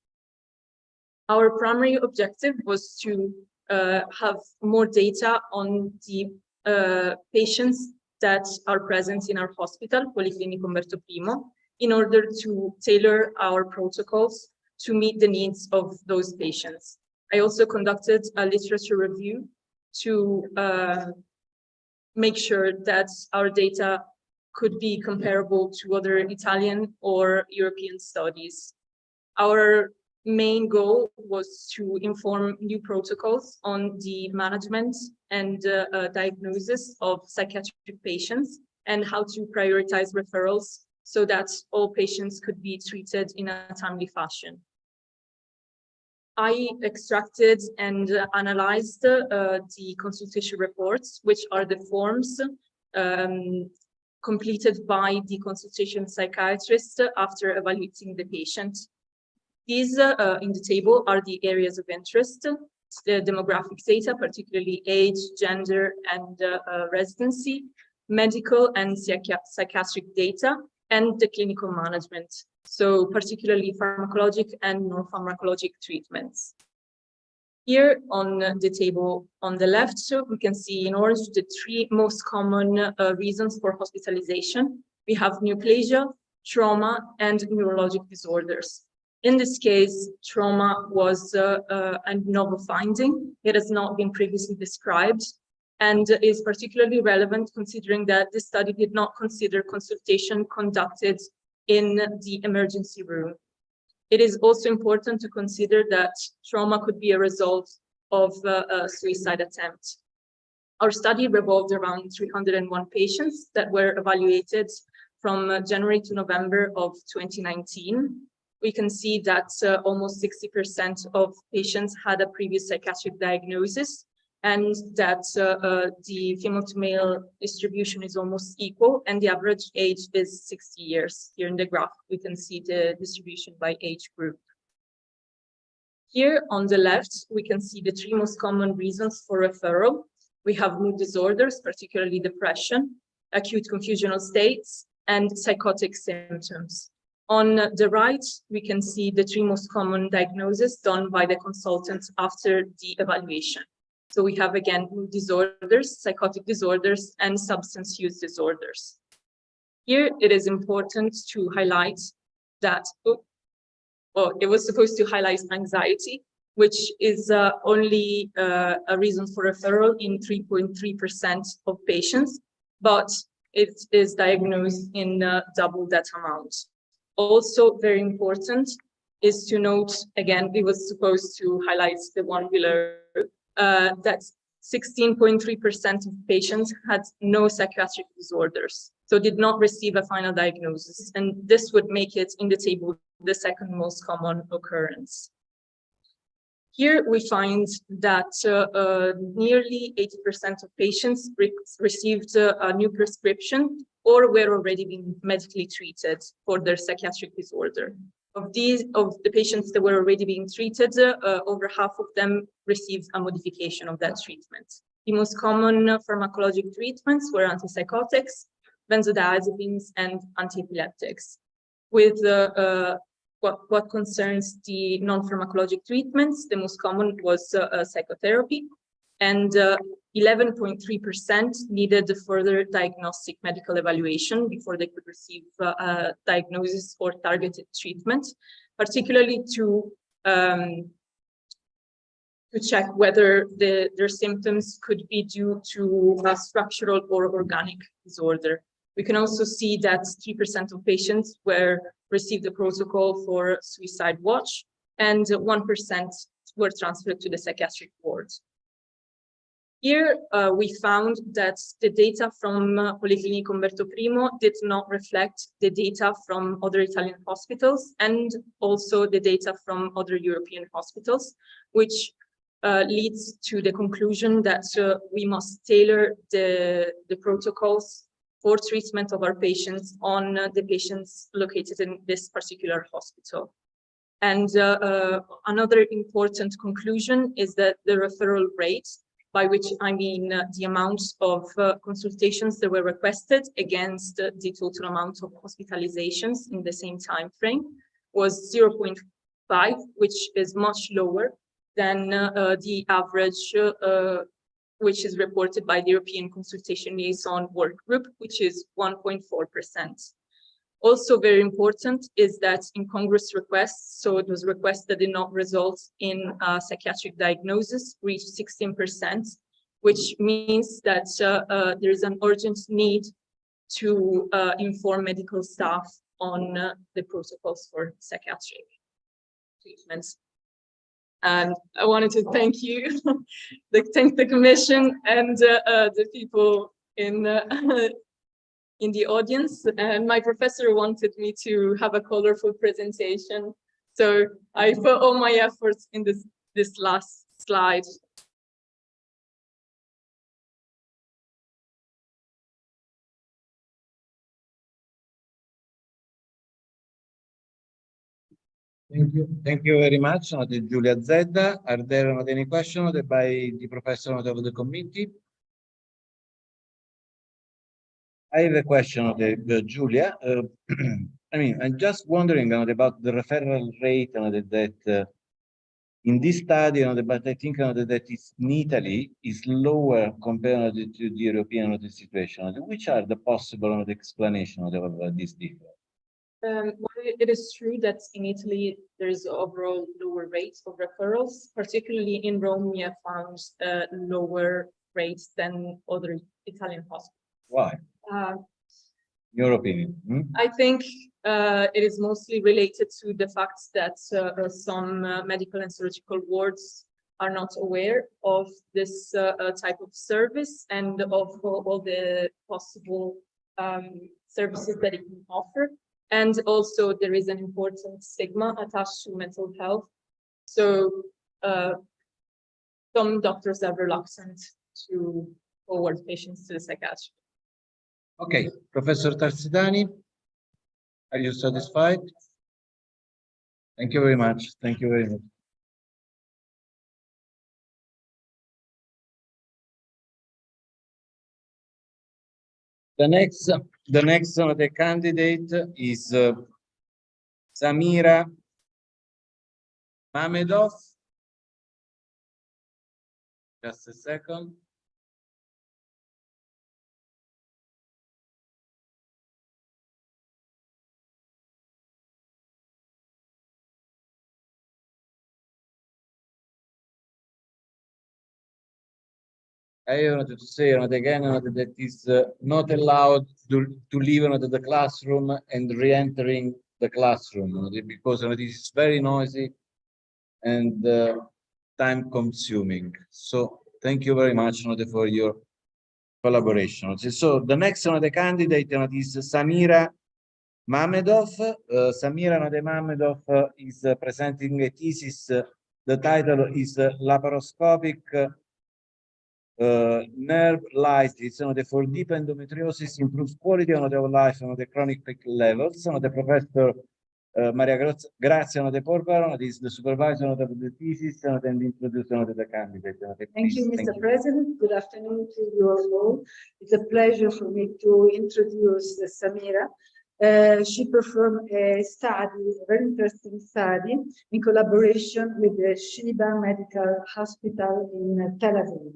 Our primary objective was to have more data on the patients that are present in our hospital, Policlinico Umberto I, in order to tailor our protocols to meet the needs of those patients. I also conducted a literature review to make sure that our data could be comparable to other Italian or European studies. Our main goal was to inform new protocols on the management and diagnosis of psychiatric patients and how to prioritize referrals so that all patients could be treated in a timely fashion. I extracted and analyzed the consultation reports, which are the forms completed by the consultation psychiatrist after evaluating the patient. These in the table are the areas of interest, the demographic data, particularly age, gender, and residency, medical and psychiatric data, and the clinical management. So particularly pharmacologic and non-pharmacologic treatments. Here on the table on the left, so we can see in orange the three most common reasons for hospitalization. We have neoplasia, trauma, and neurologic disorders. In this case, trauma was a novel finding. It has not been previously described and is particularly relevant considering that this study did not consider consultation conducted in the emergency room. It is also important to consider that trauma could be a result of a suicide attempt. Our study revolved around 301 patients that were evaluated from January to November of 2019. We can see that almost 60% of patients had a previous psychiatric diagnosis, and that the female to male distribution is almost equal, and the average age is 60 years. Here in the graph, we can see the distribution by age group. Here on the left, we can see the three most common reasons for referral. We have mood disorders, particularly depression, acute confusional states, and psychotic symptoms. On the right, we can see the three most common diagnoses done by the consultant after the evaluation. So we have again mood disorders, psychotic disorders, and substance use disorders. Here it is important to highlight that, it was supposed to highlight anxiety, which is only a reason for referral in 3.3% of patients, but it is diagnosed in double that amount. Also very important is to note, again, it was supposed to highlight the one below, that 16.3% of patients had no psychiatric disorders, so did not receive a final diagnosis, and this would make it in the table the second most common occurrence. Here we find that nearly 80% of patients received a new prescription or were already being medically treated for their psychiatric disorder. Of the patients that were already being treated, over half of them received a modification of that treatment. The most common pharmacologic treatments were antipsychotics, benzodiazepines, and antiepileptics. With what concerns the non-pharmacologic treatments, the most common was psychotherapy, and 11.3% needed further diagnostic medical evaluation before they could receive a diagnosis or targeted treatment, particularly to check whether their symptoms could be due to a structural or organic disorder. We can also see that 3% of patients received a protocol for suicide watch, and 1% were transferred to the psychiatric ward. Here we found that the data from Policlinico Umberto I did not reflect the data from other Italian hospitals and also the data from other European hospitals, which leads to the conclusion that we must tailor the protocols for treatment of our patients on the patients located in this particular hospital. And another important conclusion is that the referral rate, by which I mean the amount of consultations that were requested against the total amount of hospitalizations in the same time frame, was 0.5, which is much lower than the average which is reported by the European Consultation Liaison Work Group, which is 1.4%. Also very important is that incongruous requests, so those requests that did not result in psychiatric diagnosis, reached 16%, which means that there is an urgent need to inform medical staff on the protocols for psychiatric treatments. And I wanted to thank you, thank the Commission and the people in the audience. And my professor wanted me to have a colorful presentation, so I put all my efforts in this last slide. Thank you very much, Giulia Zedda. Are there any questions by the professor of the committee? I have a question of Giulia. I mean, I'm just wondering about the referral rate that in this study, but I think that is in Italy is lower compared to the European situation. Which are the possible explanations of this difference? Well, it is true that in Italy there is overall lower rates of referrals, particularly in Rome. We have found lower rates than other Italian hospitals. Why? Your opinion? I think it is mostly related to the fact that some medical and surgical wards are not aware of this type of service and of all the possible services that it can offer. And also there is an important stigma attached to mental health. So some doctors are reluctant to forward patients to the psychiatrist. Okay, Professor Tarsitani, are you satisfied? Thank you very much. Thank you very much. The next candidate is Samira Mamedov. Just a second. I wanted to say again that is not allowed to leave the classroom and re-entering the classroom because this is very noisy and time consuming. So thank you very much for your collaboration. So the next candidate is Samira Mamedov. Samira Mamedov is presenting a thesis. The title is Laparoscopic nerve lysis for deep endometriosis improves quality of life on the chronic peak levels. The professor Maria Grazia De Porparo is the supervisor of the thesis and introducer of the candidate. Thank you, Mr. President. Good afternoon to you all. It's a pleasure for me to introduce Samira. She performed a study, a very interesting study, in collaboration with the Sheba Medical Hospital in Tel Aviv.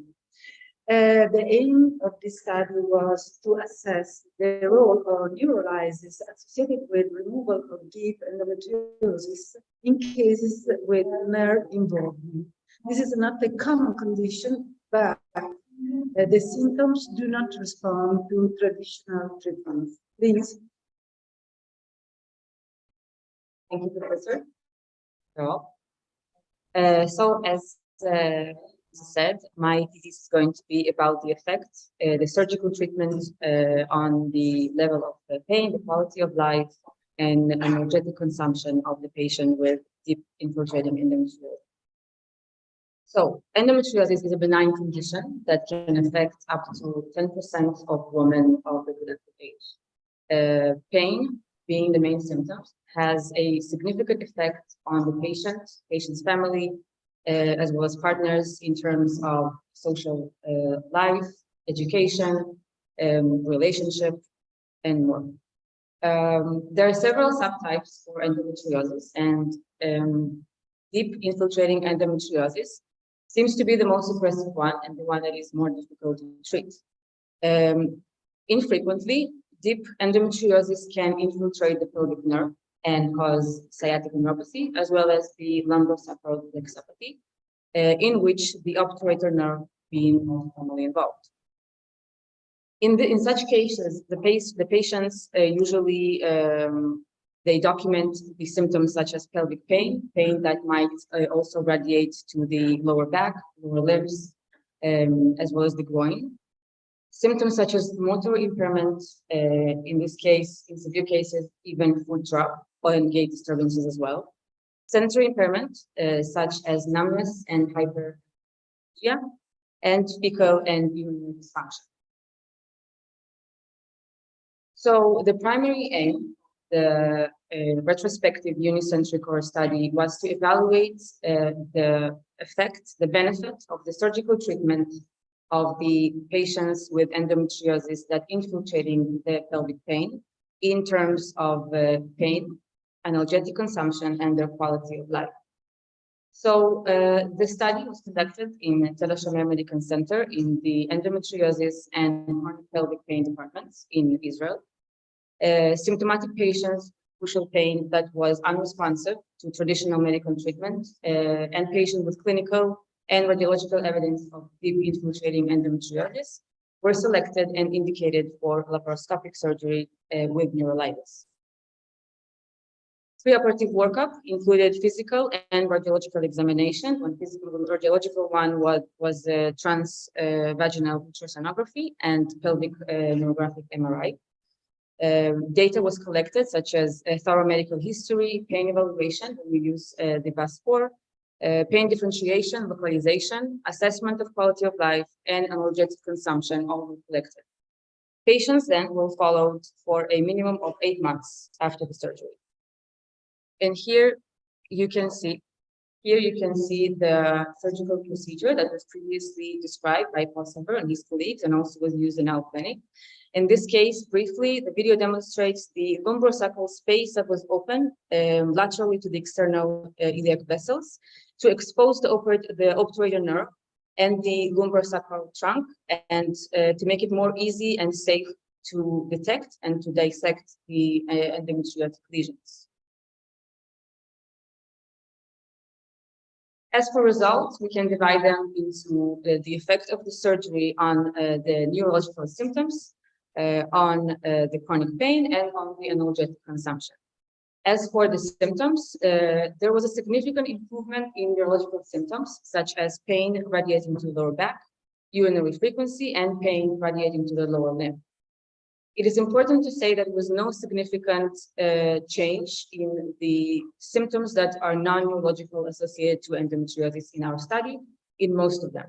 The aim of this study was to assess the role of neurolysis associated with removal of deep endometriosis in cases with nerve involvement. This is not a common condition, but the symptoms do not respond to traditional treatments. Please. Thank you, Professor. So as said, my thesis is going to be about the effects, the surgical treatment on the level of the pain, the quality of life, and energetic consumption of the patient with deep infiltrating endometriosis. So endometriosis is a benign condition that can affect up to 10% of women of reproductive age. Pain, being the main symptoms, has a significant effect on the patient's family, as well as partners in terms of social life, education, relationship, and more. There are several subtypes for endometriosis, and deep infiltrating endometriosis seems to be the most aggressive one and the one that is more difficult to treat. Infrequently, deep endometriosis can infiltrate the pelvic nerve and cause sciatic neuropathy, as well as the lumbosacral plexopathy, in which the obturator nerve being most commonly involved. In such cases, the patients usually they document the symptoms such as pelvic pain that might also radiate to the lower back, lower limbs, as well as the groin. Symptoms such as motor impairment, in this case, in severe cases, even foot drop and gait disturbances as well. Sensory impairment, such as numbness and hyperphagia, and fecal and urinary dysfunction. So the primary aim, the retrospective unicentric core study, was to evaluate the effect, the benefit of the surgical treatment of the patients with endometriosis that infiltrating the pelvic pain in terms of pain, analgesic consumption, and their quality of life. So the study was conducted in Laurea Medicina Center in the endometriosis and chronic pelvic pain departments in Israel. Symptomatic patients, crucial pain that was unresponsive to traditional medical treatment, and patients with clinical and radiological evidence of deep infiltrating endometriosis were selected and indicated for laparoscopic surgery with neurolitis. Preoperative workup included physical and radiological examination. One physical and radiological one was transvaginal ultrasonography and pelvic neurographic MRI. Data was collected, such as thorough medical history, pain evaluation, when we use the VAS-4, pain differentiation, localization, assessment of quality of life, and analgesic consumption, all were collected. Patients then were followed for a minimum of 8 months after the surgery. And here you can see the surgical procedure that was previously described by Paul Sever and his colleagues, and also was used in our clinic. In this case, briefly, the video demonstrates the lumbosacral space that was open laterally to the external iliac vessels to expose the obturator nerve and the lumbosacral trunk, and to make it more easy and safe to detect and to dissect the endometriotic lesions. As for results, we can divide them into the effect of the surgery on the neurological symptoms, on the chronic pain, and on the analgesic consumption. As for the symptoms, there was a significant improvement in neurological symptoms, such as pain radiating to the lower back, urinary frequency, and pain radiating to the lower limb. It is important to say that there was no significant change in the symptoms that are non-neurological associated to endometriosis in our study, in most of them.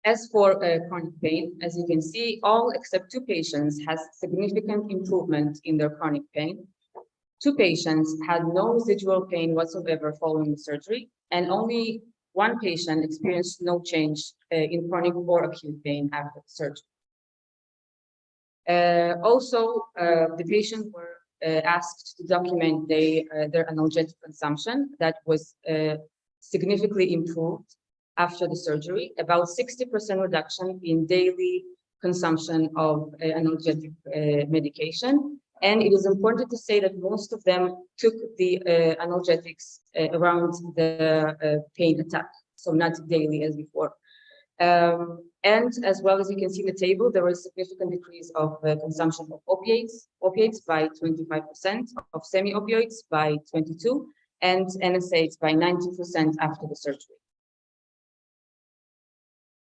As for chronic pain, as you can see, all except 2 patients had significant improvement in their chronic pain. 2 patients had no residual pain whatsoever following the surgery, and only 1 patient experienced no change in chronic or acute pain after the surgery. Also, the patients were asked to document their analgesic consumption that was significantly improved after the surgery, about 60% reduction in daily consumption of analgesic medication. And it is important to say that most of them took the analgesics around the pain attack, so not daily as before. And as well as you can see in the table, there was a significant decrease of consumption of opiates by 25%, of semi-opioids by 22%, and NSAIDs by 90% after the surgery.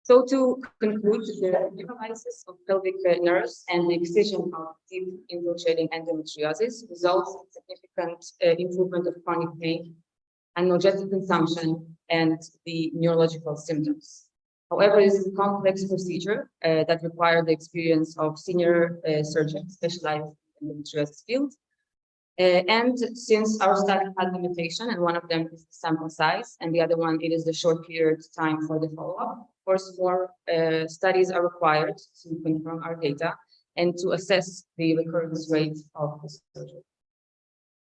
So to conclude, the neurolysis of pelvic nerves and the excision of deep infiltrating endometriosis results in significant improvement of chronic pain, analgesic consumption, and the neurological symptoms. However, this is a complex procedure that required the experience of senior surgeons specialized in the endometriosis field. And since our study had limitation, and one of them is the sample size, and the other one, it is the short period of time for the follow-up. Of course, more studies are required to confirm our data and to assess the recurrence rate of the surgery.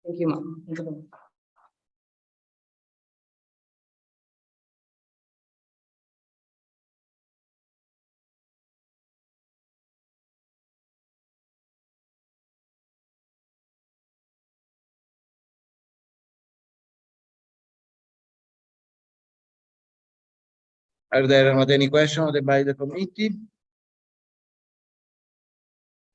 Thank you, ma'am. Are there not any questions by the committee?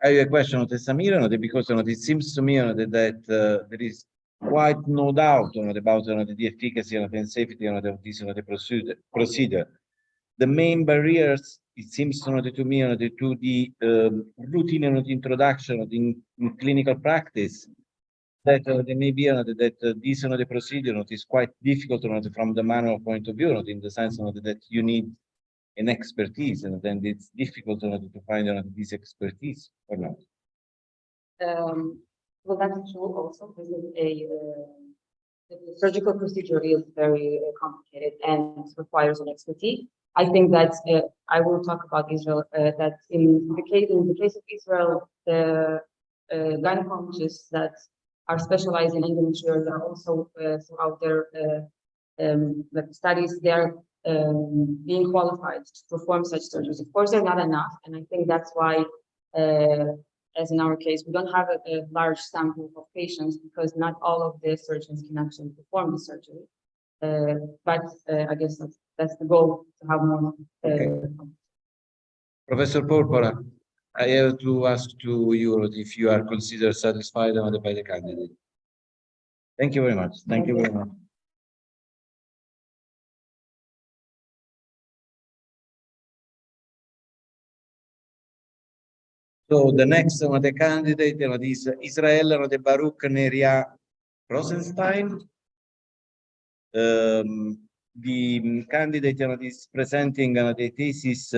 I have a question on the Samira, because it seems to me that there is quite no doubt about the efficacy and safety of this procedure. The main barriers, it seems to me, to the routine introduction in clinical practice, that there may be that this the procedure is quite difficult from the manual point of view, in the sense that you need an expertise, and then it's difficult to find this expertise or not. Well, that's true also. This is the surgical procedure is very complicated and requires an expertise. I think that I will talk about Israel, that in the case of Israel, the gynecologists that are specialized in endometriosis are also throughout their studies, they are being qualified to perform such surgeries. Of course, they're not enough, and I think that's why, as in our case, we don't have a large sample of patients because not all of the surgeons can actually perform the surgery. But I guess that's the goal, to have more. Professor Porpora, I have to ask to you if you are considered satisfied by the candidate. Thank you very much. Thank you very much. So the next the candidate is Israel de Baruch Neria Rosenstein. The candidate is presenting the thesis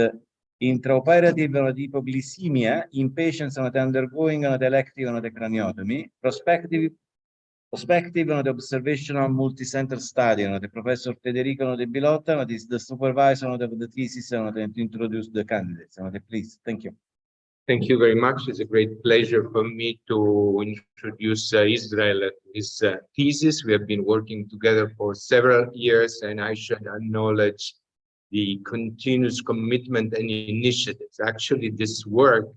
intraoperative hypoglycemia in patients undergoing the elective the craniotomy, prospective the observational multi-center study. The Professor Federico de Bilotta is the supervisor of the thesis to introduce the candidates. Please, thank you. Thank you very much. It's a great pleasure for me to introduce Israel at his thesis. We have been working together for several years, and I should acknowledge the continuous commitment and initiatives. Actually, this work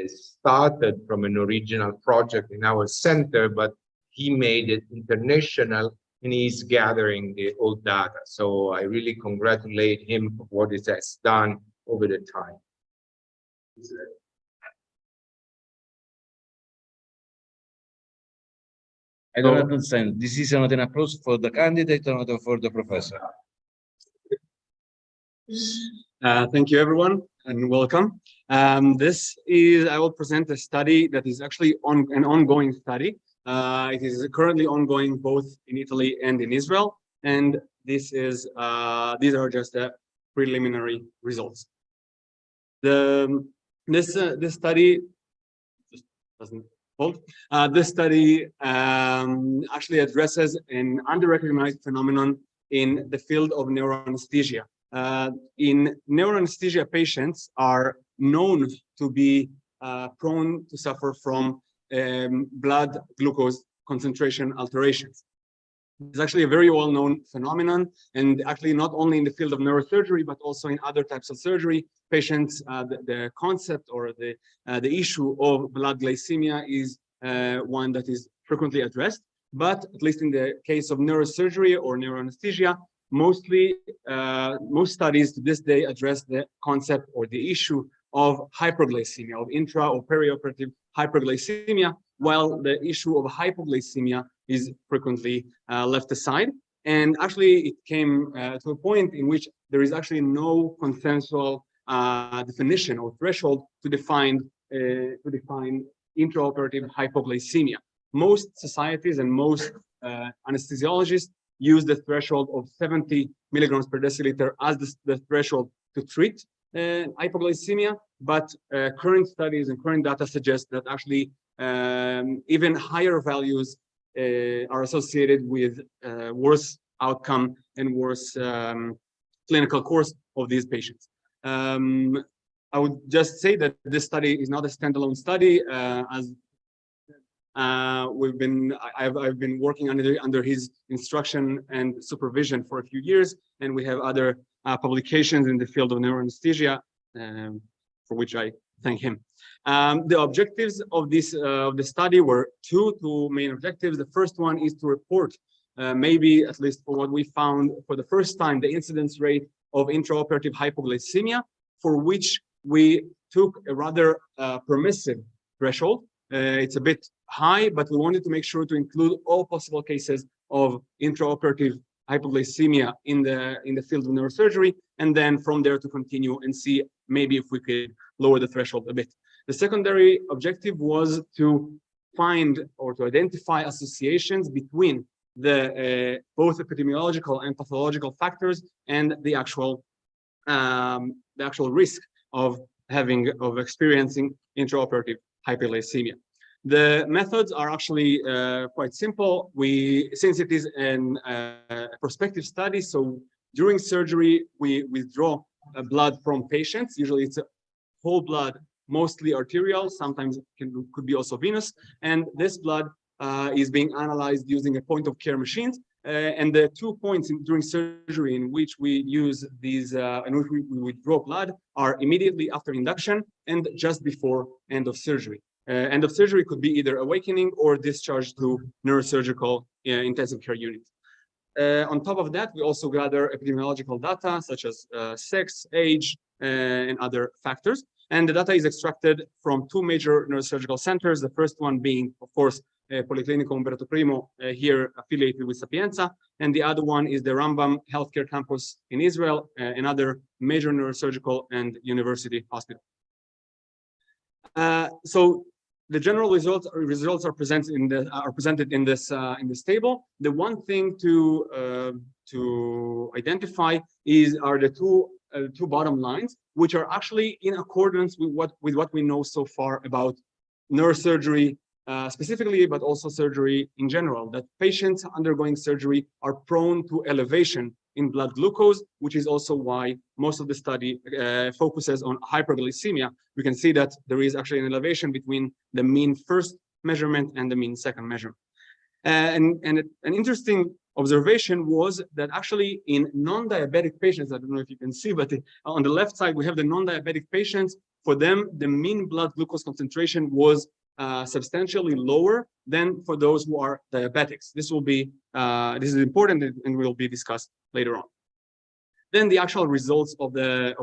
started from an original project in our center, but he made it international, and he's gathering the old data. So I really congratulate him for what he has done over the time. I don't understand. This is not an approach for the candidate or not for the professor? Thank you, everyone, and welcome. I will present a study that is actually an ongoing study. It is currently ongoing both in Italy and in Israel, and these are just the preliminary results. This study just doesn't hold. This study actually addresses an under-recognized phenomenon in the field of neuroanesthesia. In neuroanesthesia, patients are known to be prone to suffer from blood glucose concentration alterations. It's actually a very well-known phenomenon, and actually not only in the field of neurosurgery, but also in other types of surgery. Patients, the concept or the issue of blood glycemia is one that is frequently addressed. But at least in the case of neurosurgery or neuroanesthesia, most studies to this day address the concept or the issue of hyperglycemia, of intra or perioperative hyperglycemia, while the issue of hypoglycemia is frequently left aside. And actually, it came to a point in which there is actually no consensual definition or threshold to define intraoperative hypoglycemia. Most societies and most anesthesiologists use the threshold of 70 milligrams per deciliter as the threshold to treat hypoglycemia, but current studies and current data suggest that actually even higher values are associated with worse outcome and worse clinical course of these patients. I would just say that this study is not a standalone study, as I've been working under his instruction and supervision for a few years, and we have other publications in the field of neuroanesthesia, for which I thank him. The objectives of the study were two main objectives. The first one is to report, maybe at least for what we found for the first time, the incidence rate of intraoperative hypoglycemia, for which we took a rather permissive threshold. It's a bit high, but we wanted to make sure to include all possible cases of intraoperative hypoglycemia in the field of neurosurgery, and then from there to continue and see maybe if we could lower the threshold a bit. The secondary objective was to find or to identify associations between the both epidemiological and pathological factors and the actual risk of experiencing intraoperative hypoglycemia. The methods are actually quite simple. Since it is a prospective study, so during surgery, we withdraw blood from patients. Usually it's whole blood, mostly arterial, sometimes could be also venous. And this blood is being analyzed using a point of care machines. And the 2 points during surgery in which we use these, in which we withdraw blood are immediately after induction and just before end of surgery. End of surgery could be either awakening or discharge to neurosurgical intensive care unit. On top of that, we also gather epidemiological data such as sex, age, and other factors. And the data is extracted from 2 major neurosurgical centers. The first one being, of course, Policlinico Umberto I, here affiliated with Sapienza. And the other one is the Rambam Healthcare Campus in Israel, another major neurosurgical and university hospital. So the general results are presented in this table. The one thing to identify are the two bottom lines, which are actually in accordance with what we know so far about neurosurgery specifically, but also surgery in general, that patients undergoing surgery are prone to elevation in blood glucose, which is also why most of the study focuses on hyperglycemia. We can see that there is actually an elevation between the mean first measurement and the mean second measurement. And an interesting observation was that actually in non-diabetic patients, I don't know if you can see, but on the left side, we have the non-diabetic patients. For them, the mean blood glucose concentration was substantially lower than for those who are diabetics. This is important and will be discussed later on. Then the actual results of the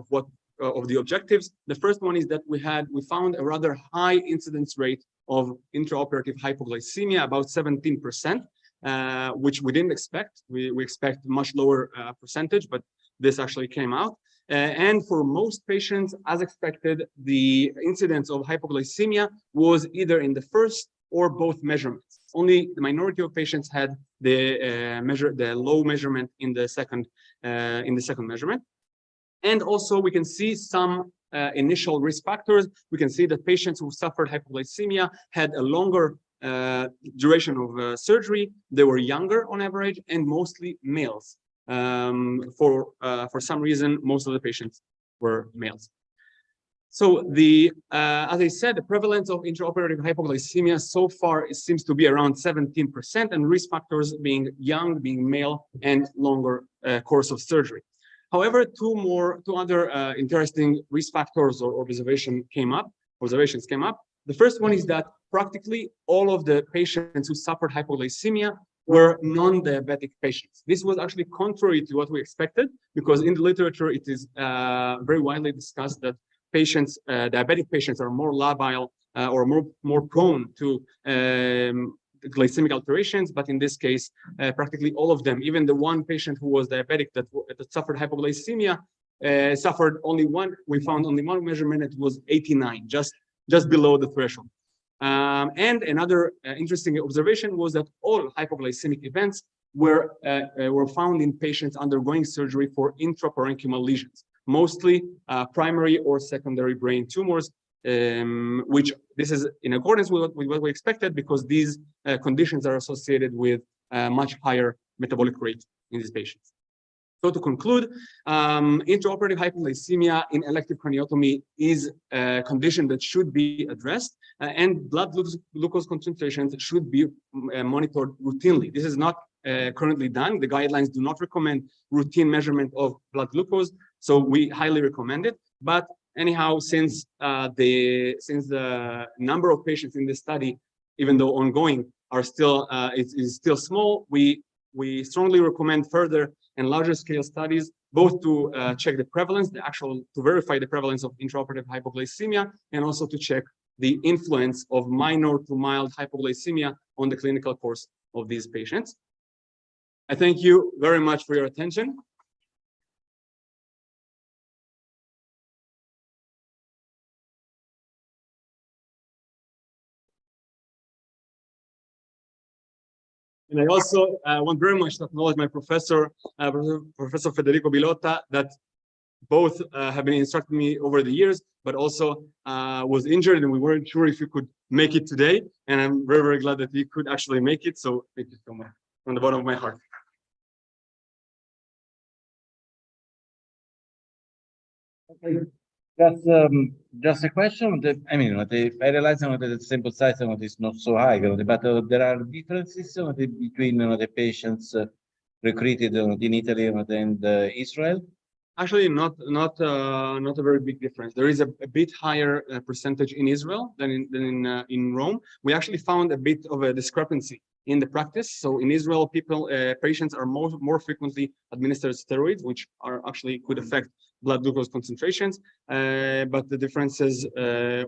objectives. The first one is that we found a rather high incidence rate of intraoperative hypoglycemia, about 17%, which we didn't expect. We expect much lower percentage, but this actually came out. And for most patients, as expected, the incidence of hypoglycemia was either in the first or both measurements. Only the minority of patients had the low measurement in the second measurement. And also we can see some initial risk factors. We can see that patients who suffered hypoglycemia had a longer duration of surgery. They were younger on average and mostly males. For some reason, most of the patients were males. So as I said, the prevalence of intraoperative hypoglycemia so far seems to be around 17%, and risk factors being young, being male, and longer course of surgery. However, two other interesting risk factors or observations came up. The first one is that practically all of the patients who suffered hypoglycemia were non-diabetic patients. This was actually contrary to what we expected, because in the literature it is very widely discussed that diabetic patients are more labile or more prone to glycemic alterations, but in this case, practically all of them, even the one patient who was diabetic that suffered hypoglycemia, suffered only one. We found only one measurement. It was 89, just below the threshold. And another interesting observation was that all hypoglycemic events were found in patients undergoing surgery for intraparenchymal lesions, mostly primary or secondary brain tumors, which this is in accordance with what we expected, because these conditions are associated with much higher metabolic rate in these patients. So to conclude, intraoperative hypoglycemia in elective craniotomy is a condition that should be addressed, and blood glucose concentrations should be monitored routinely. This is not currently done. The guidelines do not recommend routine measurement of blood glucose, so we highly recommend it. But anyhow, since the number of patients in this study, even though ongoing, is still small, we strongly recommend further and larger scale studies both to check the prevalence, to verify the prevalence of intraoperative hypoglycemia, and also to check the influence of minor to mild hypoglycemia on the clinical course of these patients. I thank you very much for your attention. And I also want very much to acknowledge my professor, Professor Federico Bilotta, that both have been instructing me over the years, but also was injured and we weren't sure if he could make it today. And I'm very, very glad that he could actually make it. So thank you so much from the bottom of my heart. Okay. Just a question. I mean, I realize that the sample size is not so high, but there are differences between the patients recruited in Italy and Israel. Actually, not a very big difference. There is a bit higher percentage in Israel than in Rome. We actually found a bit of a discrepancy in the practice. So in Israel, patients are more frequently administered steroids, which actually could affect blood glucose concentrations. But the differences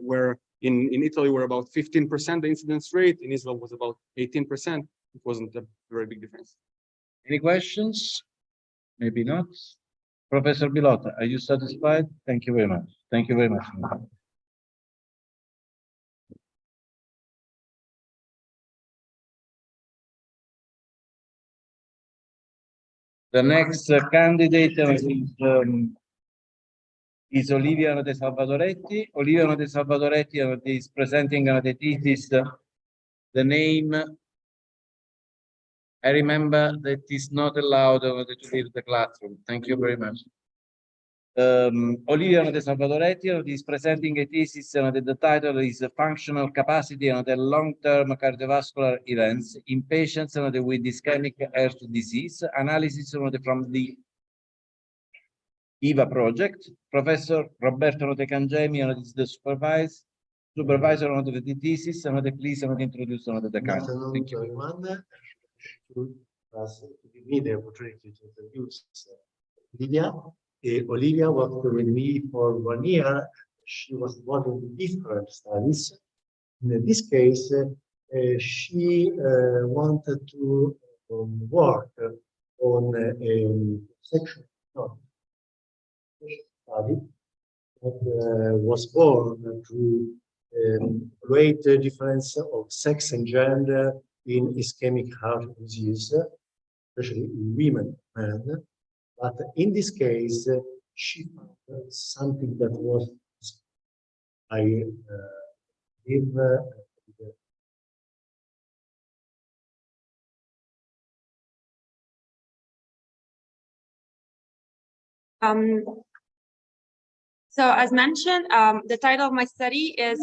were in Italy were about 15%. The incidence rate in Israel was about 18%. It wasn't a very big difference. Any questions? Maybe not. Professor Bilotta, are you satisfied? Thank you very much. Thank you very much. The next candidate is Olivia De Salvadoretti. Olivia De Salvadoretti is presenting the thesis. The name, I remember that is not allowed to leave the classroom. Thank you very much. Olivia De Salvadoretti is presenting a thesis. The title is Functional Capacity and the Long-Term Cardiovascular Events in Patients with Ischemic Heart Disease, analysis from the EVA project. Professor Roberto Cangemi is the supervisor of the thesis, please introduce the candidate. Thank you. Everyone. To give me the opportunity to introduce Olivia. Olivia worked with me for 1 year. She was involved in different studies. In this case, she wanted to work on a section study that was born to evaluate the difference of sex and gender in ischemic heart disease, especially in women and men. But in this case, she found something that was So as mentioned, the title of my study is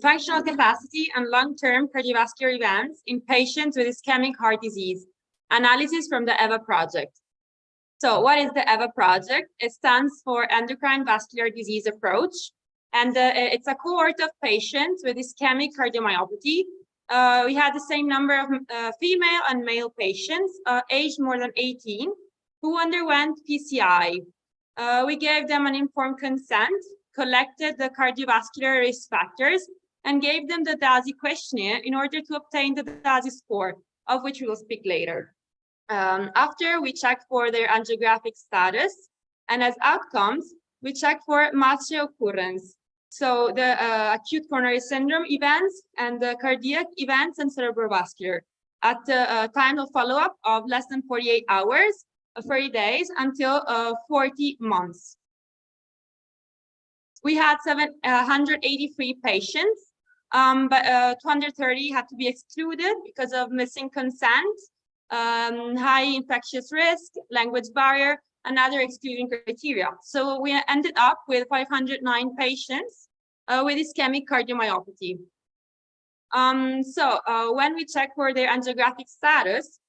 functional capacity and long-term cardiovascular events in patients with ischemic heart disease, analysis from the EVA project. So what is the EVA project? It stands for Endocrine Vascular Disease Approach, and it's a cohort of patients with ischemic cardiomyopathy. We had the same number of female and male patients aged more than 18 who underwent PCI. We gave them an informed consent, collected the cardiovascular risk factors, and gave them the DASI questionnaire in order to obtain the DASI score, of which we will speak later. After, we checked for their angiographic status, and as outcomes, we checked for MACE occurrence. So the acute coronary syndrome events and the cardiac events and cerebrovascular at the time of follow-up of less than 48 hours, 30 days until 40 months. We had 783 patients, but 230 had to be excluded because of missing consent, high infectious risk, language barrier, and other exclusion criteria. So we ended up with 509 patients with ischemic cardiomyopathy. When we checked for their angiographic status,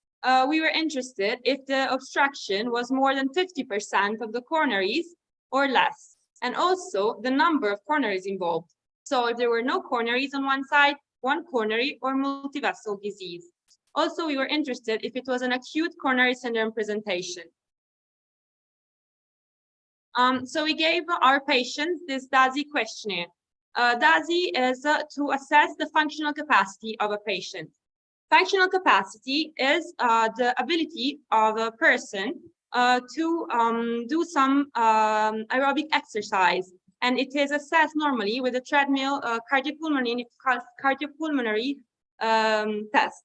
we were interested if the obstruction was more than 50% of the coronaries or less, and also the number of coronaries involved. So if there were no coronaries on one side, one coronary or multivessel disease. Also, we were interested if it was an acute coronary syndrome presentation. So we gave our patients this DASI questionnaire. DASI is to assess the functional capacity of a patient. Functional capacity is the ability of a person to do some aerobic exercise, and it is assessed normally with a treadmill cardiopulmonary test.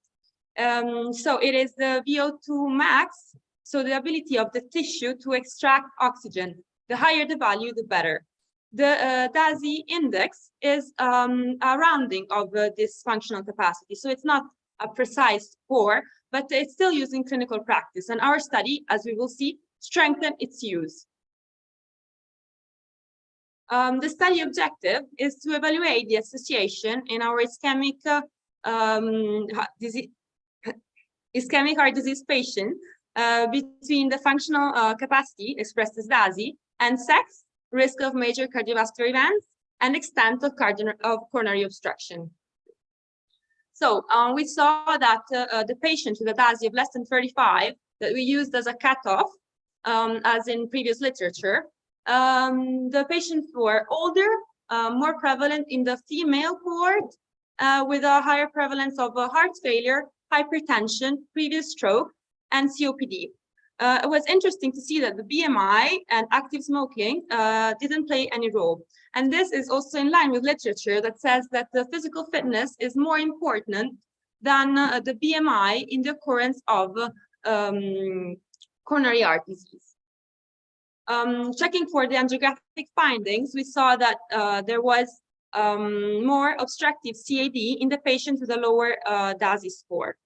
So it is the VO2 max, so the ability of the tissue to extract oxygen. The higher the value, the better. The DASI index is a rounding of this functional capacity. So it's not a precise score, but it's still used in clinical practice. And our study, as we will see, strengthened its use. The study objective is to evaluate the association in our ischemic heart disease patient between the functional capacity expressed as DASI and sex, risk of major cardiovascular events, and extent of coronary obstruction. So we saw that the patients with a DASI of less than 35 that we used as a cutoff, as in previous literature, the patients were older, more prevalent in the female cohort, with a higher prevalence of heart failure, hypertension, previous stroke, and COPD. It was interesting to see that the BMI and active smoking didn't play any role. And this is also in line with literature that says that the physical fitness is more important than the BMI in the occurrence of coronary heart disease. Checking for the angiographic findings, we saw that there was more obstructive CAD in the patients with a lower DASI score.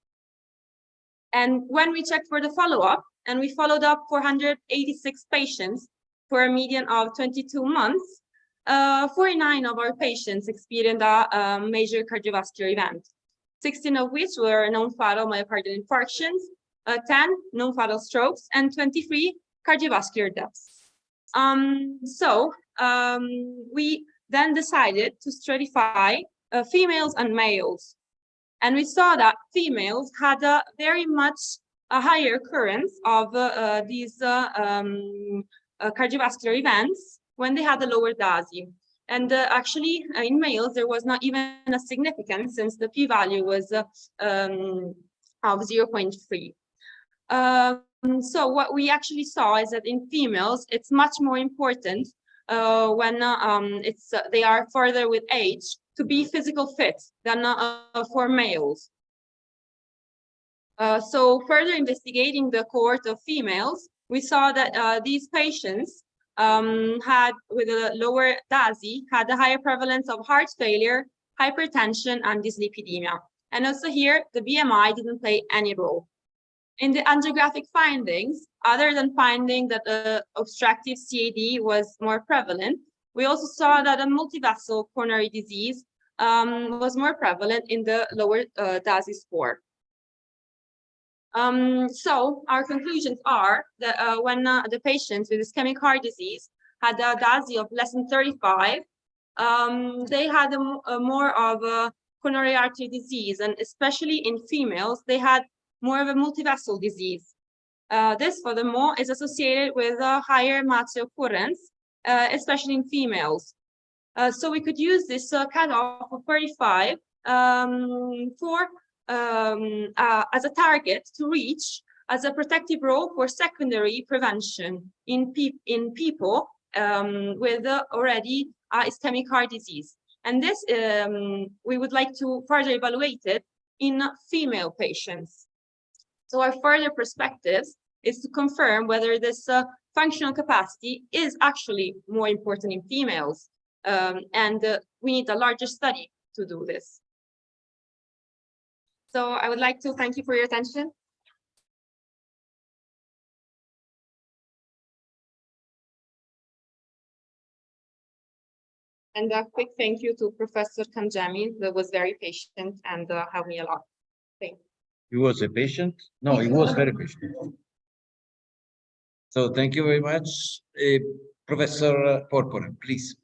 And when we checked for the follow-up, and we followed up 486 patients for a median of 22 months, 49 of our patients experienced a major cardiovascular event, 16 of which were non-fatal myocardial infarctions, 10 non-fatal strokes, and 23 cardiovascular deaths. We then decided to stratify females and males. And we saw that females had a very much a higher occurrence of these cardiovascular events when they had a lower DASI. And actually, in males, there was not even a significance since the p-value was of 0.3. So what we actually saw is that in females, it's much more important when they are further with age to be physical fit than for males. So further investigating the cohort of females, we saw that these patients had, with a lower DASI, had a higher prevalence of heart failure, hypertension, and dyslipidemia. And also here, the BMI didn't play any role. In the angiographic findings, other than finding that the obstructive CAD was more prevalent, we also saw that a multivessel coronary disease was more prevalent in the lower DASI score. So our conclusions are that when the patients with ischemic heart disease had a DASI of less than 35, they had more of a coronary artery disease, and especially in females, they had more of a multivessel disease. This, furthermore, is associated with a higher MACE occurrence, especially in females. So we could use this cutoff of 35 as a target to reach as a protective role for secondary prevention in people with already ischemic heart disease. And this, we would like to further evaluate it in female patients. So our further perspectives is to confirm whether this functional capacity is actually more important in females. And we need a larger study to do this. So I would like to thank you for your attention. And a quick thank you to Professor Kanjami, that was very patient and helped me a lot. Thank you. He was a patient? No, he was very patient. So thank you very much. Professor Porporen, please.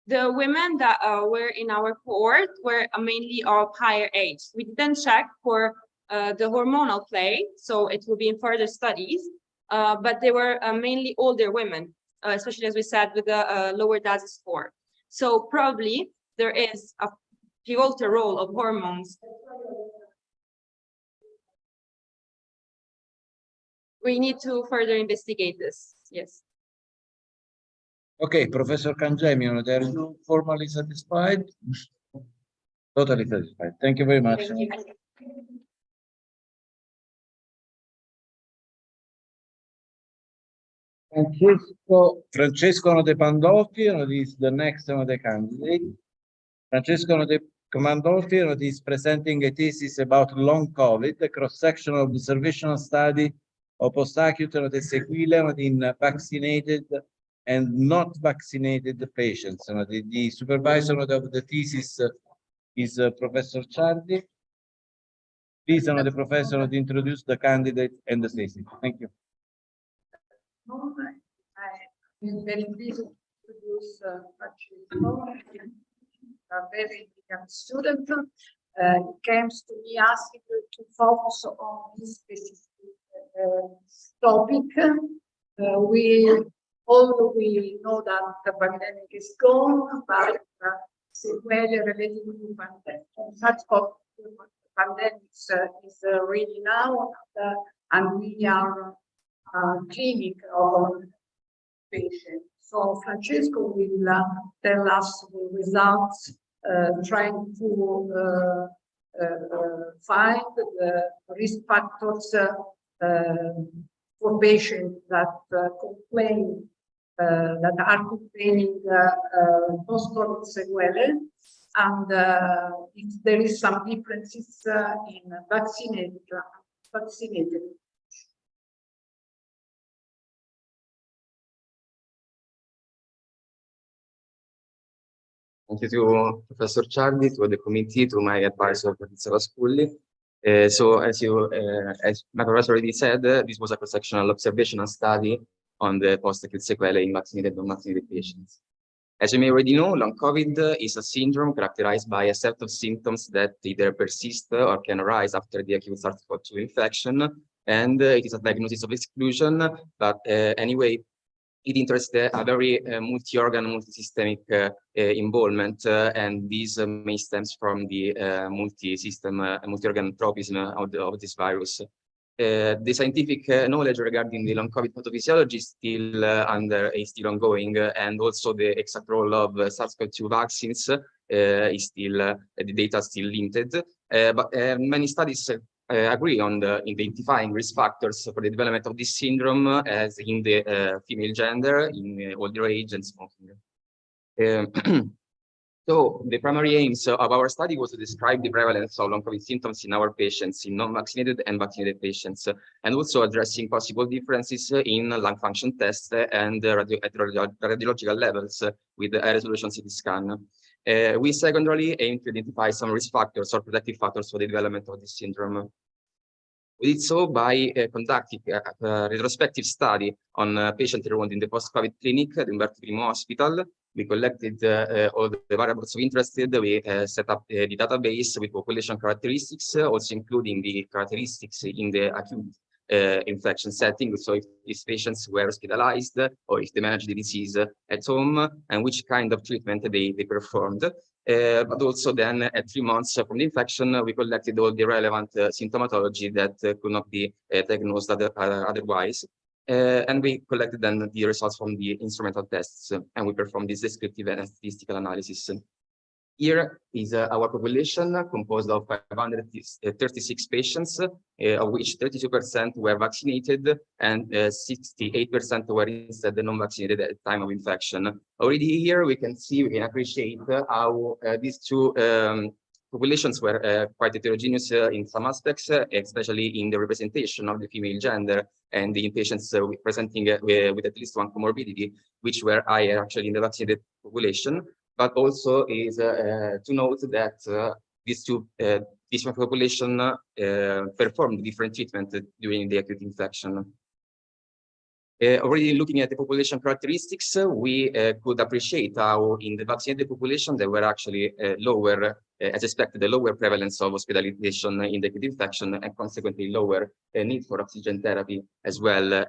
The women that were in our cohort were mainly of higher age. We didn't check for the hormonal play, so it will be in further studies, but they were mainly older women, especially as we said with the lower DASI score. So probably there is a pivotal role of hormones. We need to further investigate this, yes. Okay, Professor Cangemi, are you formally satisfied? Totally satisfied. Thank you very much. Thank you. Francesco De Pandolfi is the next one of the candidate. Francesco De Pandolfi is presenting a thesis about long COVID, a cross-sectional observational study of post-acute sequelae in vaccinated and not vaccinated patients. The supervisor of the thesis is Professor Ciardi. Please, the professor, to introduce the candidate and the thesis. Thank you. I'm very pleased to introduce Francesco, a very young student. He came to me asking to focus on this specific topic. We know that the pandemic is gone, but sequelae related to pandemics is really now, and we are clinic of patients. So Francesco will tell us the results, trying to find the risk factors for patients that complain that are complaining post-COVID sequelae, and if there is some differences in vaccinated. Thank you to Professor Ciardi, to the committee, to my advisor, Professor Asculli. So as my professor already said, this was a cross-sectional observational study on the post-acute sequelae in vaccinated and non-vaccinated patients. As you may already know, long COVID is a syndrome characterized by a set of symptoms that either persist or can arise after the acute SARS-CoV-2 infection, and it is a diagnosis of exclusion, but anyway, it interests a very multi-organ, multi-systemic involvement, and this may stems from the multi-system, multi-organ tropism of this virus. The scientific knowledge regarding the long COVID pathophysiology is still ongoing, and also the exact role of SARS-CoV-2 vaccines is still the data is still limited. But many studies agree on identifying risk factors for the development of this syndrome, as in the female gender, in older age, and smoking. So the primary aims of our study was to describe the prevalence of long COVID symptoms in our patients, in non-vaccinated and vaccinated patients, and also addressing possible differences in lung function tests and radiological levels with a resolution CT scan. We secondarily aim to identify some risk factors or protective factors for the development of this syndrome. We did so by conducting a retrospective study on patients enrolled in the post-COVID clinic at Umberto I Hospital. We collected all the variables of interest. We set up the database with population characteristics, also including the characteristics in the acute infection setting. So if these patients were hospitalized or if they managed the disease at home, and which kind of treatment they performed. But also then at 3 months from the infection, we collected all the relevant symptomatology that could not be diagnosed otherwise. And we collected then the results from the instrumental tests, and we performed this descriptive and statistical analysis. Here is our population, composed of 536 patients, of which 32% were vaccinated and 68% were instead non-vaccinated at the time of infection. Already here we can appreciate how these two populations were quite heterogeneous in some aspects, especially in the representation of the female gender and the patients presenting with at least one comorbidity, which were higher actually in the vaccinated population. But also is to note that these two different populations performed different treatment during the acute infection. Already looking at the population characteristics, we could appreciate how in the vaccinated population there were actually lower, as expected, a lower prevalence of hospitalization in the acute infection and consequently lower need for oxygen therapy as well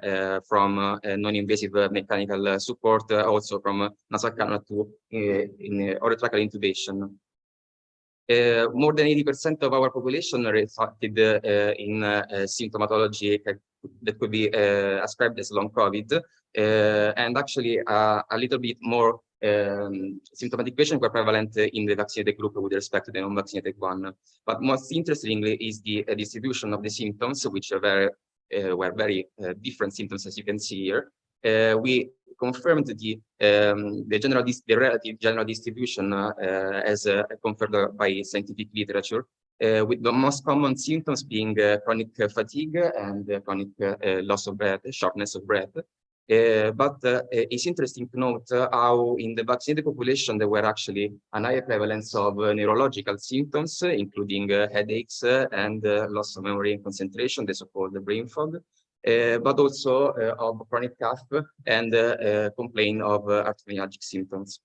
from non-invasive mechanical support, also from nasal cannula to orotracheal intubation. More than 80% of our population resulted in symptomatology that could be ascribed as long COVID, and actually a little bit more symptomatic patients were prevalent in the vaccinated group with respect to the non-vaccinated one. But most interestingly is the distribution of the symptoms, which were very different symptoms, as you can see here. We confirmed the relative general distribution as confirmed by scientific literature, with the most common symptoms being chronic fatigue and chronic loss of breath, shortness of breath. But it's interesting to note how in the vaccinated population there were actually a higher prevalence of neurological symptoms, including headaches and loss of memory and concentration, the so-called brain fog. But also of chronic cough and complaint of arthralgic symptoms.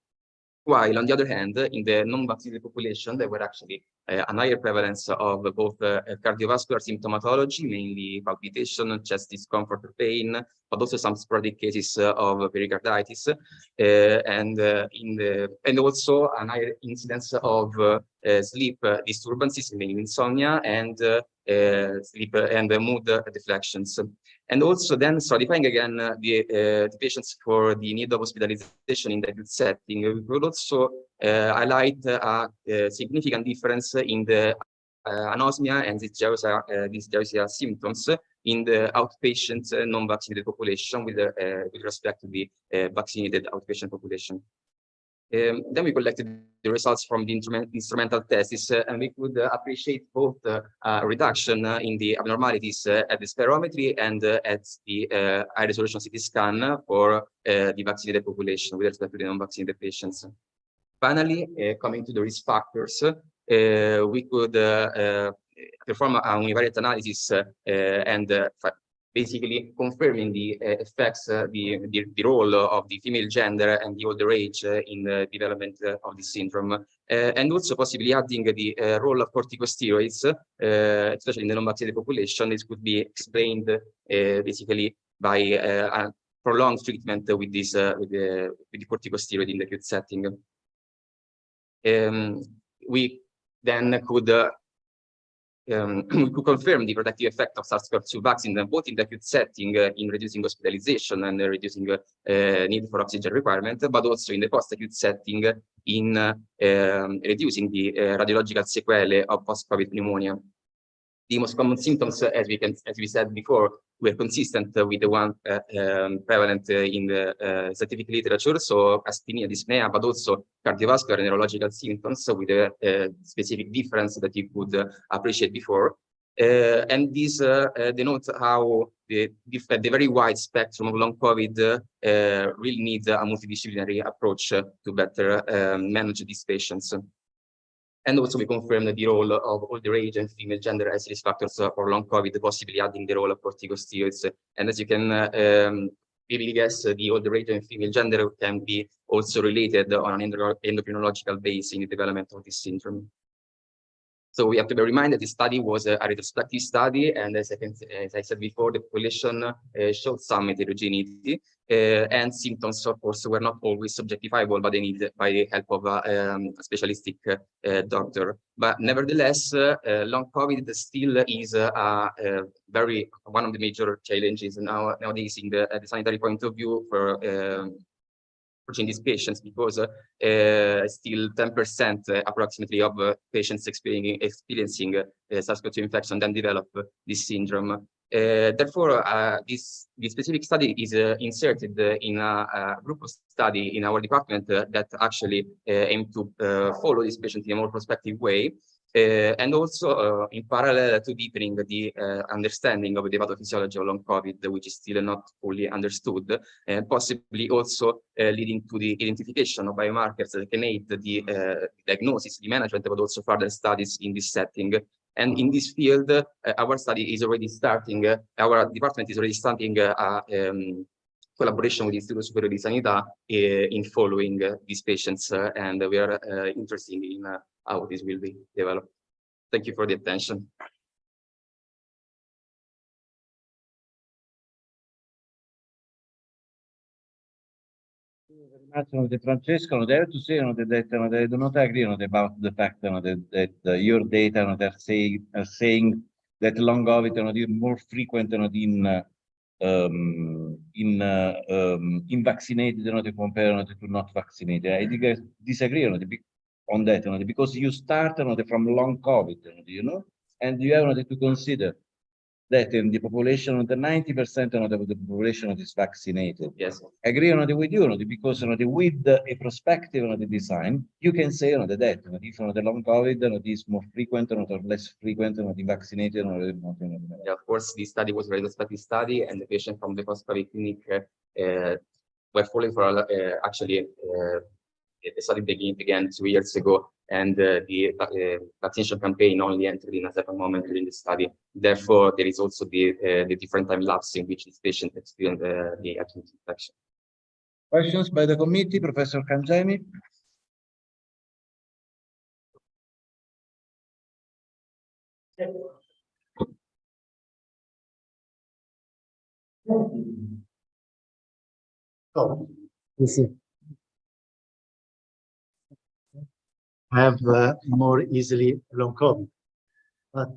While on the other hand, in the non-vaccinated population, there were actually a higher prevalence of both cardiovascular symptomatology, mainly palpitation, chest discomfort, pain, but also some sporadic cases of pericarditis, and also a higher incidence of sleep disturbances, mainly insomnia, and sleep and mood deflections. And also then stratifying again the patients for the need of hospitalization in the acute setting, we could also highlight a significant difference in the anosmia and dysgeusia symptoms in the outpatient non-vaccinated population with respect to the vaccinated outpatient population. Then we collected the results from the instrumental tests, and we could appreciate both reduction in the abnormalities at the spirometry and at the high resolution CT scan for the vaccinated population with respect to the non-vaccinated patients. Finally, coming to the risk factors, we could perform a univariate analysis and basically confirming the effects, the role of the female gender and the older age in the development of this syndrome, and also possibly adding the role of corticosteroids, especially in the non-vaccinated population. This could be explained basically by a prolonged treatment with this with the corticosteroid in the acute setting. We then could we could confirm the protective effect of SARS-CoV-2 vaccine both in the acute setting in reducing hospitalization and reducing need for oxygen requirement, but also in the post-acute setting in reducing the radiological sequelae of post-COVID pneumonia. The most common symptoms, as we said before, were consistent with the one prevalent in the scientific literature, so asthenia, dyspnea, but also cardiovascular and neurological symptoms with a specific difference that you could appreciate before. And this denotes how the very wide spectrum of long COVID really needs a multidisciplinary approach to better manage these patients. And also we confirmed the role of older age and female gender as risk factors for long COVID, possibly adding the role of corticosteroids. And as you can maybe guess, the older age and female gender can be also related on an endocrinological base in the development of this syndrome. So we have to bear in mind that this study was a retrospective study, and as I said before, the population showed some heterogeneity, and symptoms, of course, were not always subjectifiable by the help of a specialistic doctor. But nevertheless, long COVID still is one of the major challenges nowadays in the sanitary point of view for these patients, because still 10% approximately of patients experiencing SARS-CoV-2 infection then develop this syndrome. Therefore, this specific study is inserted in a group of study in our department that actually aim to follow this patient in a more prospective way. And also in parallel to deepening the understanding of the pathophysiology of long COVID, which is still not fully understood, and possibly also leading to the identification of biomarkers that can aid the diagnosis, the management, but also further studies in this setting. And in this field, our study is already starting, our department is already starting collaboration with the Istituto Superiore di Sanità in following these patients, and we are interested in how this will be developed. Thank you for the attention. Francesco, I have to say that I do not agree about the fact that your data are saying that long COVID is more frequent in vaccinated compared to not vaccinated. I think I disagree on that because you start from long COVID, and you have to consider that in the population, the 90% of the population is vaccinated. Yes. Agree with you, because with a perspective on the design, you can say that if the long COVID is more frequent or less frequent the vaccinated or not. Yeah, of course, this study was a retrospective study, and the patient from the post-COVID clinic were following for actually the study began 2 years ago, and the vaccination campaign only entered in a certain moment during the study. Therefore, there is also the different time lapse in which this patient experienced the acute infection. Questions by the committee, Professor Cangemi? Oh, you see. Have more easily long COVID, but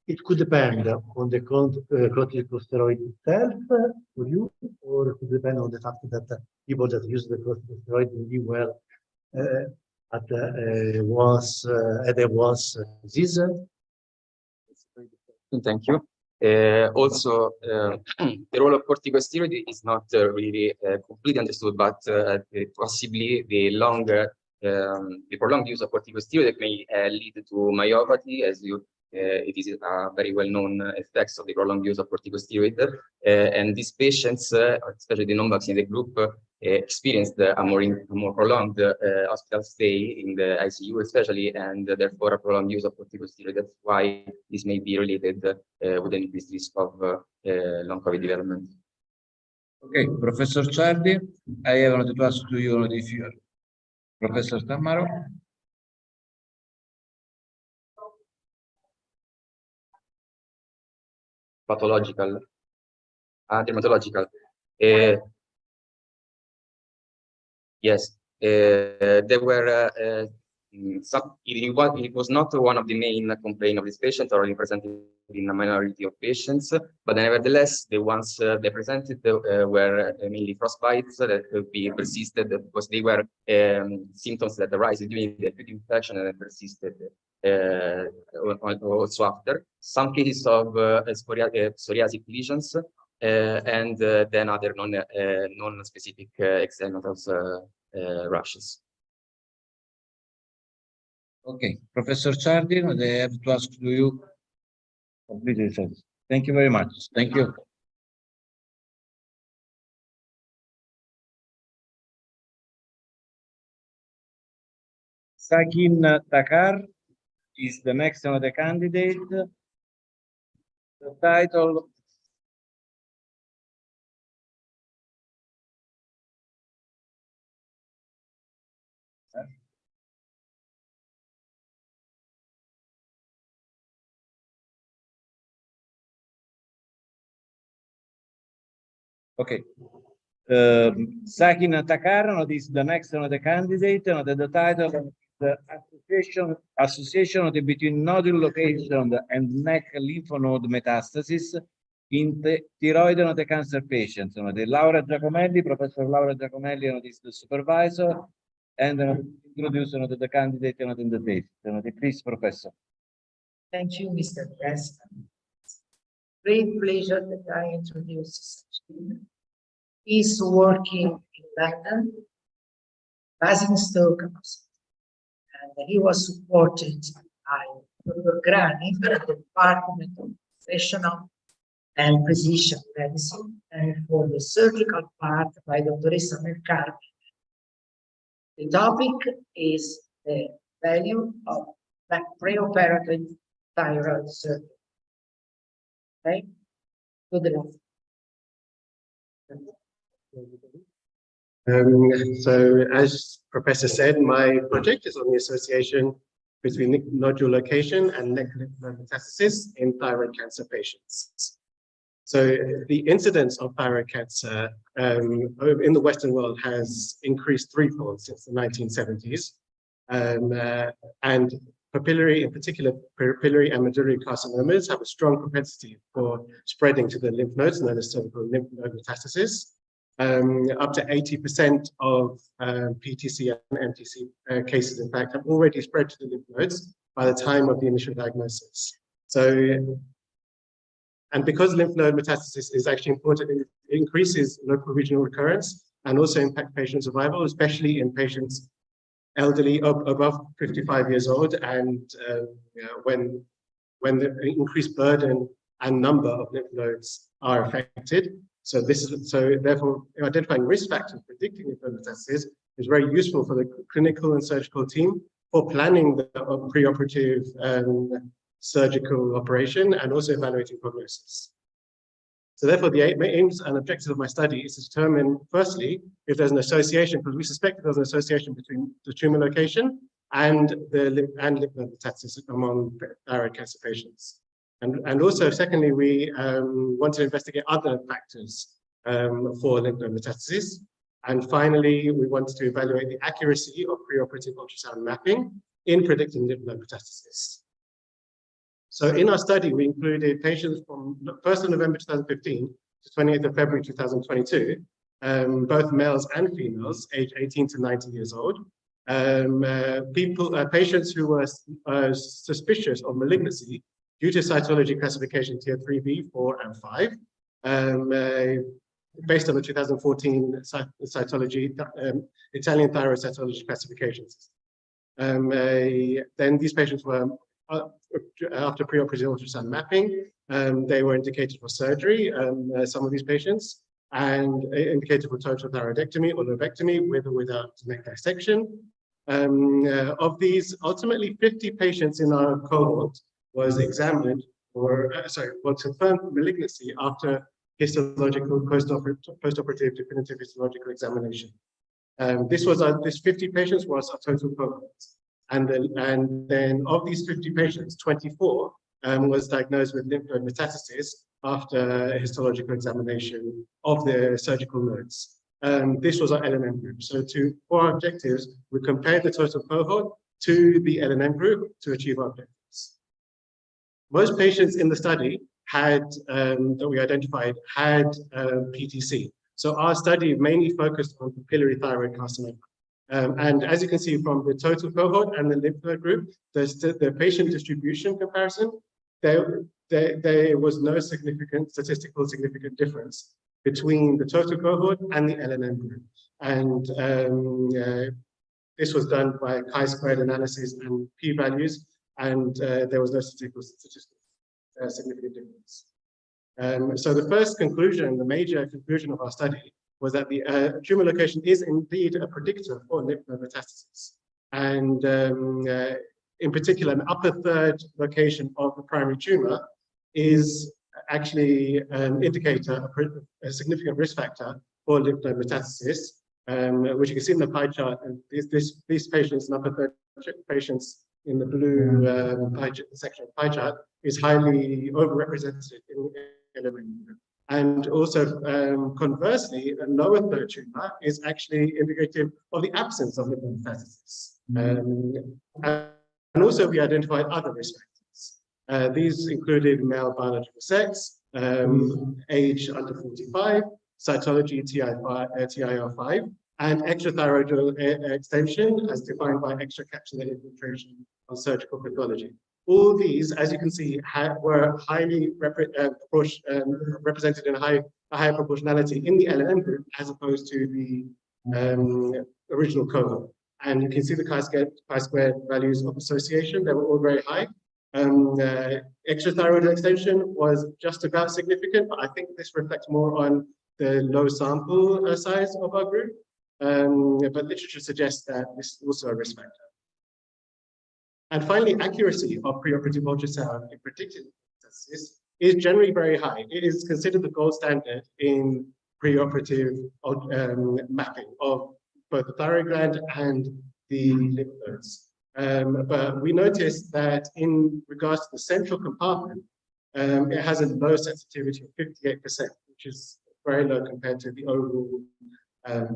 it could depend on the corticosteroid itself for you, or it could depend on the fact that people that use the corticosteroid really well had a worse disease. Thank you. Also, the role of corticosteroid is not really completely understood, but possibly the prolonged use of corticosteroid may lead to myopathy, as it is a very well-known effects of the prolonged use of corticosteroid. And these patients, especially the non-vaccinated group, experienced a more prolonged hospital stay in the ICU, especially, and therefore a prolonged use of corticosteroid. That's why this may be related with an increased risk of long COVID development. Okay, Professor Ciardi, I have to ask to you if you are Professor Tamaro. Pathological, dermatological. Yes, there were it was not one of the main complaints of this patient, or represented in a minority of patients, but nevertheless, the ones they presented were mainly frostbites that could be persisted because they were symptoms that arise during the acute infection and persisted also after. Some cases of psoriatic lesions, and then other non-specific eczematous rashes. Okay, Professor Ciardi, I have to ask to you. Completely sense. Thank you very much. Thank you. Sakin Takar is the next one of the candidate. The title. Okay. Sakin Takar is the next one of the candidate. The title of the association between nodule location and neck lymph node metastasis in the thyroid cancer patients. The Laurea Giacomelli, Professor Laurea Giacomelli is the supervisor, and introduce the candidate in the test. Please, Professor. Thank you, Mr. President. Great pleasure that I introduce such team. He's working in London, Basingstoke, and he was supported by Dr. Grani from the Department of Professional and Precision Medicine, and for the surgical part by Dottoressa Mercado. The topic is the value of preoperative thyroid surgery. Okay, to the left. So as Professor said, my project is on the association between nodule location and neck lymph node metastasis in thyroid cancer patients. So the incidence of thyroid cancer in the Western world has increased threefold since the 1970s. And papillary, in particular, papillary and medullary carcinomas have a strong propensity for spreading to the lymph nodes, known as cervical lymph node metastasis. Up to 80% of PTC and MTC cases, in fact, have already spread to the lymph nodes by the time of the initial diagnosis. So, and because lymph node metastasis is actually important, it increases local regional recurrence and also impact patient survival, especially in patients elderly above 55 years old, and when the increased burden and number of lymph nodes are affected. So therefore identifying risk factors predicting lymph node metastasis is very useful for the clinical and surgical team for planning the preoperative surgical operation and also evaluating prognosis. So therefore, the aims and objectives of my study is to determine, firstly, if there's an association, because we suspect that there's an association between the tumor location and lymph node metastasis among thyroid cancer patients. And also, secondly, we want to investigate other factors for lymph node metastasis. And finally, we want to evaluate the accuracy of preoperative ultrasound mapping in predicting lymph node metastasis. So in our study, we included patients from 1st of November 2015 to 28th of February 2022, both males and females, aged 18 to 90 years old. Patients who were suspicious of malignancy due to cytology classification tier 3B, 4, and 5, based on the 2014 cytology, Italian thyroid cytology classification system. Then these patients were, after preoperative ultrasound mapping, they were indicated for surgery, some of these patients, and indicated for total thyroidectomy or lobectomy with or without neck dissection. Of these, ultimately 50 patients in our cohort was examined for, was confirmed malignancy after histological postoperative definitive histological examination. This 50 patients was a total cohort. And then of these 50 patients, 24 was diagnosed with lymph node metastasis after histological examination of the surgical nodes. This was our LNM group. So for our objectives, we compared the total cohort to the LNM group to achieve our objectives. Most patients in the study that we identified had PTC. So our study mainly focused on papillary thyroid carcinoma. And as you can see from the total cohort and the lymph node group, the patient distribution comparison, there was no statistical significant difference between the total cohort and the LNM group. And this was done by chi-squared analysis and p-values, and there was no statistical significant difference. So the first conclusion, the major conclusion of our study, was that the tumor location is indeed a predictor for lymph node metastasis. And in particular, an upper third location of the primary tumor is actually an indicator, a significant risk factor for lymph node metastasis, which you can see in the pie chart. And these patients, in upper third patients in the blue section of the pie chart, is highly overrepresented in LNM group. And also, conversely, a lower third tumor is actually indicative of the absence of lymph node metastasis. And also, we identified other risk factors. These included male biological sex, age under 45, cytology TIR5, and extrathyroidal extension as defined by extracapsular infiltration on surgical pathology. All these, as you can see, were highly represented in a higher proportionality in the LNM group as opposed to the original cohort. And you can see the chi-squared values of association, they were all very high. Extrathyroidal extension was just about significant, but I think this reflects more on the low sample size of our group. But literature suggests that this is also a risk factor. And finally, accuracy of preoperative ultrasound in predicting metastasis is generally very high. It is considered the gold standard in preoperative mapping of both the thyroid gland and the lymph nodes. But we noticed that in regards to the central compartment, it has a low sensitivity of 58%, which is very low compared to the overall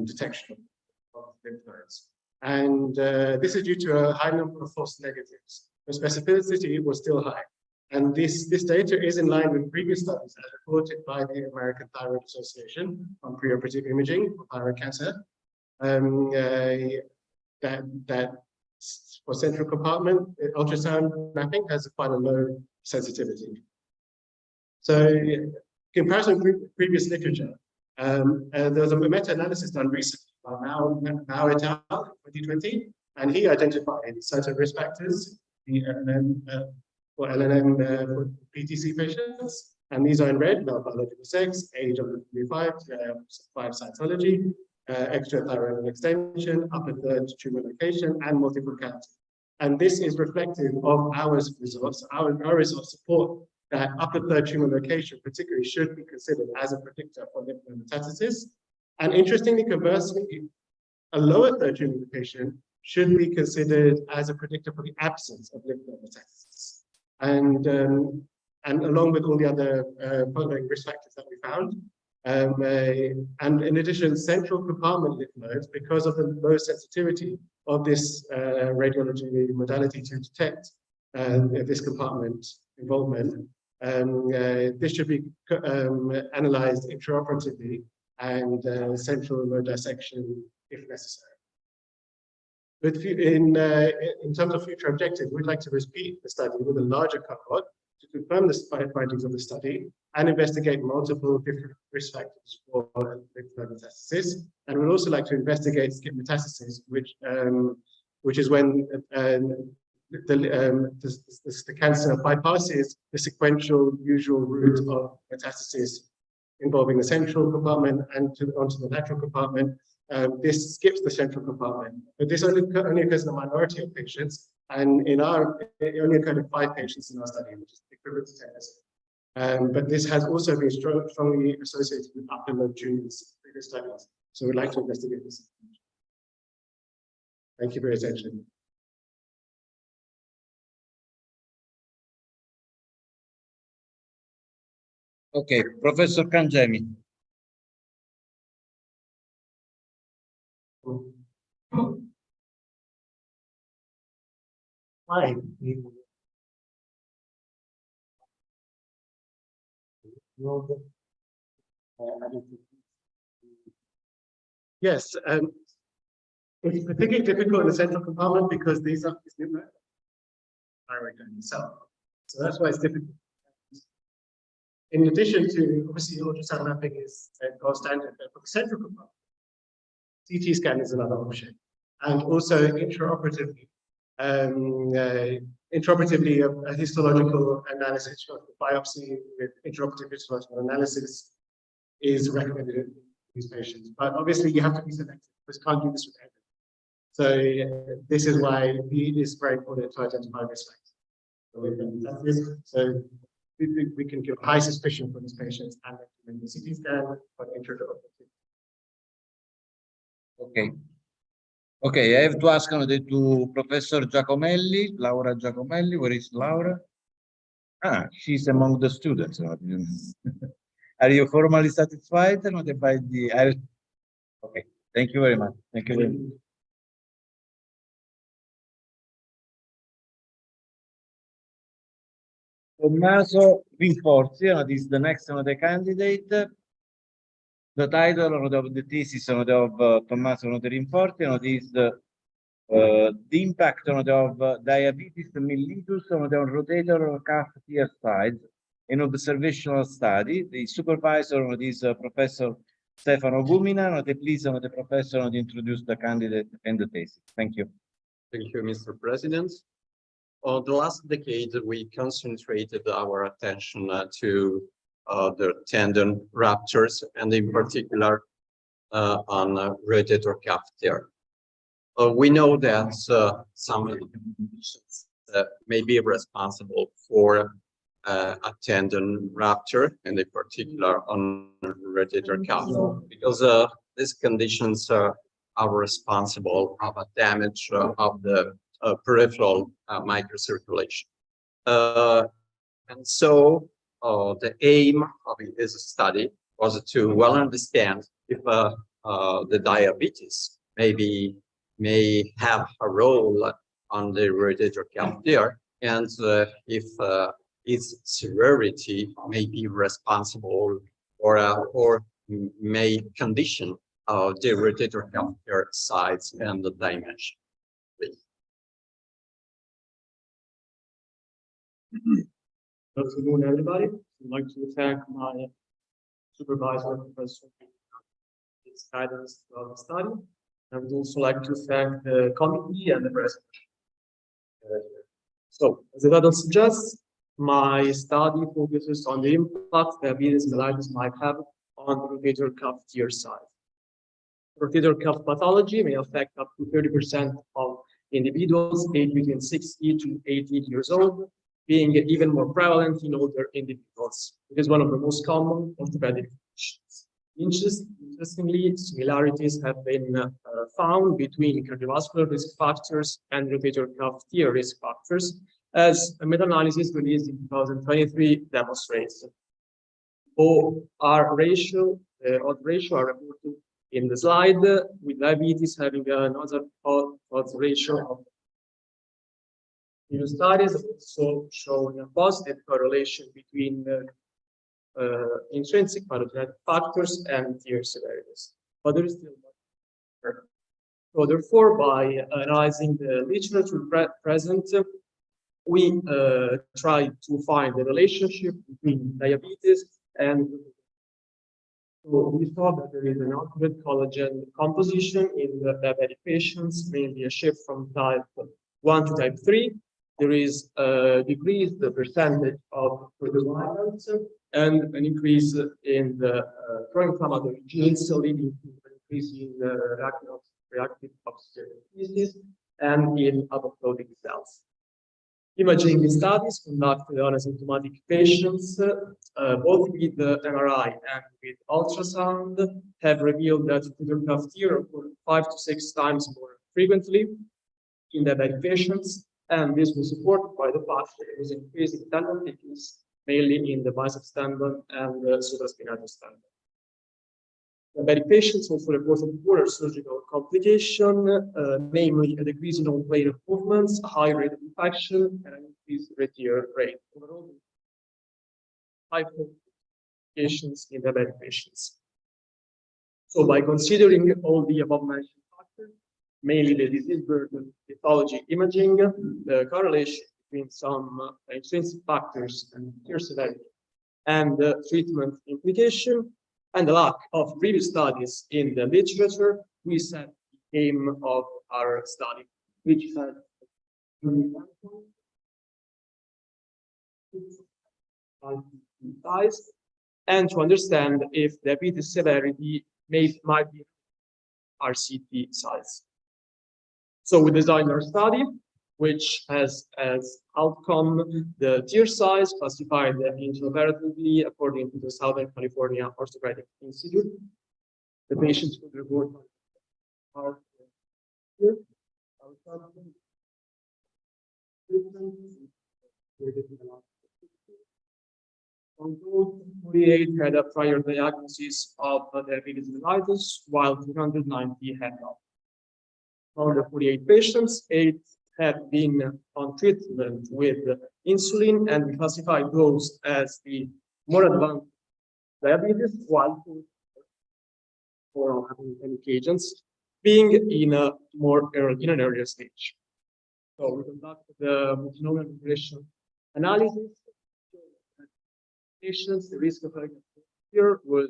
detection of lymph nodes. And this is due to a high number of false negatives. The specificity was still high. And this data is in line with previous studies as reported by the American Thyroid Association on preoperative imaging for thyroid cancer. That for central compartment, ultrasound mapping has quite a low sensitivity. So, in comparison with previous literature, there was a meta-analysis done recently by Mao et al. 2020, and he identified certain risk factors for LNM for PTC patients, and these are in red: male biological sex, age under 35, 5 cytology, extrathyroidal extension, upper third tumor location, and multiple cancer. And this is reflective of our results. Our results support that upper third tumor location particularly should be considered as a predictor for lymph node metastasis. And interestingly, conversely, a lower third tumor location should be considered as a predictor for the absence of lymph node metastasis. And along with all the other following risk factors that we found, and in addition, central compartment lymph nodes, because of the low sensitivity of this radiology modality to detect this compartment involvement, this should be analyzed intraoperatively and central node dissection if necessary. But in terms of future objectives, we'd like to repeat the study with a larger cohort to confirm the findings of the study and investigate multiple different risk factors for lymph node metastasis. And we'd also like to investigate skip metastasis, which is when the cancer bypasses the sequential usual route of metastasis involving the central compartment and onto the lateral compartment. This skips the central compartment, but this only occurs in a minority of patients, and it only occurred in 5 patients in our study, which is equivalent to 10%. But this has also been strongly associated with upper lobe tumors in previous studies, so we'd like to investigate this. Thank you for your attention. Okay, Professor Kangemi. Why? Yes, it's particularly difficult in the central compartment because these are thyroid gland itself. So that's why it's difficult. In addition to, obviously, ultrasound mapping is a gold standard, but for the central compartment, CT scan is another option. And also intraoperatively, a histological analysis of the biopsy with intraoperative histological analysis is recommended in these patients. But obviously, you have to be selective because you can't do this with everyone. So this is why it is very important to identify risk factors. So we can give high suspicion for these patients and recommend the CT scan for intraoperative. Okay. Okay, I have to ask to Professor Giacomelli, Laura Giacomelli. Where is Laura? Ah, she's among the students. Are you formally satisfied? Okay, thank you very much. Thank you very much. Tommaso Rinforzi, this is the next one, the candidate. The title of the thesis of Tommaso Rinforzi is the impact of diabetes mellitus on the rotator cuff tear sides, an observational study. The supervisor is Professor Stefano Gumina. Please, the professor, introduce the candidate and the thesis. Thank you. Thank you, Mr. President. On the last decade, we concentrated our attention to the tendon ruptures, and in particular on rotator cuff tear. We know that some conditions may be responsible for a tendon rupture, and in particular on rotator cuff, because these conditions are responsible of a damage of the peripheral microcirculation. And so the aim of this study was to well understand if the diabetes may have a role on the rotator cuff tear, and if its severity may be responsible or may condition the rotator cuff tear size and the dimension. Good afternoon, everybody. I'd like to thank my supervisor, Professor, for his guidance throughout the study. I would also like to thank the committee and the president. So, as the title suggests, my study focuses on the impact diabetes mellitus might have on the rotator cuff tear size. Rotator cuff pathology may affect up to 30% of individuals aged between 60 to 80 years old, being even more prevalent in older individuals. It is one of the most common orthopedic conditions. Interestingly, similarities have been found between cardiovascular risk factors and rotator cuff tear risk factors, as a meta-analysis released in 2023 demonstrates. OR ratio, odds ratio are reported in the slide, with diabetes having another odds ratio of new studies also showing a positive correlation between intrinsic pathogenic factors and tear severities. But there is still more. So therefore, by analyzing the literature present, we try to find the relationship between diabetes and so we saw that there is an altered collagen composition in the diabetic patients, mainly a shift from type 1 to type 3. There is a decrease the percentage of proteolysis and an increase in the pro-inflammatory genes, leading to an increase in the reactive oxygen species and in apoptotic cells. Imaging studies conducted on asymptomatic patients, both with the MRI and with ultrasound, have revealed that rotator cuff tear occur 5 to 6 times more frequently in diabetic patients, and this was supported by the fact that there was an increase in tendon thickness, mainly in the biceps tendon and the supraspinatus tendon. Diabetic patients also reported poorer surgical complication, namely a decrease in all plane of movements, a high rate of infection, and an increased tear rate. Overall, high complications in diabetic patients. So by considering all the above-mentioned factors, mainly the disease burden, pathology, imaging, the correlation between some intrinsic factors and tear severity, and the treatment implication, and the lack of previous studies in the literature, we set the aim of our study, which had size, and to understand if diabetes severity might be RCT size. So we designed our study, which has as outcome the tear size classified intraoperatively according to the Southern California Orthopedic Institute. The patients could report our here. Although 48 had a prior diagnosis of diabetes mellitus, while 290 had not. Of the 48 patients, 8 had been on treatment with insulin, and we classified those as the more advanced diabetes, while for anabolic agents being in a more in an earlier stage. So we conducted the multinomial regression analysis. Patients, the risk of here was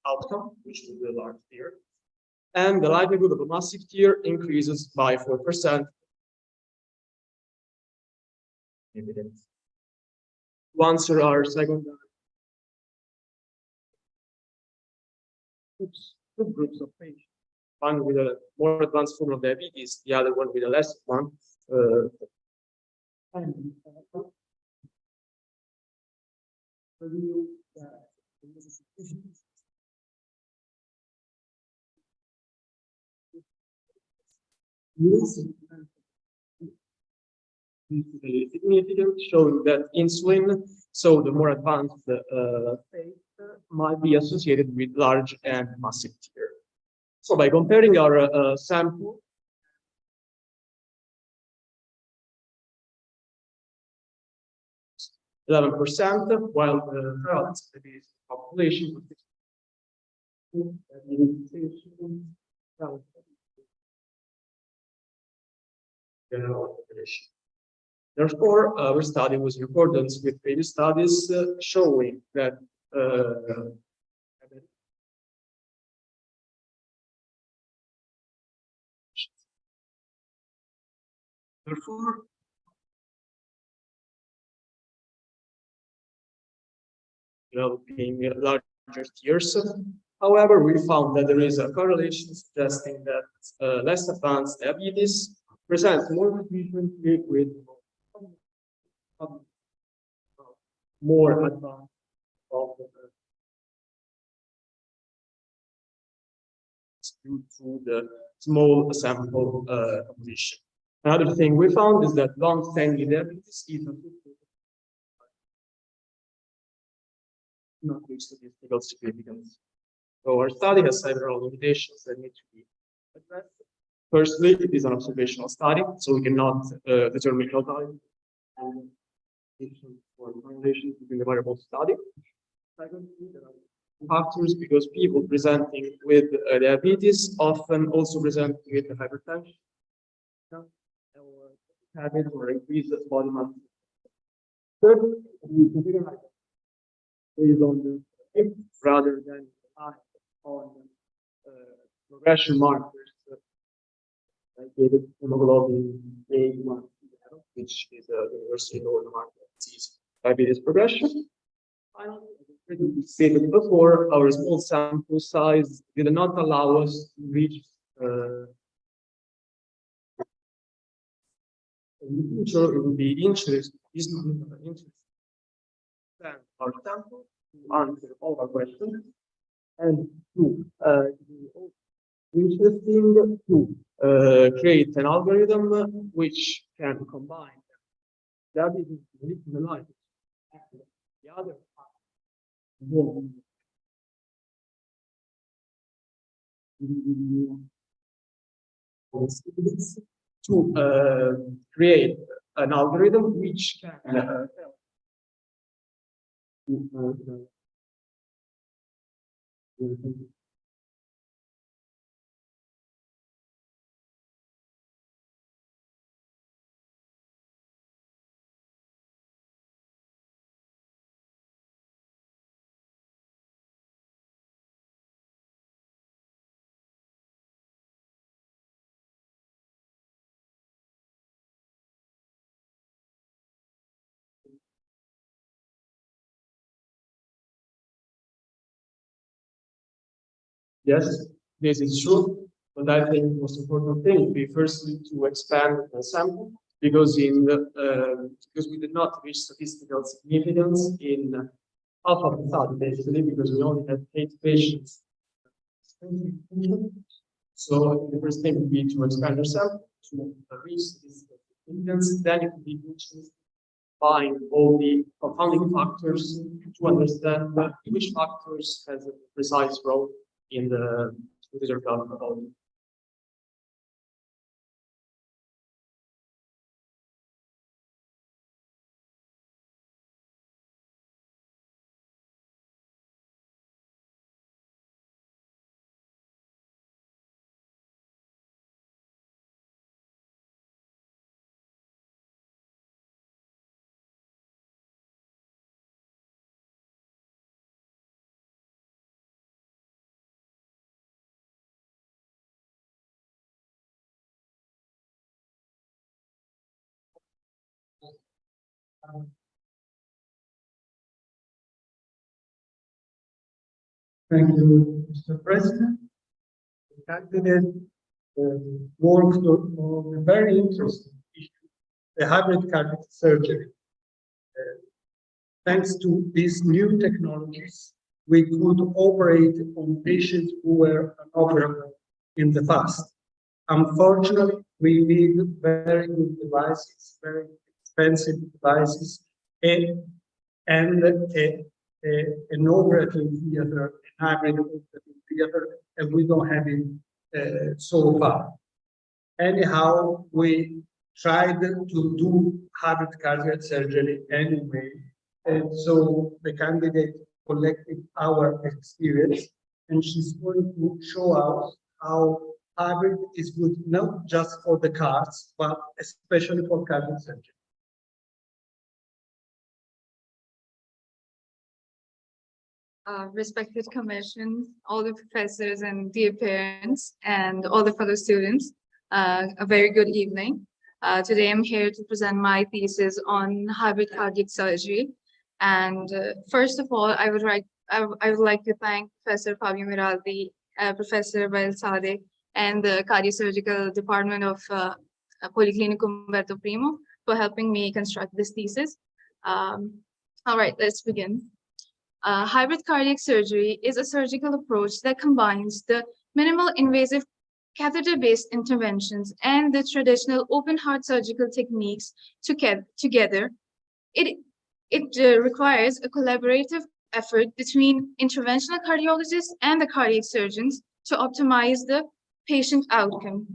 outcome, which is the large tear, and the likelihood of a massive tear increases by 4%. Evidence. To answer our second two groups of patients, one with a more advanced form of diabetes, the other one with a less one. And significant, showing that insulin, so the more advanced state, might be associated with large and massive tear. So by comparing our sample, %, while the prevalence of the population would be general population. Therefore, our study was in accordance with previous studies showing that therefore, developing larger tears. However, we found that there is a correlation suggesting that less advanced diabetes presents more frequently with more advanced of due to the small sample population. Another thing we found is that long-standing diabetes is not reach statistical significance. So our study has several limitations that need to be addressed. Firstly, it is an observational study, so we cannot determine health value and for correlation between the variables study. Secondly, there are factors because people presenting with diabetes often also present with hypertension, or habit or increased body mass. Third, we consider based on the rather than on progression markers like the hemoglobin A1, which is a universally known marker of disease diabetes progression. Finally, as we stated before, our small sample size did not allow us to reach in the future. It would be interesting our sample to answer all our questions and to interesting to create an algorithm which can combine diabetes mellitus and the other to create an algorithm which can Yes, this is true, but I think the most important thing would be firstly to expand the sample because because we did not reach statistical significance in half of the study basically because we only had 8 patients. So the first thing would be to expand the sample to reach statistical significance. Then it would be to find all the confounding factors to understand which factors has a precise role in the result of Thank you, Mr. President. The candidate worked on a very interesting issue a hybrid cardiac surgery. Thanks to these new technologies, we could operate on patients who were unoperable in the past. Unfortunately, we need very good devices, very expensive devices, and an operating theater, a hybrid operating theater, and we don't have it so far. Anyhow, we tried to do hybrid cardiac surgery anyway, and so the candidate collected our experience, and she's going to show us how hybrid is good not just for the cards, but especially for cardiac surgery. Respected commission, all the professors and dear parents, and all the fellow students, a very good evening. Today I'm here to present my thesis on hybrid cardiac surgery. And first of all, I would like to thank Professor Fabio Miraldi, Professor Balsade, and the Cardiosurgical Department of Policlinico Umberto I for helping me construct this thesis. All right, let's begin. Hybrid cardiac surgery is a surgical approach that combines the minimal invasive catheter-based interventions and the traditional open heart surgical techniques together. It requires a collaborative effort between interventional cardiologists and the cardiac surgeons to optimize the patient outcome.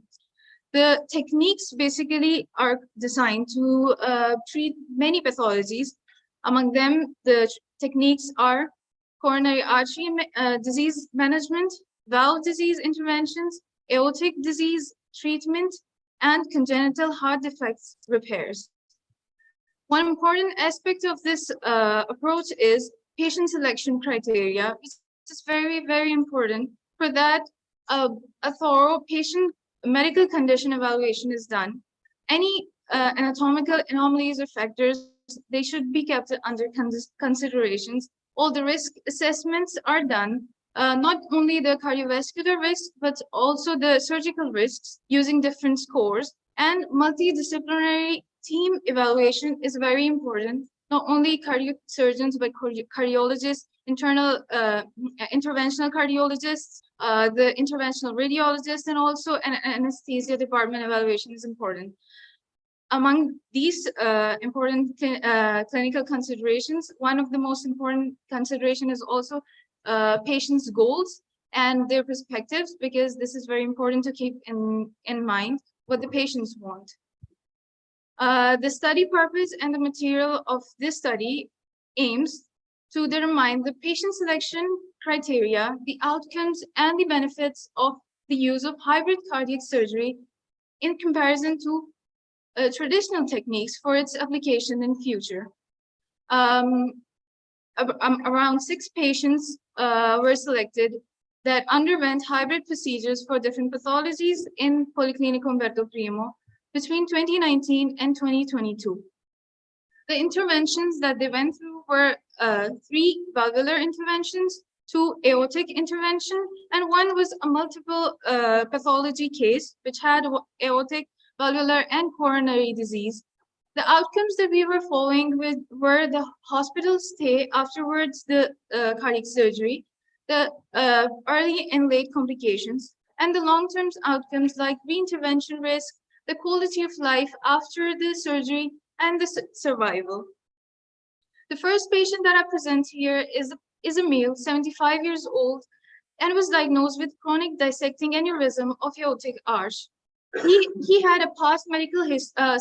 The techniques basically are designed to treat many pathologies. Among them, the techniques are coronary artery disease management, valve disease interventions, aortic disease treatment, and congenital heart defects repairs. One important aspect of this approach is patient selection criteria, which is very, very important. For that, a thorough patient medical condition evaluation is done. Any anatomical anomalies or factors, they should be kept under considerations. All the risk assessments are done, not only the cardiovascular risk, but also the surgical risks using different scores, and multidisciplinary team evaluation is very important. Not only cardiac surgeons, but cardiologists, interventional cardiologists, the interventional radiologists, and also an anesthesia department evaluation is important. Among these important clinical considerations, one of the most important consideration is also patients' goals and their perspectives, because this is very important to keep in mind what the patients want. The study purpose and the material of this study aims to determine the patient selection criteria, the outcomes, and the benefits of the use of hybrid cardiac surgery in comparison to traditional techniques for its application in future. Around 6 patients were selected that underwent hybrid procedures for different pathologies in Policlinico Umberto I between 2019 and 2022. The interventions that they went through were 3 valvular interventions, 2 aortic intervention, and 1 was a multiple pathology case which had aortic, valvular, and coronary disease. The outcomes that we were following were the hospital stay afterwards, the cardiac surgery, the early and late complications, and the long-term outcomes like reintervention risk, the quality of life after the surgery, and the survival. The first patient that I present here is a male, 75 years old, and was diagnosed with chronic dissecting aneurysm of aortic arch. He had a past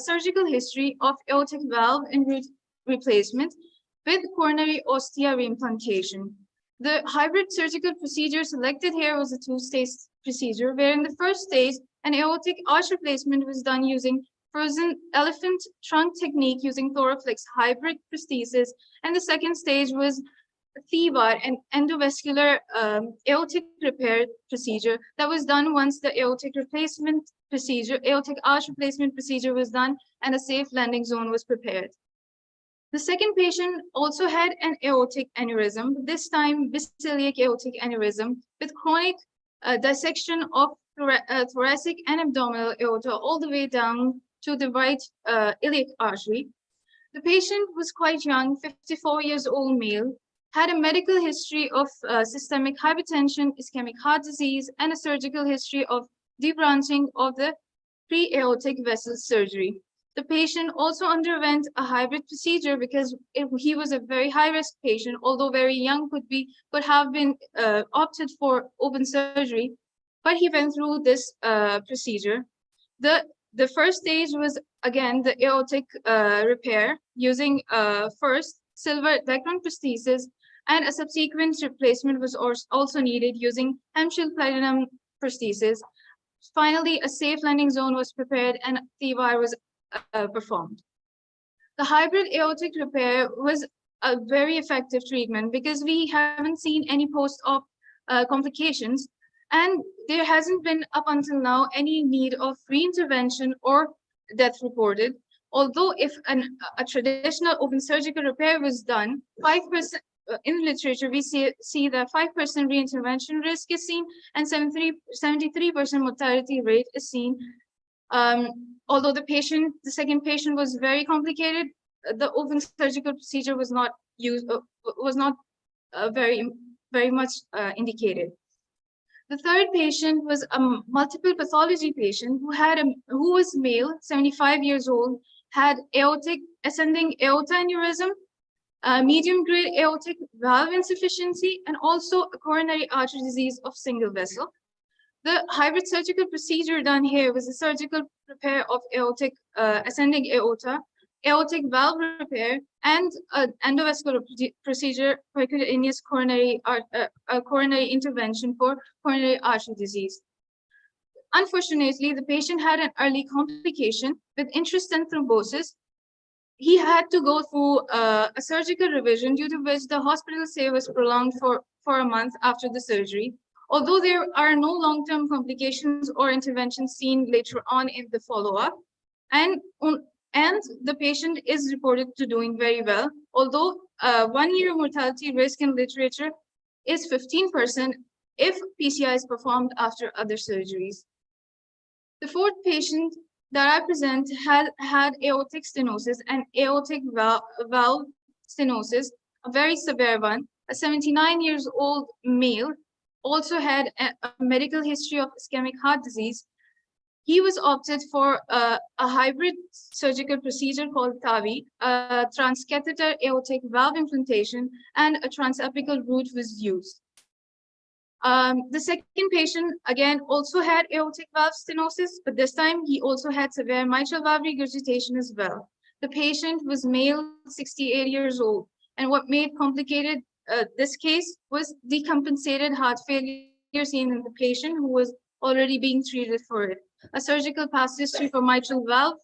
surgical history of aortic valve and root replacement with coronary ostia reimplantation. The hybrid surgical procedure selected here was a 2-stage procedure, where in the first stage, an aortic arch replacement was done using frozen elephant trunk technique using Thoraflex hybrid prosthesis, and the second stage was THEVAR, an endovascular aortic repair procedure that was done once the aortic arch replacement procedure was done and a safe landing zone was prepared. The second patient also had an aortic aneurysm, this time basiliac aortic aneurysm, with chronic dissection of thoracic and abdominal aorta all the way down to the right iliac artery. The patient was quite young, 54 years old male, had a medical history of systemic hypertension, ischemic heart disease, and a surgical history of debranching of the pre-aortic vessel surgery. The patient also underwent a hybrid procedure because he was a very high-risk patient, although very young, could have been opted for open surgery, but he went through this procedure. The first stage was again the aortic repair using first silver background prosthesis, and a subsequent replacement was also needed using hemshield platinum prosthesis. Finally, a safe landing zone was prepared and TEVAR was performed. The hybrid aortic repair was a very effective treatment because we haven't seen any post-op complications, and there hasn't been up until now any need of reintervention or death reported. Although if a traditional open surgical repair was done, 5% in the literature, we see that 5% reintervention risk is seen and 73% mortality rate is seen. Although the second patient was very complicated, the open surgical procedure was not very much indicated. The third patient was a multiple pathology patient who was male, 75 years old, had ascending aorta aneurysm, medium-grade aortic valve insufficiency, and also a coronary artery disease of single vessel. The hybrid surgical procedure done here was a surgical repair of aortic ascending aorta, aortic valve repair, and an endovascular procedure, percutaneous coronary intervention for coronary artery disease. Unfortunately, the patient had an early complication with intrastent thrombosis. He had to go through a surgical revision, due to which the hospital stay was prolonged for a month after the surgery. Although there are no long-term complications or interventions seen later on in the follow-up, and the patient is reported to doing very well. Although 1 year mortality risk in literature is 15% if PCI is performed after other surgeries. The fourth patient that I present had aortic stenosis and aortic valve stenosis, a very severe one. A 79 years old male, also had a medical history of ischemic heart disease. He was opted for a hybrid surgical procedure called TAVI, a transcatheter aortic valve implantation, and a transapical route was used. The second patient, again, also had aortic valve stenosis, but this time he also had severe mitral valve regurgitation as well. The patient was male, 68 years old, and what made complicated this case was decompensated heart failure seen in the patient who was already being treated for it. A surgical past history for mitral valve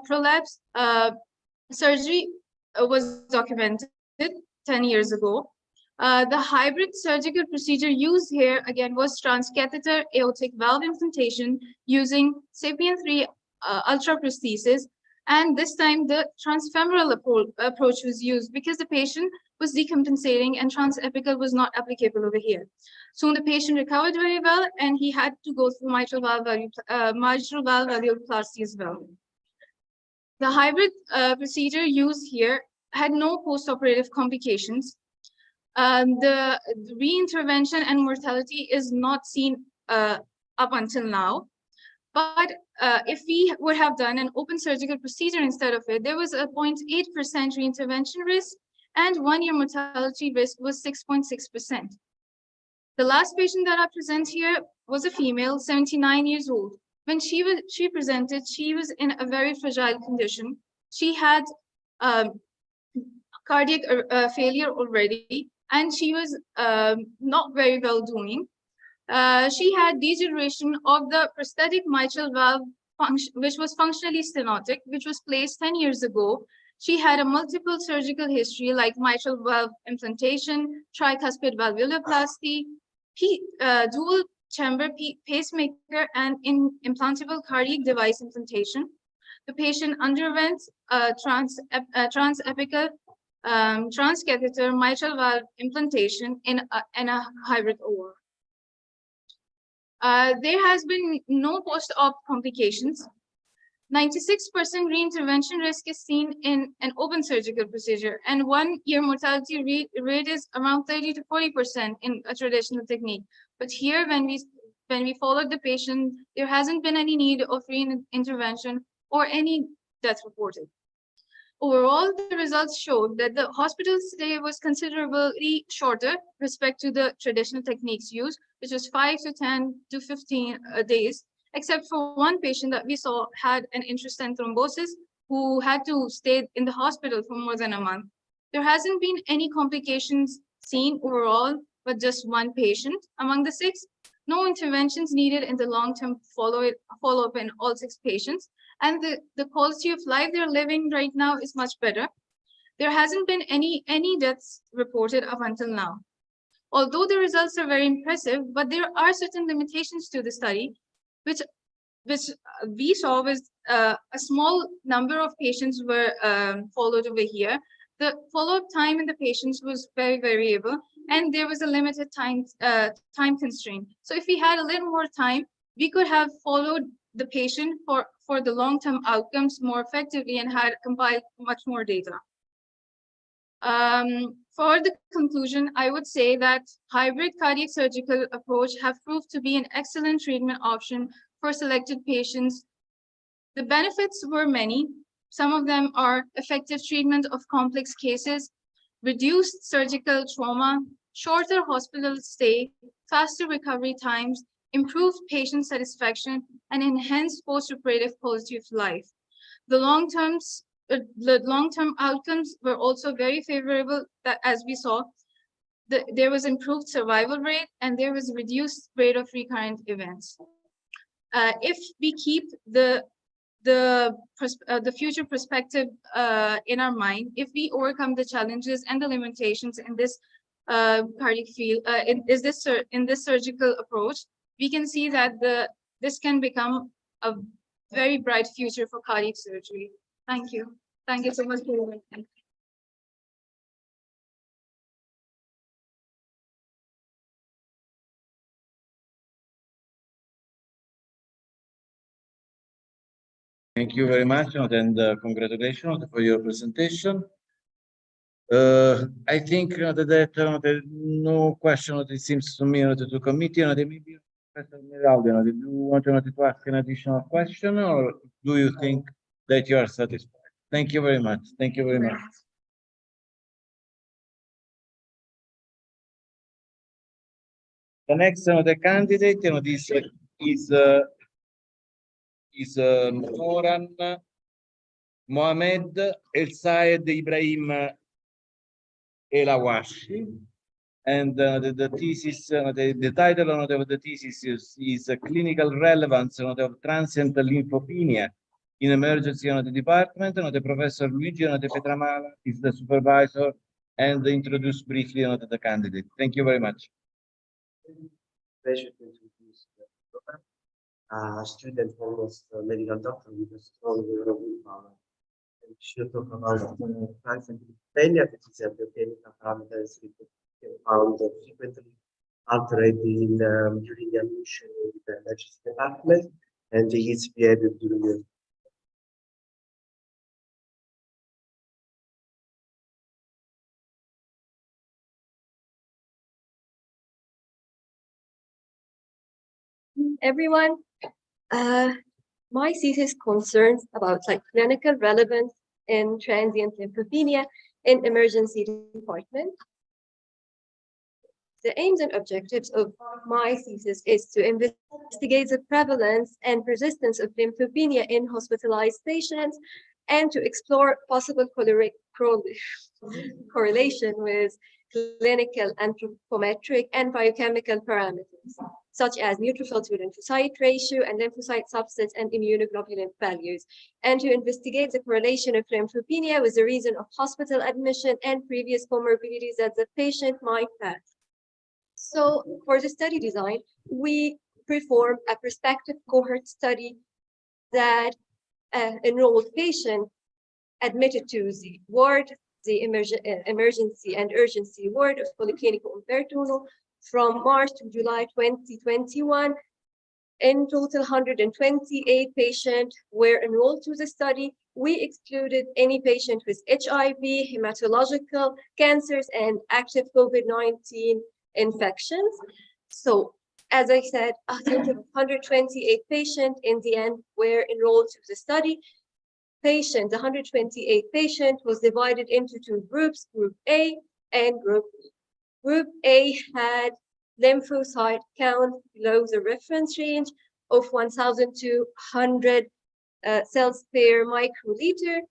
prolapse surgery was documented 10 years ago. The hybrid surgical procedure used here again was transcatheter aortic valve implantation using SAPIEN 3 ultra prosthesis, and this time the transfemoral approach was used because the patient was decompensating and transapical was not applicable over here. Soon the patient recovered very well, and he had to go through mitral valve valvuloplasty as well. The hybrid procedure used here had no postoperative complications. The reintervention and mortality is not seen up until now. But if we would have done an open surgical procedure instead of it, there was a 0.8% reintervention risk, and 1 year mortality risk was 6.6%. The last patient that I present here was a female, 79 years old. When she presented, she was in a very fragile condition. She had cardiac failure already, and she was not very well doing. She had degeneration of the prosthetic mitral valve, which was functionally stenotic, which was placed 10 years ago. She had a multiple surgical history like mitral valve implantation, tricuspid valvuloplasty, dual chamber pacemaker, and implantable cardiac device implantation. The patient underwent transapical transcatheter mitral valve implantation in a hybrid OR. There has been no post-op complications. 96% reintervention risk is seen in an open surgical procedure, and 1-year mortality rate is around 30 to 40% in a traditional technique. But here, when we followed the patient, there hasn't been any need of reintervention or any death reported. Overall, the results showed that the hospital stay was considerably shorter respect to the traditional techniques used, which was 5 to 10 to 15 days, except for one patient that we saw had an intestinal thrombosis who had to stay in the hospital for more than a month. There hasn't been any complications seen overall, but just one patient among the 6. No interventions needed in the long-term follow-up in all 6 patients. And the quality of life they're living right now is much better. There hasn't been any deaths reported up until now. Although the results are very impressive, but there are certain limitations to the study, which we saw was a small number of patients were followed over here. The follow-up time in the patients was very variable, and there was a limited time constraint. So if we had a little more time, we could have followed the patient for the long-term outcomes more effectively and had compiled much more data. For the conclusion, I would say that hybrid cardiac surgical approach have proved to be an excellent treatment option for selected patients. The benefits were many. Some of them are effective treatment of complex cases, reduced surgical trauma, shorter hospital stay, faster recovery times, improved patient satisfaction, and enhanced post-operative quality of life. The long-term outcomes were also very favorable, that as we saw, there was improved survival rate and there was reduced rate of recurrent events. If we keep the future perspective in our mind, if we overcome the challenges and the limitations in this cardiac field, in this surgical approach, we can see that this can become a very bright future for cardiac surgery. Thank you. Thank you so much for your attention. Thank you very much, and congratulations for your presentation. I think that no question that it seems to me to committee, maybe Professor Meraldi, do you want to ask an additional question, or do you think that you are satisfied? Thank you very much. Thank you very much. The next candidate is Moran Mohamed El Sayed Ibrahim El Awashi, and the thesis, the title of the thesis is Clinical Relevance of Transient Lymphopenia in Emergency Department. The Professor Luigi Petramala is the supervisor and introduce briefly the candidate. Thank you very much. Pleasure to introduce the program. A student, almost a medical doctor with a strong willpower. And she'll talk about transient lymphopenia, that is a biochemical parameter found frequently altered during the admission in the emergency department, and its behavior during the everyone. My thesis concerns about clinical relevance in transient lymphopenia in emergency department. The aims and objectives of my thesis is to investigate the prevalence and persistence of lymphopenia in hospitalized patients and to explore possible correlation with clinical, anthropometric, and biochemical parameters, such as neutrophil to lymphocyte ratio and lymphocyte subsets and immunoglobulin values, and to investigate the correlation of lymphopenia with the reason of hospital admission and previous comorbidities that the patient might have. So for the study design, we performed a prospective cohort study that enrolled patients admitted to the ward, the emergency and urgency ward of Policlinico Umberto from March to July 2021, In total, 128 patients were enrolled to the study. We excluded any patient with HIV, hematological cancers, and active COVID-19 infections. So, as I said, a total of 128 patients in the end were enrolled to the study. 128 patients was divided into two groups, Group A and Group B. Group A had lymphocyte count below the reference range of 1,200 cells per microliter.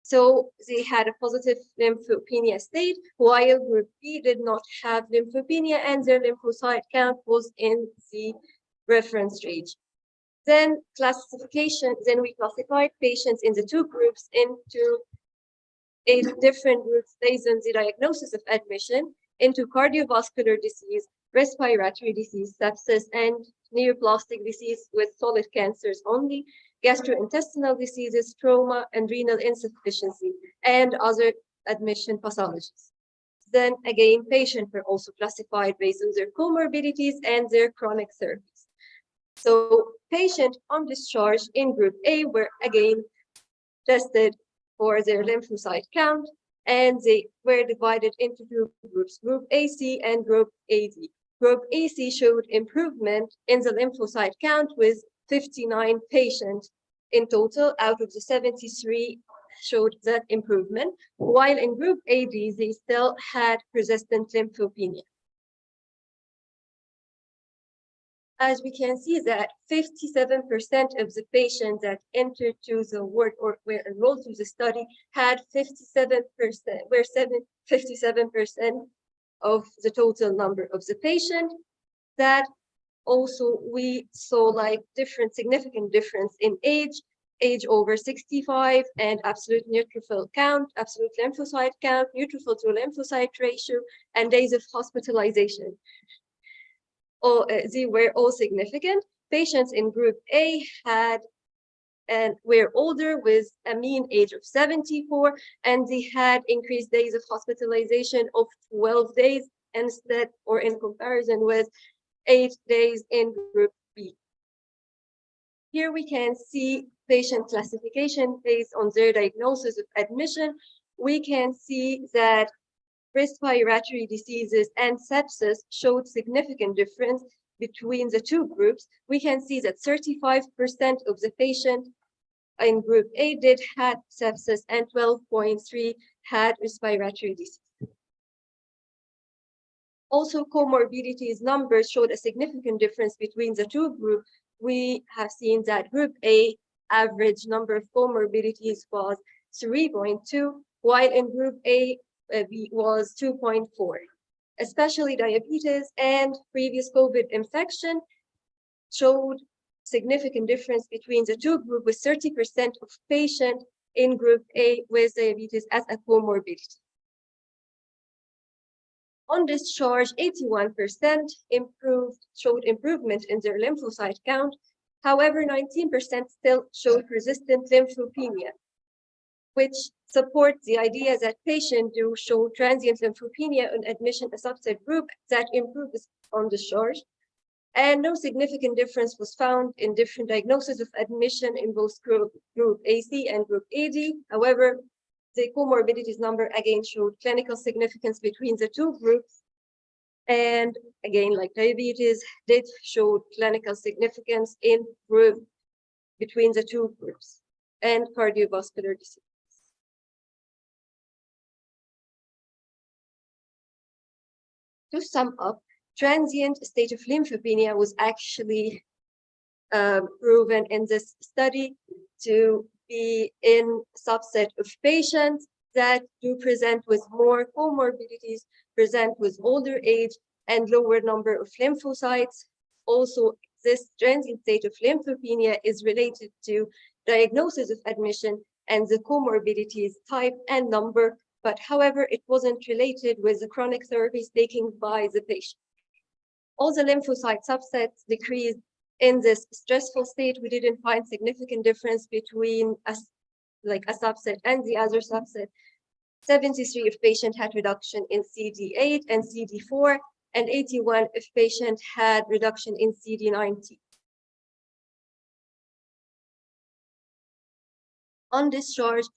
So they had a positive lymphopenia state, while Group B did not have lymphopenia and their lymphocyte count was in the reference range. Then we classified patients in the two groups into 8 different groups based on the diagnosis of admission into cardiovascular disease, respiratory disease, sepsis, and neoplastic disease with solid cancers only, gastrointestinal diseases, trauma, and renal insufficiency, and other admission pathologies. Then again, patients were also classified based on their comorbidities and their chronic therapies. So patients on discharge in Group A were again tested for their lymphocyte count, and they were divided into two groups, Group AC and Group AD. Group AC showed improvement in the lymphocyte count with 59 patients in total out of the 73 showed that improvement, while in Group AD, they still had persistent lymphopenia. As we can see that 57% of the patients that entered to the ward or were enrolled to the study had 57% of the total number of the patient. That also we saw like significant difference in age over 65, and absolute neutrophil count, absolute lymphocyte count, neutrophil to lymphocyte ratio, and days of hospitalization. They were all significant. Patients in Group A were older with a mean age of 74, and they had increased days of hospitalization of 12 days instead, or in comparison with 8 days in Group B. Here we can see patient classification based on their diagnosis of admission. We can see that respiratory diseases and sepsis showed significant difference between the two groups. We can see that 35% of the patients in Group A did have sepsis and 12.3% had respiratory disease. Also, comorbidities numbers showed a significant difference between the two groups. We have seen that Group A average number of comorbidities was 3.2, while in Group A was 2.4. Especially diabetes and previous COVID infection showed significant difference between the two groups, with 30% of patients in Group A with diabetes as a comorbidity. On discharge, 81% showed improvement in their lymphocyte count. However, 19% still showed persistent lymphopenia, which support the idea that patients do show transient lymphopenia on admission, a subset group that improves on discharge. And no significant difference was found in different diagnoses of admission in both Group AC and Group AD. However, the comorbidities number again showed clinical significance between the two groups. And again, like diabetes, did show clinical significance in between the two groups, and cardiovascular disease. To sum up, transient state of lymphopenia was actually proven in this study to be in subset of patients that do present with more comorbidities, present with older age and lower number of lymphocytes. Also, this transient state of lymphopenia is related to diagnosis of admission and the comorbidities type and number, but however, it wasn't related with the chronic therapies taken by the patient. All the lymphocyte subsets decreased in this stressful state. We didn't find significant difference between a subset and the other subset. 73 of patients had reduction in CD8 and CD4, and 81 of patients had reduction in CD19. On discharge,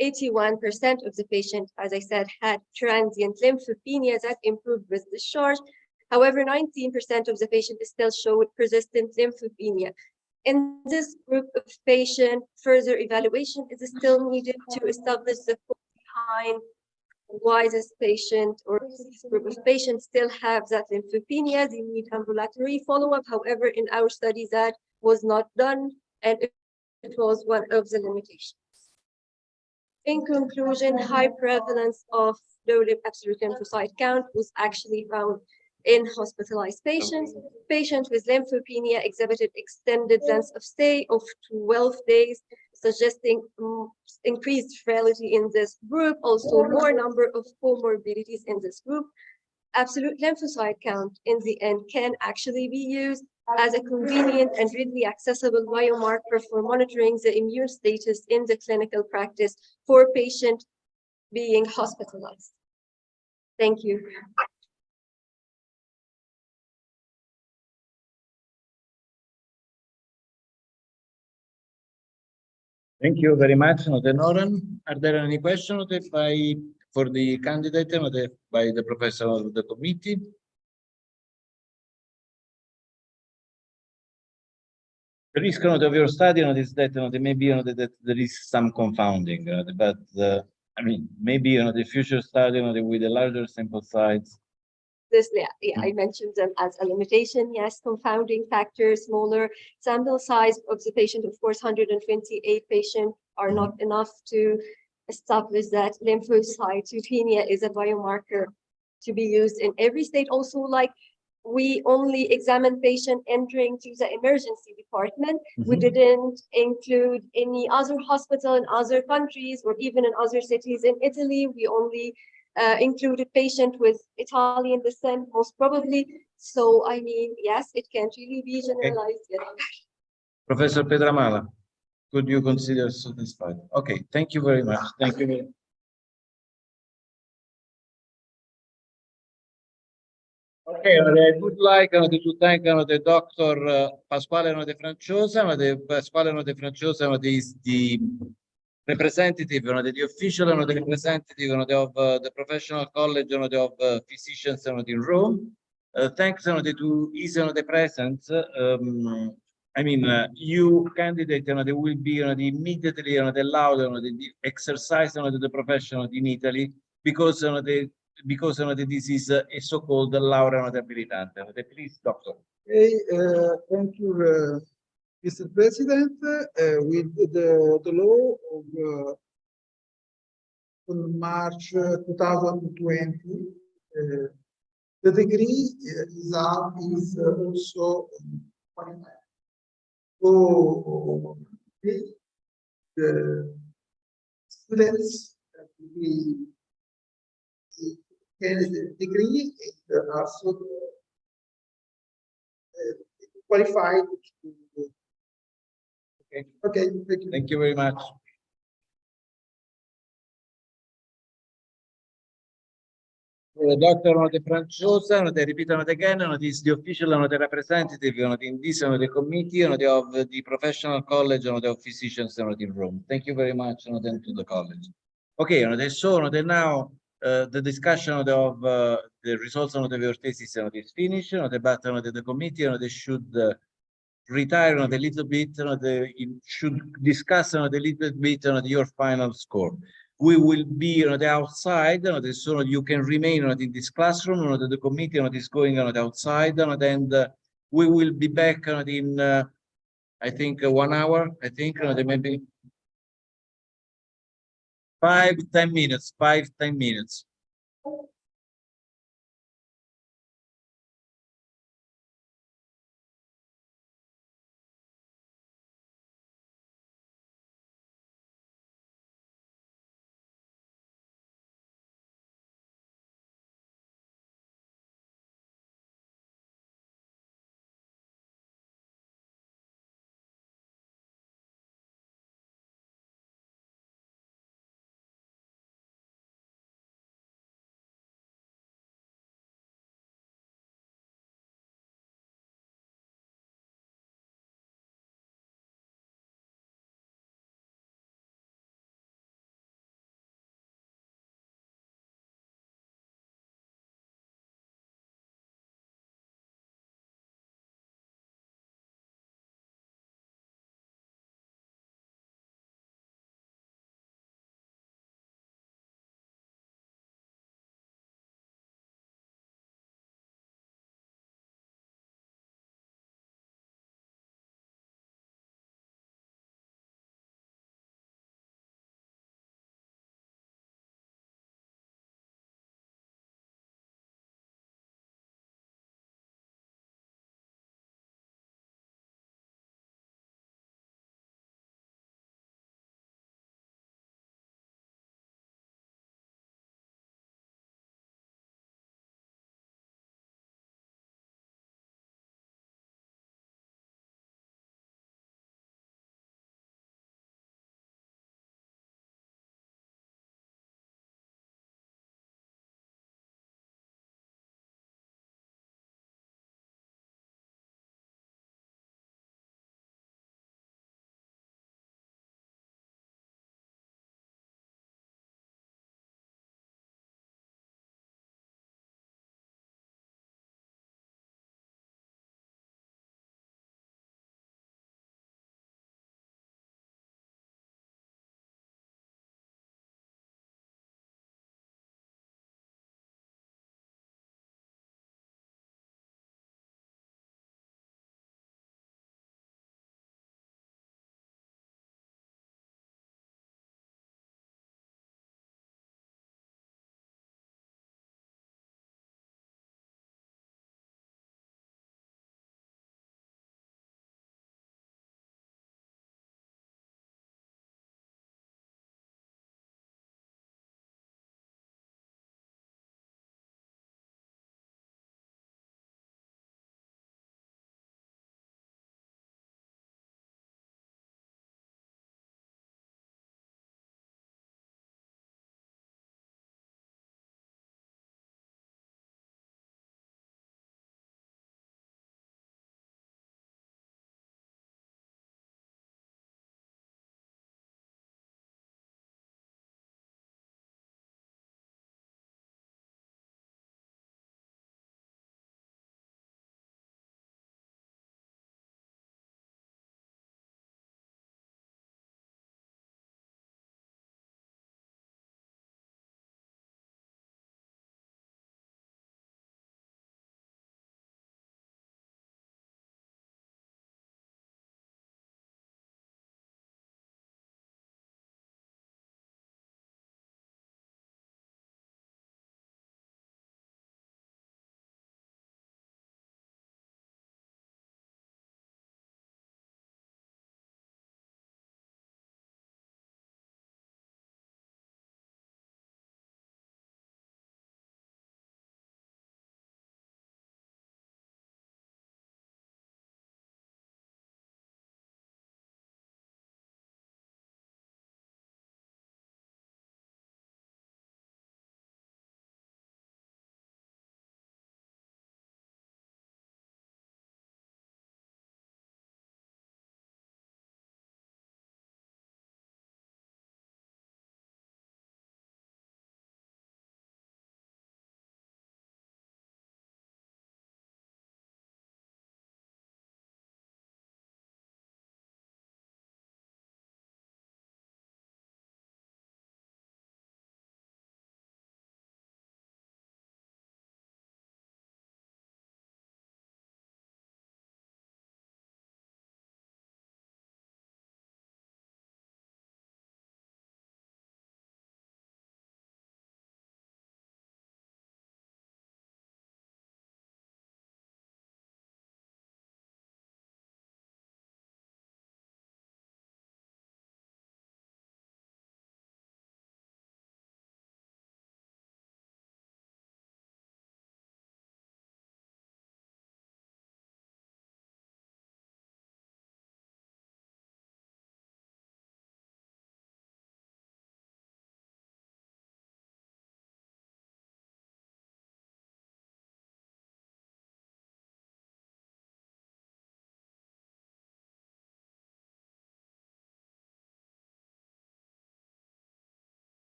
81% of the patient, as I said, had transient lymphopenia that improved with discharge. However, 19% of the patients still showed persistent lymphopenia. In this group of patients, further evaluation is still needed to establish the cause behind why this patient or this group of patients still have that lymphopenia. They need ambulatory follow-up. However, in our study, that was not done, and it was one of the limitations. In conclusion, high prevalence of low absolute lymphocyte count was actually found in hospitalized patients. Patients with lymphopenia exhibited extended length of stay of 12 days, suggesting increased frailty in this group, also more number of comorbidities in this group. Absolute lymphocyte count in the end can actually be used as a convenient and readily accessible biomarker for monitoring the immune status in the clinical practice for patient being hospitalized. Thank you. Thank you very much, Noran. Are there any questions for the candidate by the professor of the committee? The risk of your study is that maybe that there is some confounding, but I mean maybe the future study with a larger sample size. I mentioned them as a limitation. Yes, confounding factor, smaller sample size of the patient. Of course, 128 patients are not enough to establish that lymphocytopenia is a biomarker to be used in every state. Also, like we only examine patient entering to the emergency department. We didn't include any other hospital in other countries or even in other cities in Italy. We only included patient with Italian descent, most probably. So, I mean, yes, it can't really be generalized yet. Professor Pedramala, could you consider satisfied? Okay, thank you very much. Thank you. Okay, I would like to thank the Dr. Pasquale De Franciosa. Pasquale De Franciosa is the representative, the official representative of the Professional College of Physicians in Rome. Thanks to his presence. I mean, you candidate they will be immediately allowed the exercise the profession in Italy because this is a so-called laurea abilitante. Please, doctor. Okay, thank you, Mr. President. With the law of on March 2020, the degree is also qualified. So the students degree is also qualified. Okay, thank you. Thank you very much. Dr. De Franciosa, they repeat again, is the official representative in this the committee of the Professional College of Physicians in Rome. Thank you very much to the college. Okay, so now the discussion of the results of your thesis is finished. But the committee they should retire a little bit. They should discuss a little bit your final score. We will be on the outside, so you can remain in this classroom. The committee is going outside, and we will be back in I think 1 hour. I think maybe 5-10 minutes. 5-10 minutes.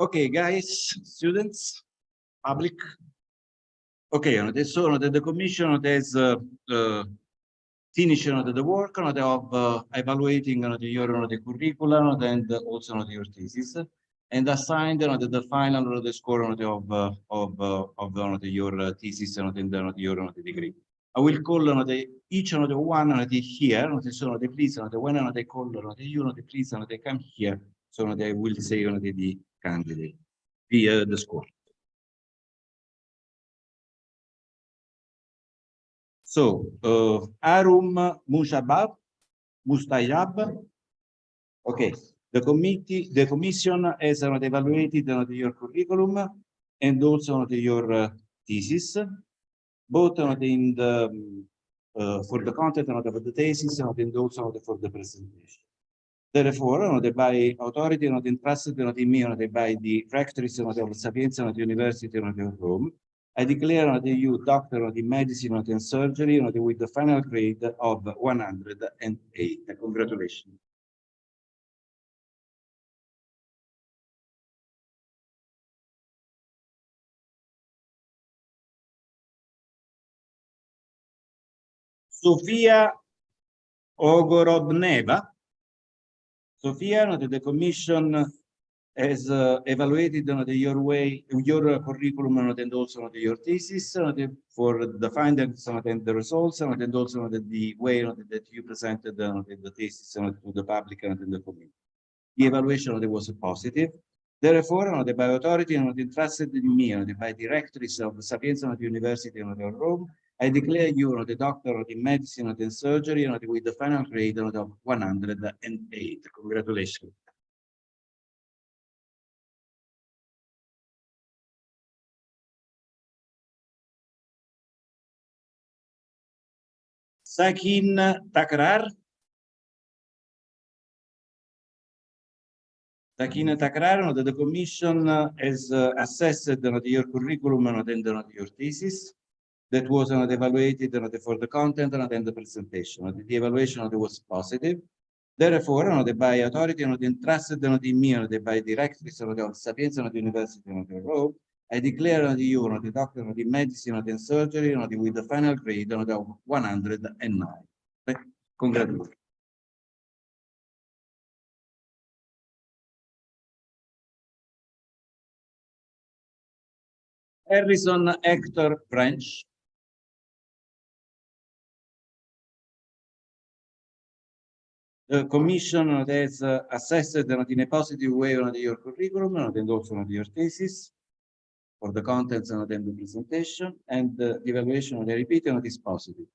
Okay, guys, students, public. Okay, so the commission has finished the work of evaluating your the curriculum and also your thesis, and assigned the final the score of your thesis and your degree. I will call each of the one here. So please when they call you please they come here. So they will say the candidate the score. So, Arum Mustayab. Okay, the commission has evaluated your curriculum and also your thesis, both in the for the content of the thesis and also for the presentation. Therefore, by authority entrusted in me by the rectors of Sapienza University of Rome, I declare you doctor of medicine and surgery with the final grade of 108. Congratulations. Sofia Ogorobneva. Sofia, the commission has evaluated your curriculum and also your thesis for the findings and the results and also the way that you presented the thesis to the public and the community. The evaluation was positive. Therefore, by authority entrusted in me by directors of the Sapienza University of Rome, I declare you the doctor of medicine and surgery with the final grade of 108. Congratulations. Sakin Takrar. Sakin Takrar, the commission has assessed your curriculum and your thesis. That was evaluated for the content and the presentation. The evaluation was positive. Therefore, by authority entrusted in me by directors of Sapienza University of Rome, I declare you the doctor of medicine and surgery with the final grade of 109. Congratulations. Harrison Hector French. The commission has assessed in a positive way your curriculum and also your thesis for the contents and the presentation, and the evaluation of the repeating is positive.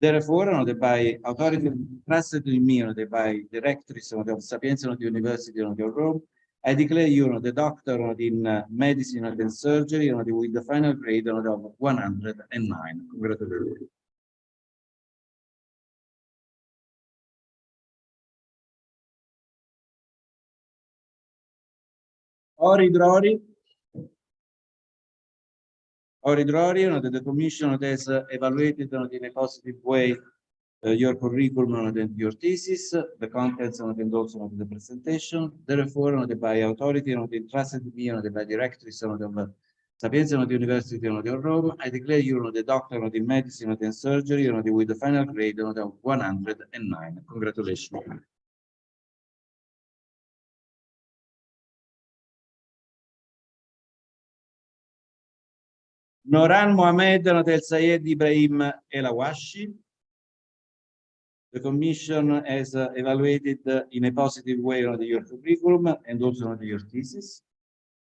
Therefore, by authority entrusted in me by directors of Sapienza University of Rome, I declare you the doctor in medicine and surgery with the final grade of 109. Congratulations. Oridrori, the commission has evaluated in a positive way your curriculum and your thesis, the contents and also of the presentation, therefore by authority and entrusted me by directors of the Sapienza University of Rome, I declare you the doctor of medicine and surgery with the final grade of 109. Congratulations. Noran Mohamed del Sayed Ibrahim El Awashi. The Commission has evaluated in a positive way your curriculum and also your thesis,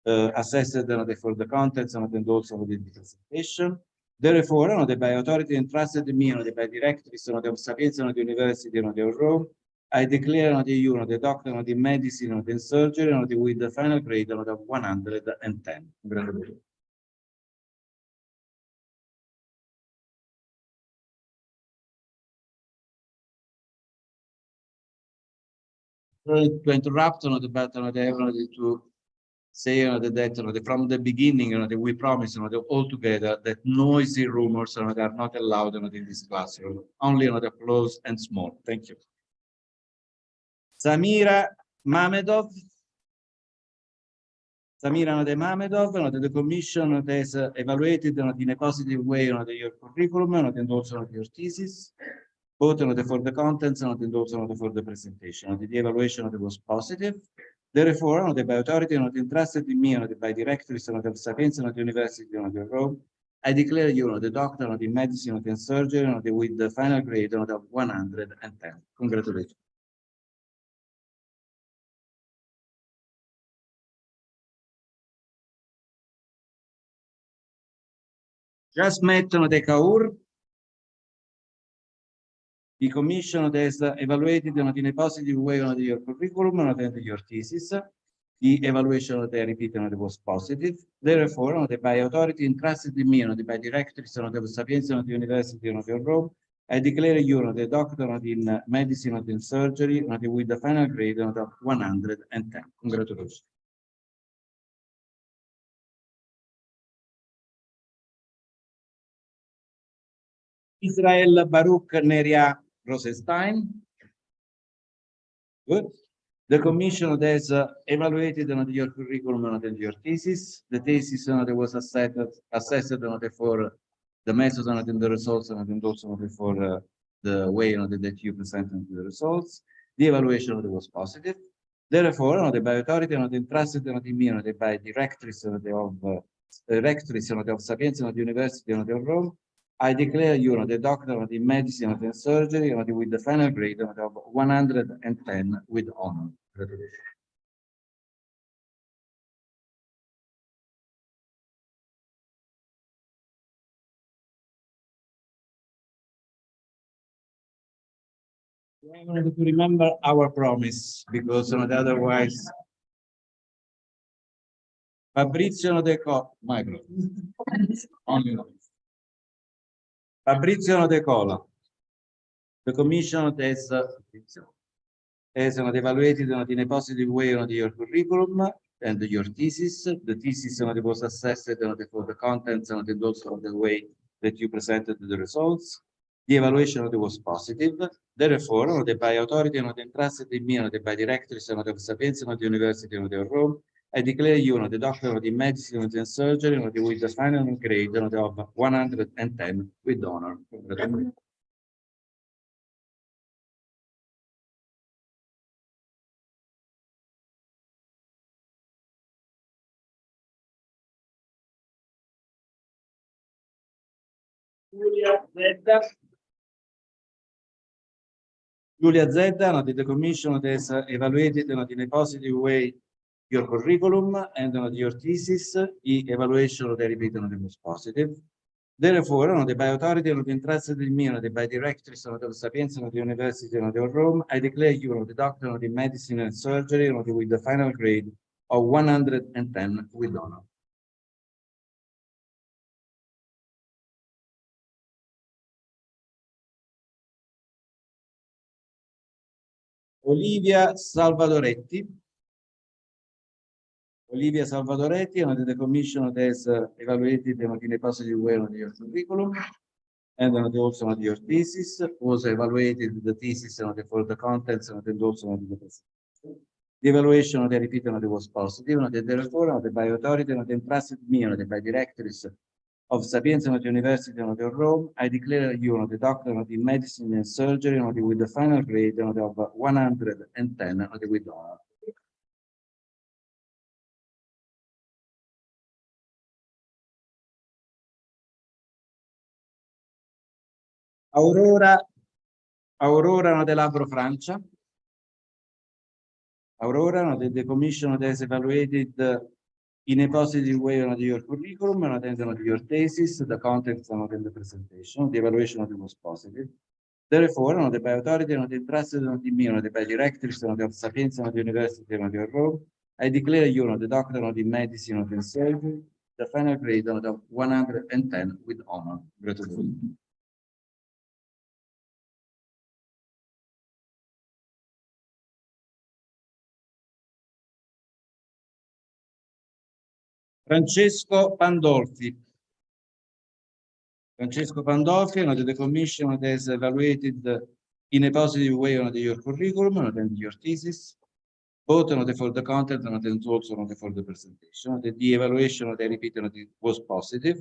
assessed for the contents and also the presentation. Therefore, by authority entrusted me by directors of Sapienza University of Rome, I declare you the doctor of medicine and surgery with the final grade of 110. Congratulations. To interrupt the battle to say that from the beginning we promise all together that noisy rumors are not allowed in this classroom, only applause and small. Thank you. Samira Mamedov. Samira Mamedov, the Commission has evaluated in a positive way your curriculum and also your thesis, both for the contents and also for the presentation. The evaluation was positive. Therefore, by authority entrusted in me by directors of Sapienza University of Rome, I declare you the doctor of medicine and surgery with the final grade of 110. Congratulations. Just met the Kaur. The Commission has evaluated in a positive way your curriculum and your thesis. The evaluation I repeat was positive. Therefore, by authority entrusted in me by directors of the Sapienza University of Rome, I declare you the doctor in medicine and surgery with the final grade of 110. Congratulations. Israel Baruch Neria Rosenstein. Good. The Commission has evaluated your curriculum and your thesis. The thesis was assessed for the method and the results and also for the way that you presented the results. The evaluation was positive. Therefore, by authority entrusted in me by directors of Sapienza University of Rome, I declare you the doctor of medicine and surgery with the final grade of 110 with honor. We wanted to remember our promise because otherwise Fabrizio De Cola, Fabrizio De Cola. The Commission has evaluated in a positive way your curriculum and your thesis. The thesis was assessed for the contents and also the way that you presented the results. The evaluation was positive. Therefore, by authority entrusted in me by directors of Sapienza University of Rome, I declare you the doctor of medicine and surgery with the final grade of 110 with honor. Giulia Zedda, the Commission has evaluated in a positive way your curriculum and your thesis. The evaluation, I repeat, was positive. Therefore, by authority entrusted in me by directors of the Sapienza University of Rome, I declare you the doctor of medicine and surgery with the final grade of 110 with honor. Olivia Salvadoretti. Olivia Salvadoretti, the Commission has evaluated in a positive way your curriculum And also your thesis was evaluated the thesis for the contents and also the presentation. The evaluation of the repeat was positive, therefore by authority and entrusted me by directors of Sapienza University of Rome, I declare you the doctor of medicine and surgery with the final grade of 110 with honor. Aurora del Labro Francia. Aurora, the commission has evaluated in a positive way your curriculum and your thesis, the contents and the presentation. The evaluation was positive. Therefore, by authority and entrusted on me, by directors of Sapienza University of Rome, I declare you the doctor of medicine and surgery, the final grade of 110 with honor. Gratitude. Francesco Pandolfi. Francesco Pandolfi, the commission has evaluated in a positive way your curriculum and your thesis, both for the content and also for the presentation. The evaluation of the repeated was positive.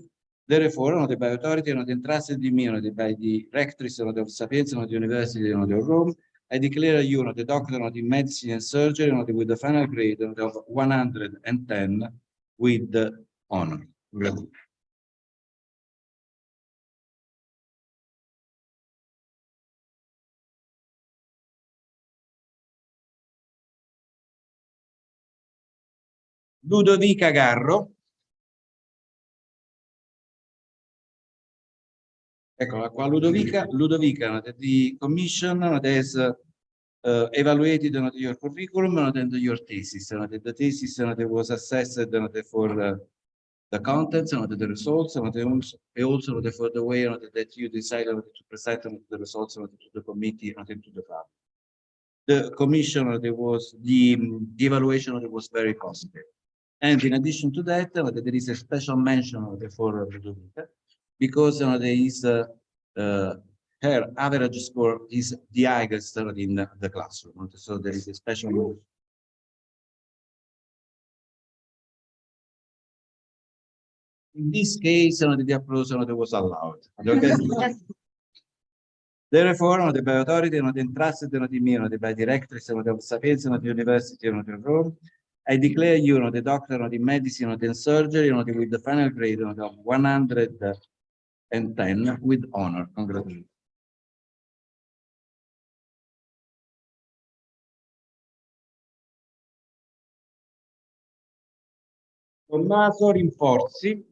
Therefore, by authority and entrusted in me by the rectress of Sapienza University of Rome, I declare you the doctor of medicine and surgery with the final grade of 110 with honor. Grazie. Ludovica Garro. Eccola qua, Ludovica, the commission has evaluated your curriculum and your thesis. The thesis was assessed for the contents and the results and also for the way that you decided to present the results to the committee and to the public. The commission the evaluation was very positive. And in addition to that, there is a special mention for Ludovica, because there is her average score is the highest in the classroom. So there is a special. In this case, the applause was allowed. Okay? Therefore, by authority and entrusted in me by directors of Sapienza University of Rome, I declare you the doctor of medicine and surgery with the final grade of 110 with honor. Congratulations. Tommaso Rinforzi.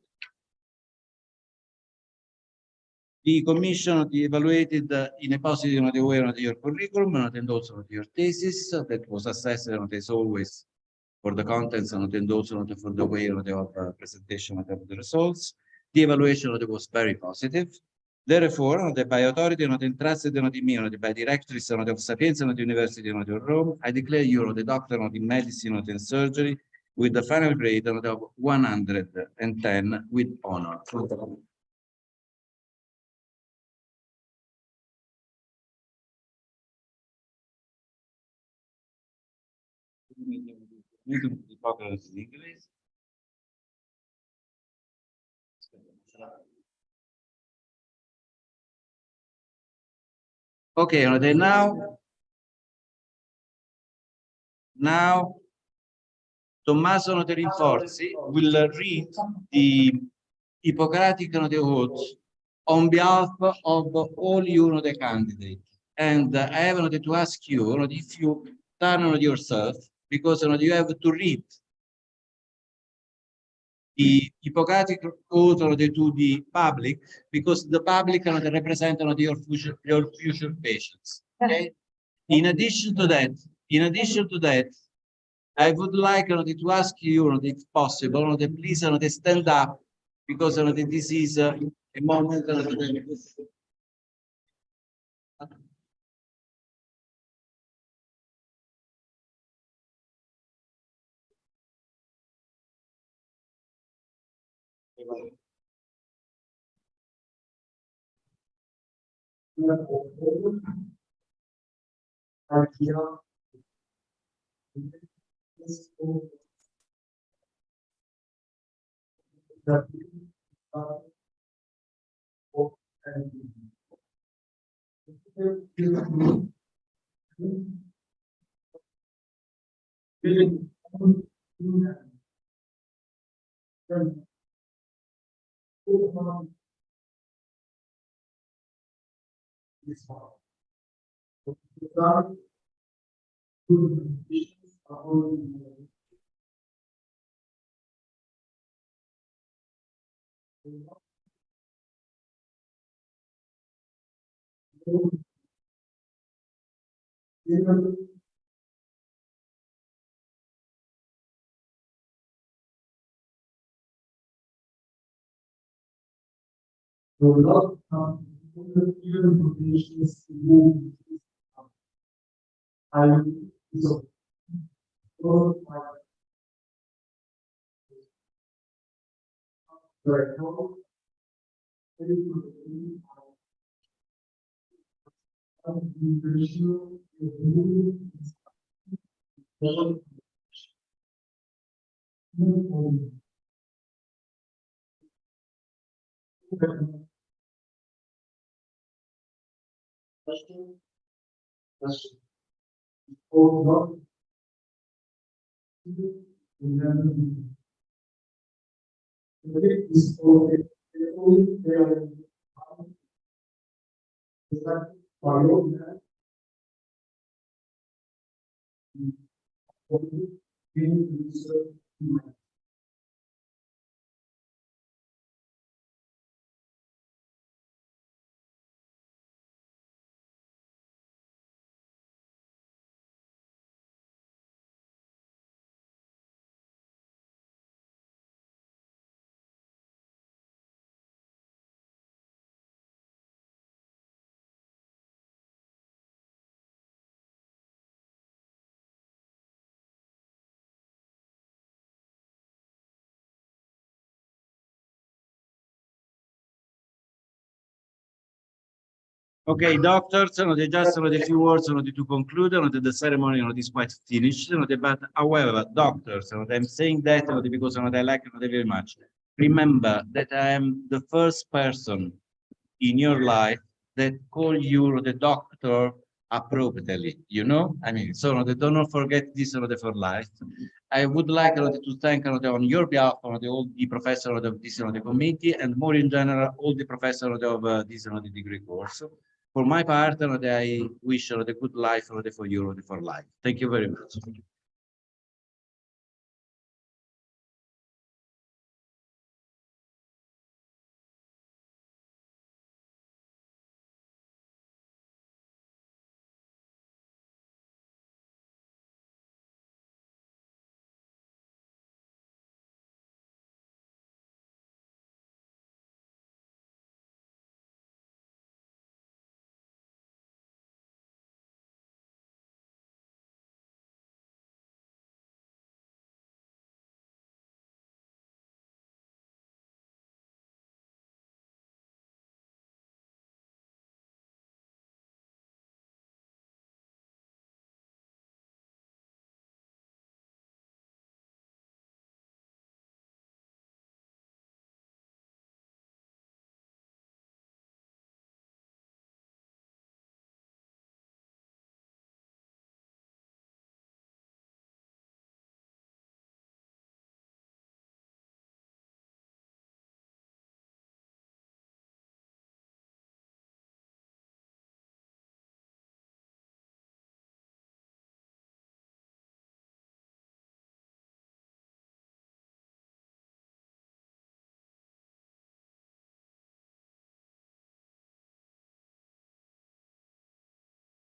The commission evaluated in a positive way your curriculum and also your thesis that was assessed as always for the contents and also for the way of the presentation of the results. The evaluation was very positive. Therefore, by authority and entrusted in me by directors of Sapienza University of Rome, I declare you the doctor of medicine and surgery with the final grade of 110 with honor. Okay, now Tommaso Rinforzi will read the Hippocratic oath on behalf of all you the candidates. And I have to ask you if you turn on yourself, because you have to read the Hippocratic oath to the public, because the public represent your future patients. Okay. In addition to that, I would like to ask you, if possible, please stand up, because this is a moment. Okay, doctors, just a few words to conclude. The ceremony is quite finished. But however, doctors, I'm saying that because I like it very much. Remember that I am the first person in your life that call you the doctor appropriately. You know, I mean, so do not forget this for life. I would like to thank on your behalf all the professors of this the committee and more in general all the professors of this the degree course. For my part, I wish the good life for you for life. Thank you very much.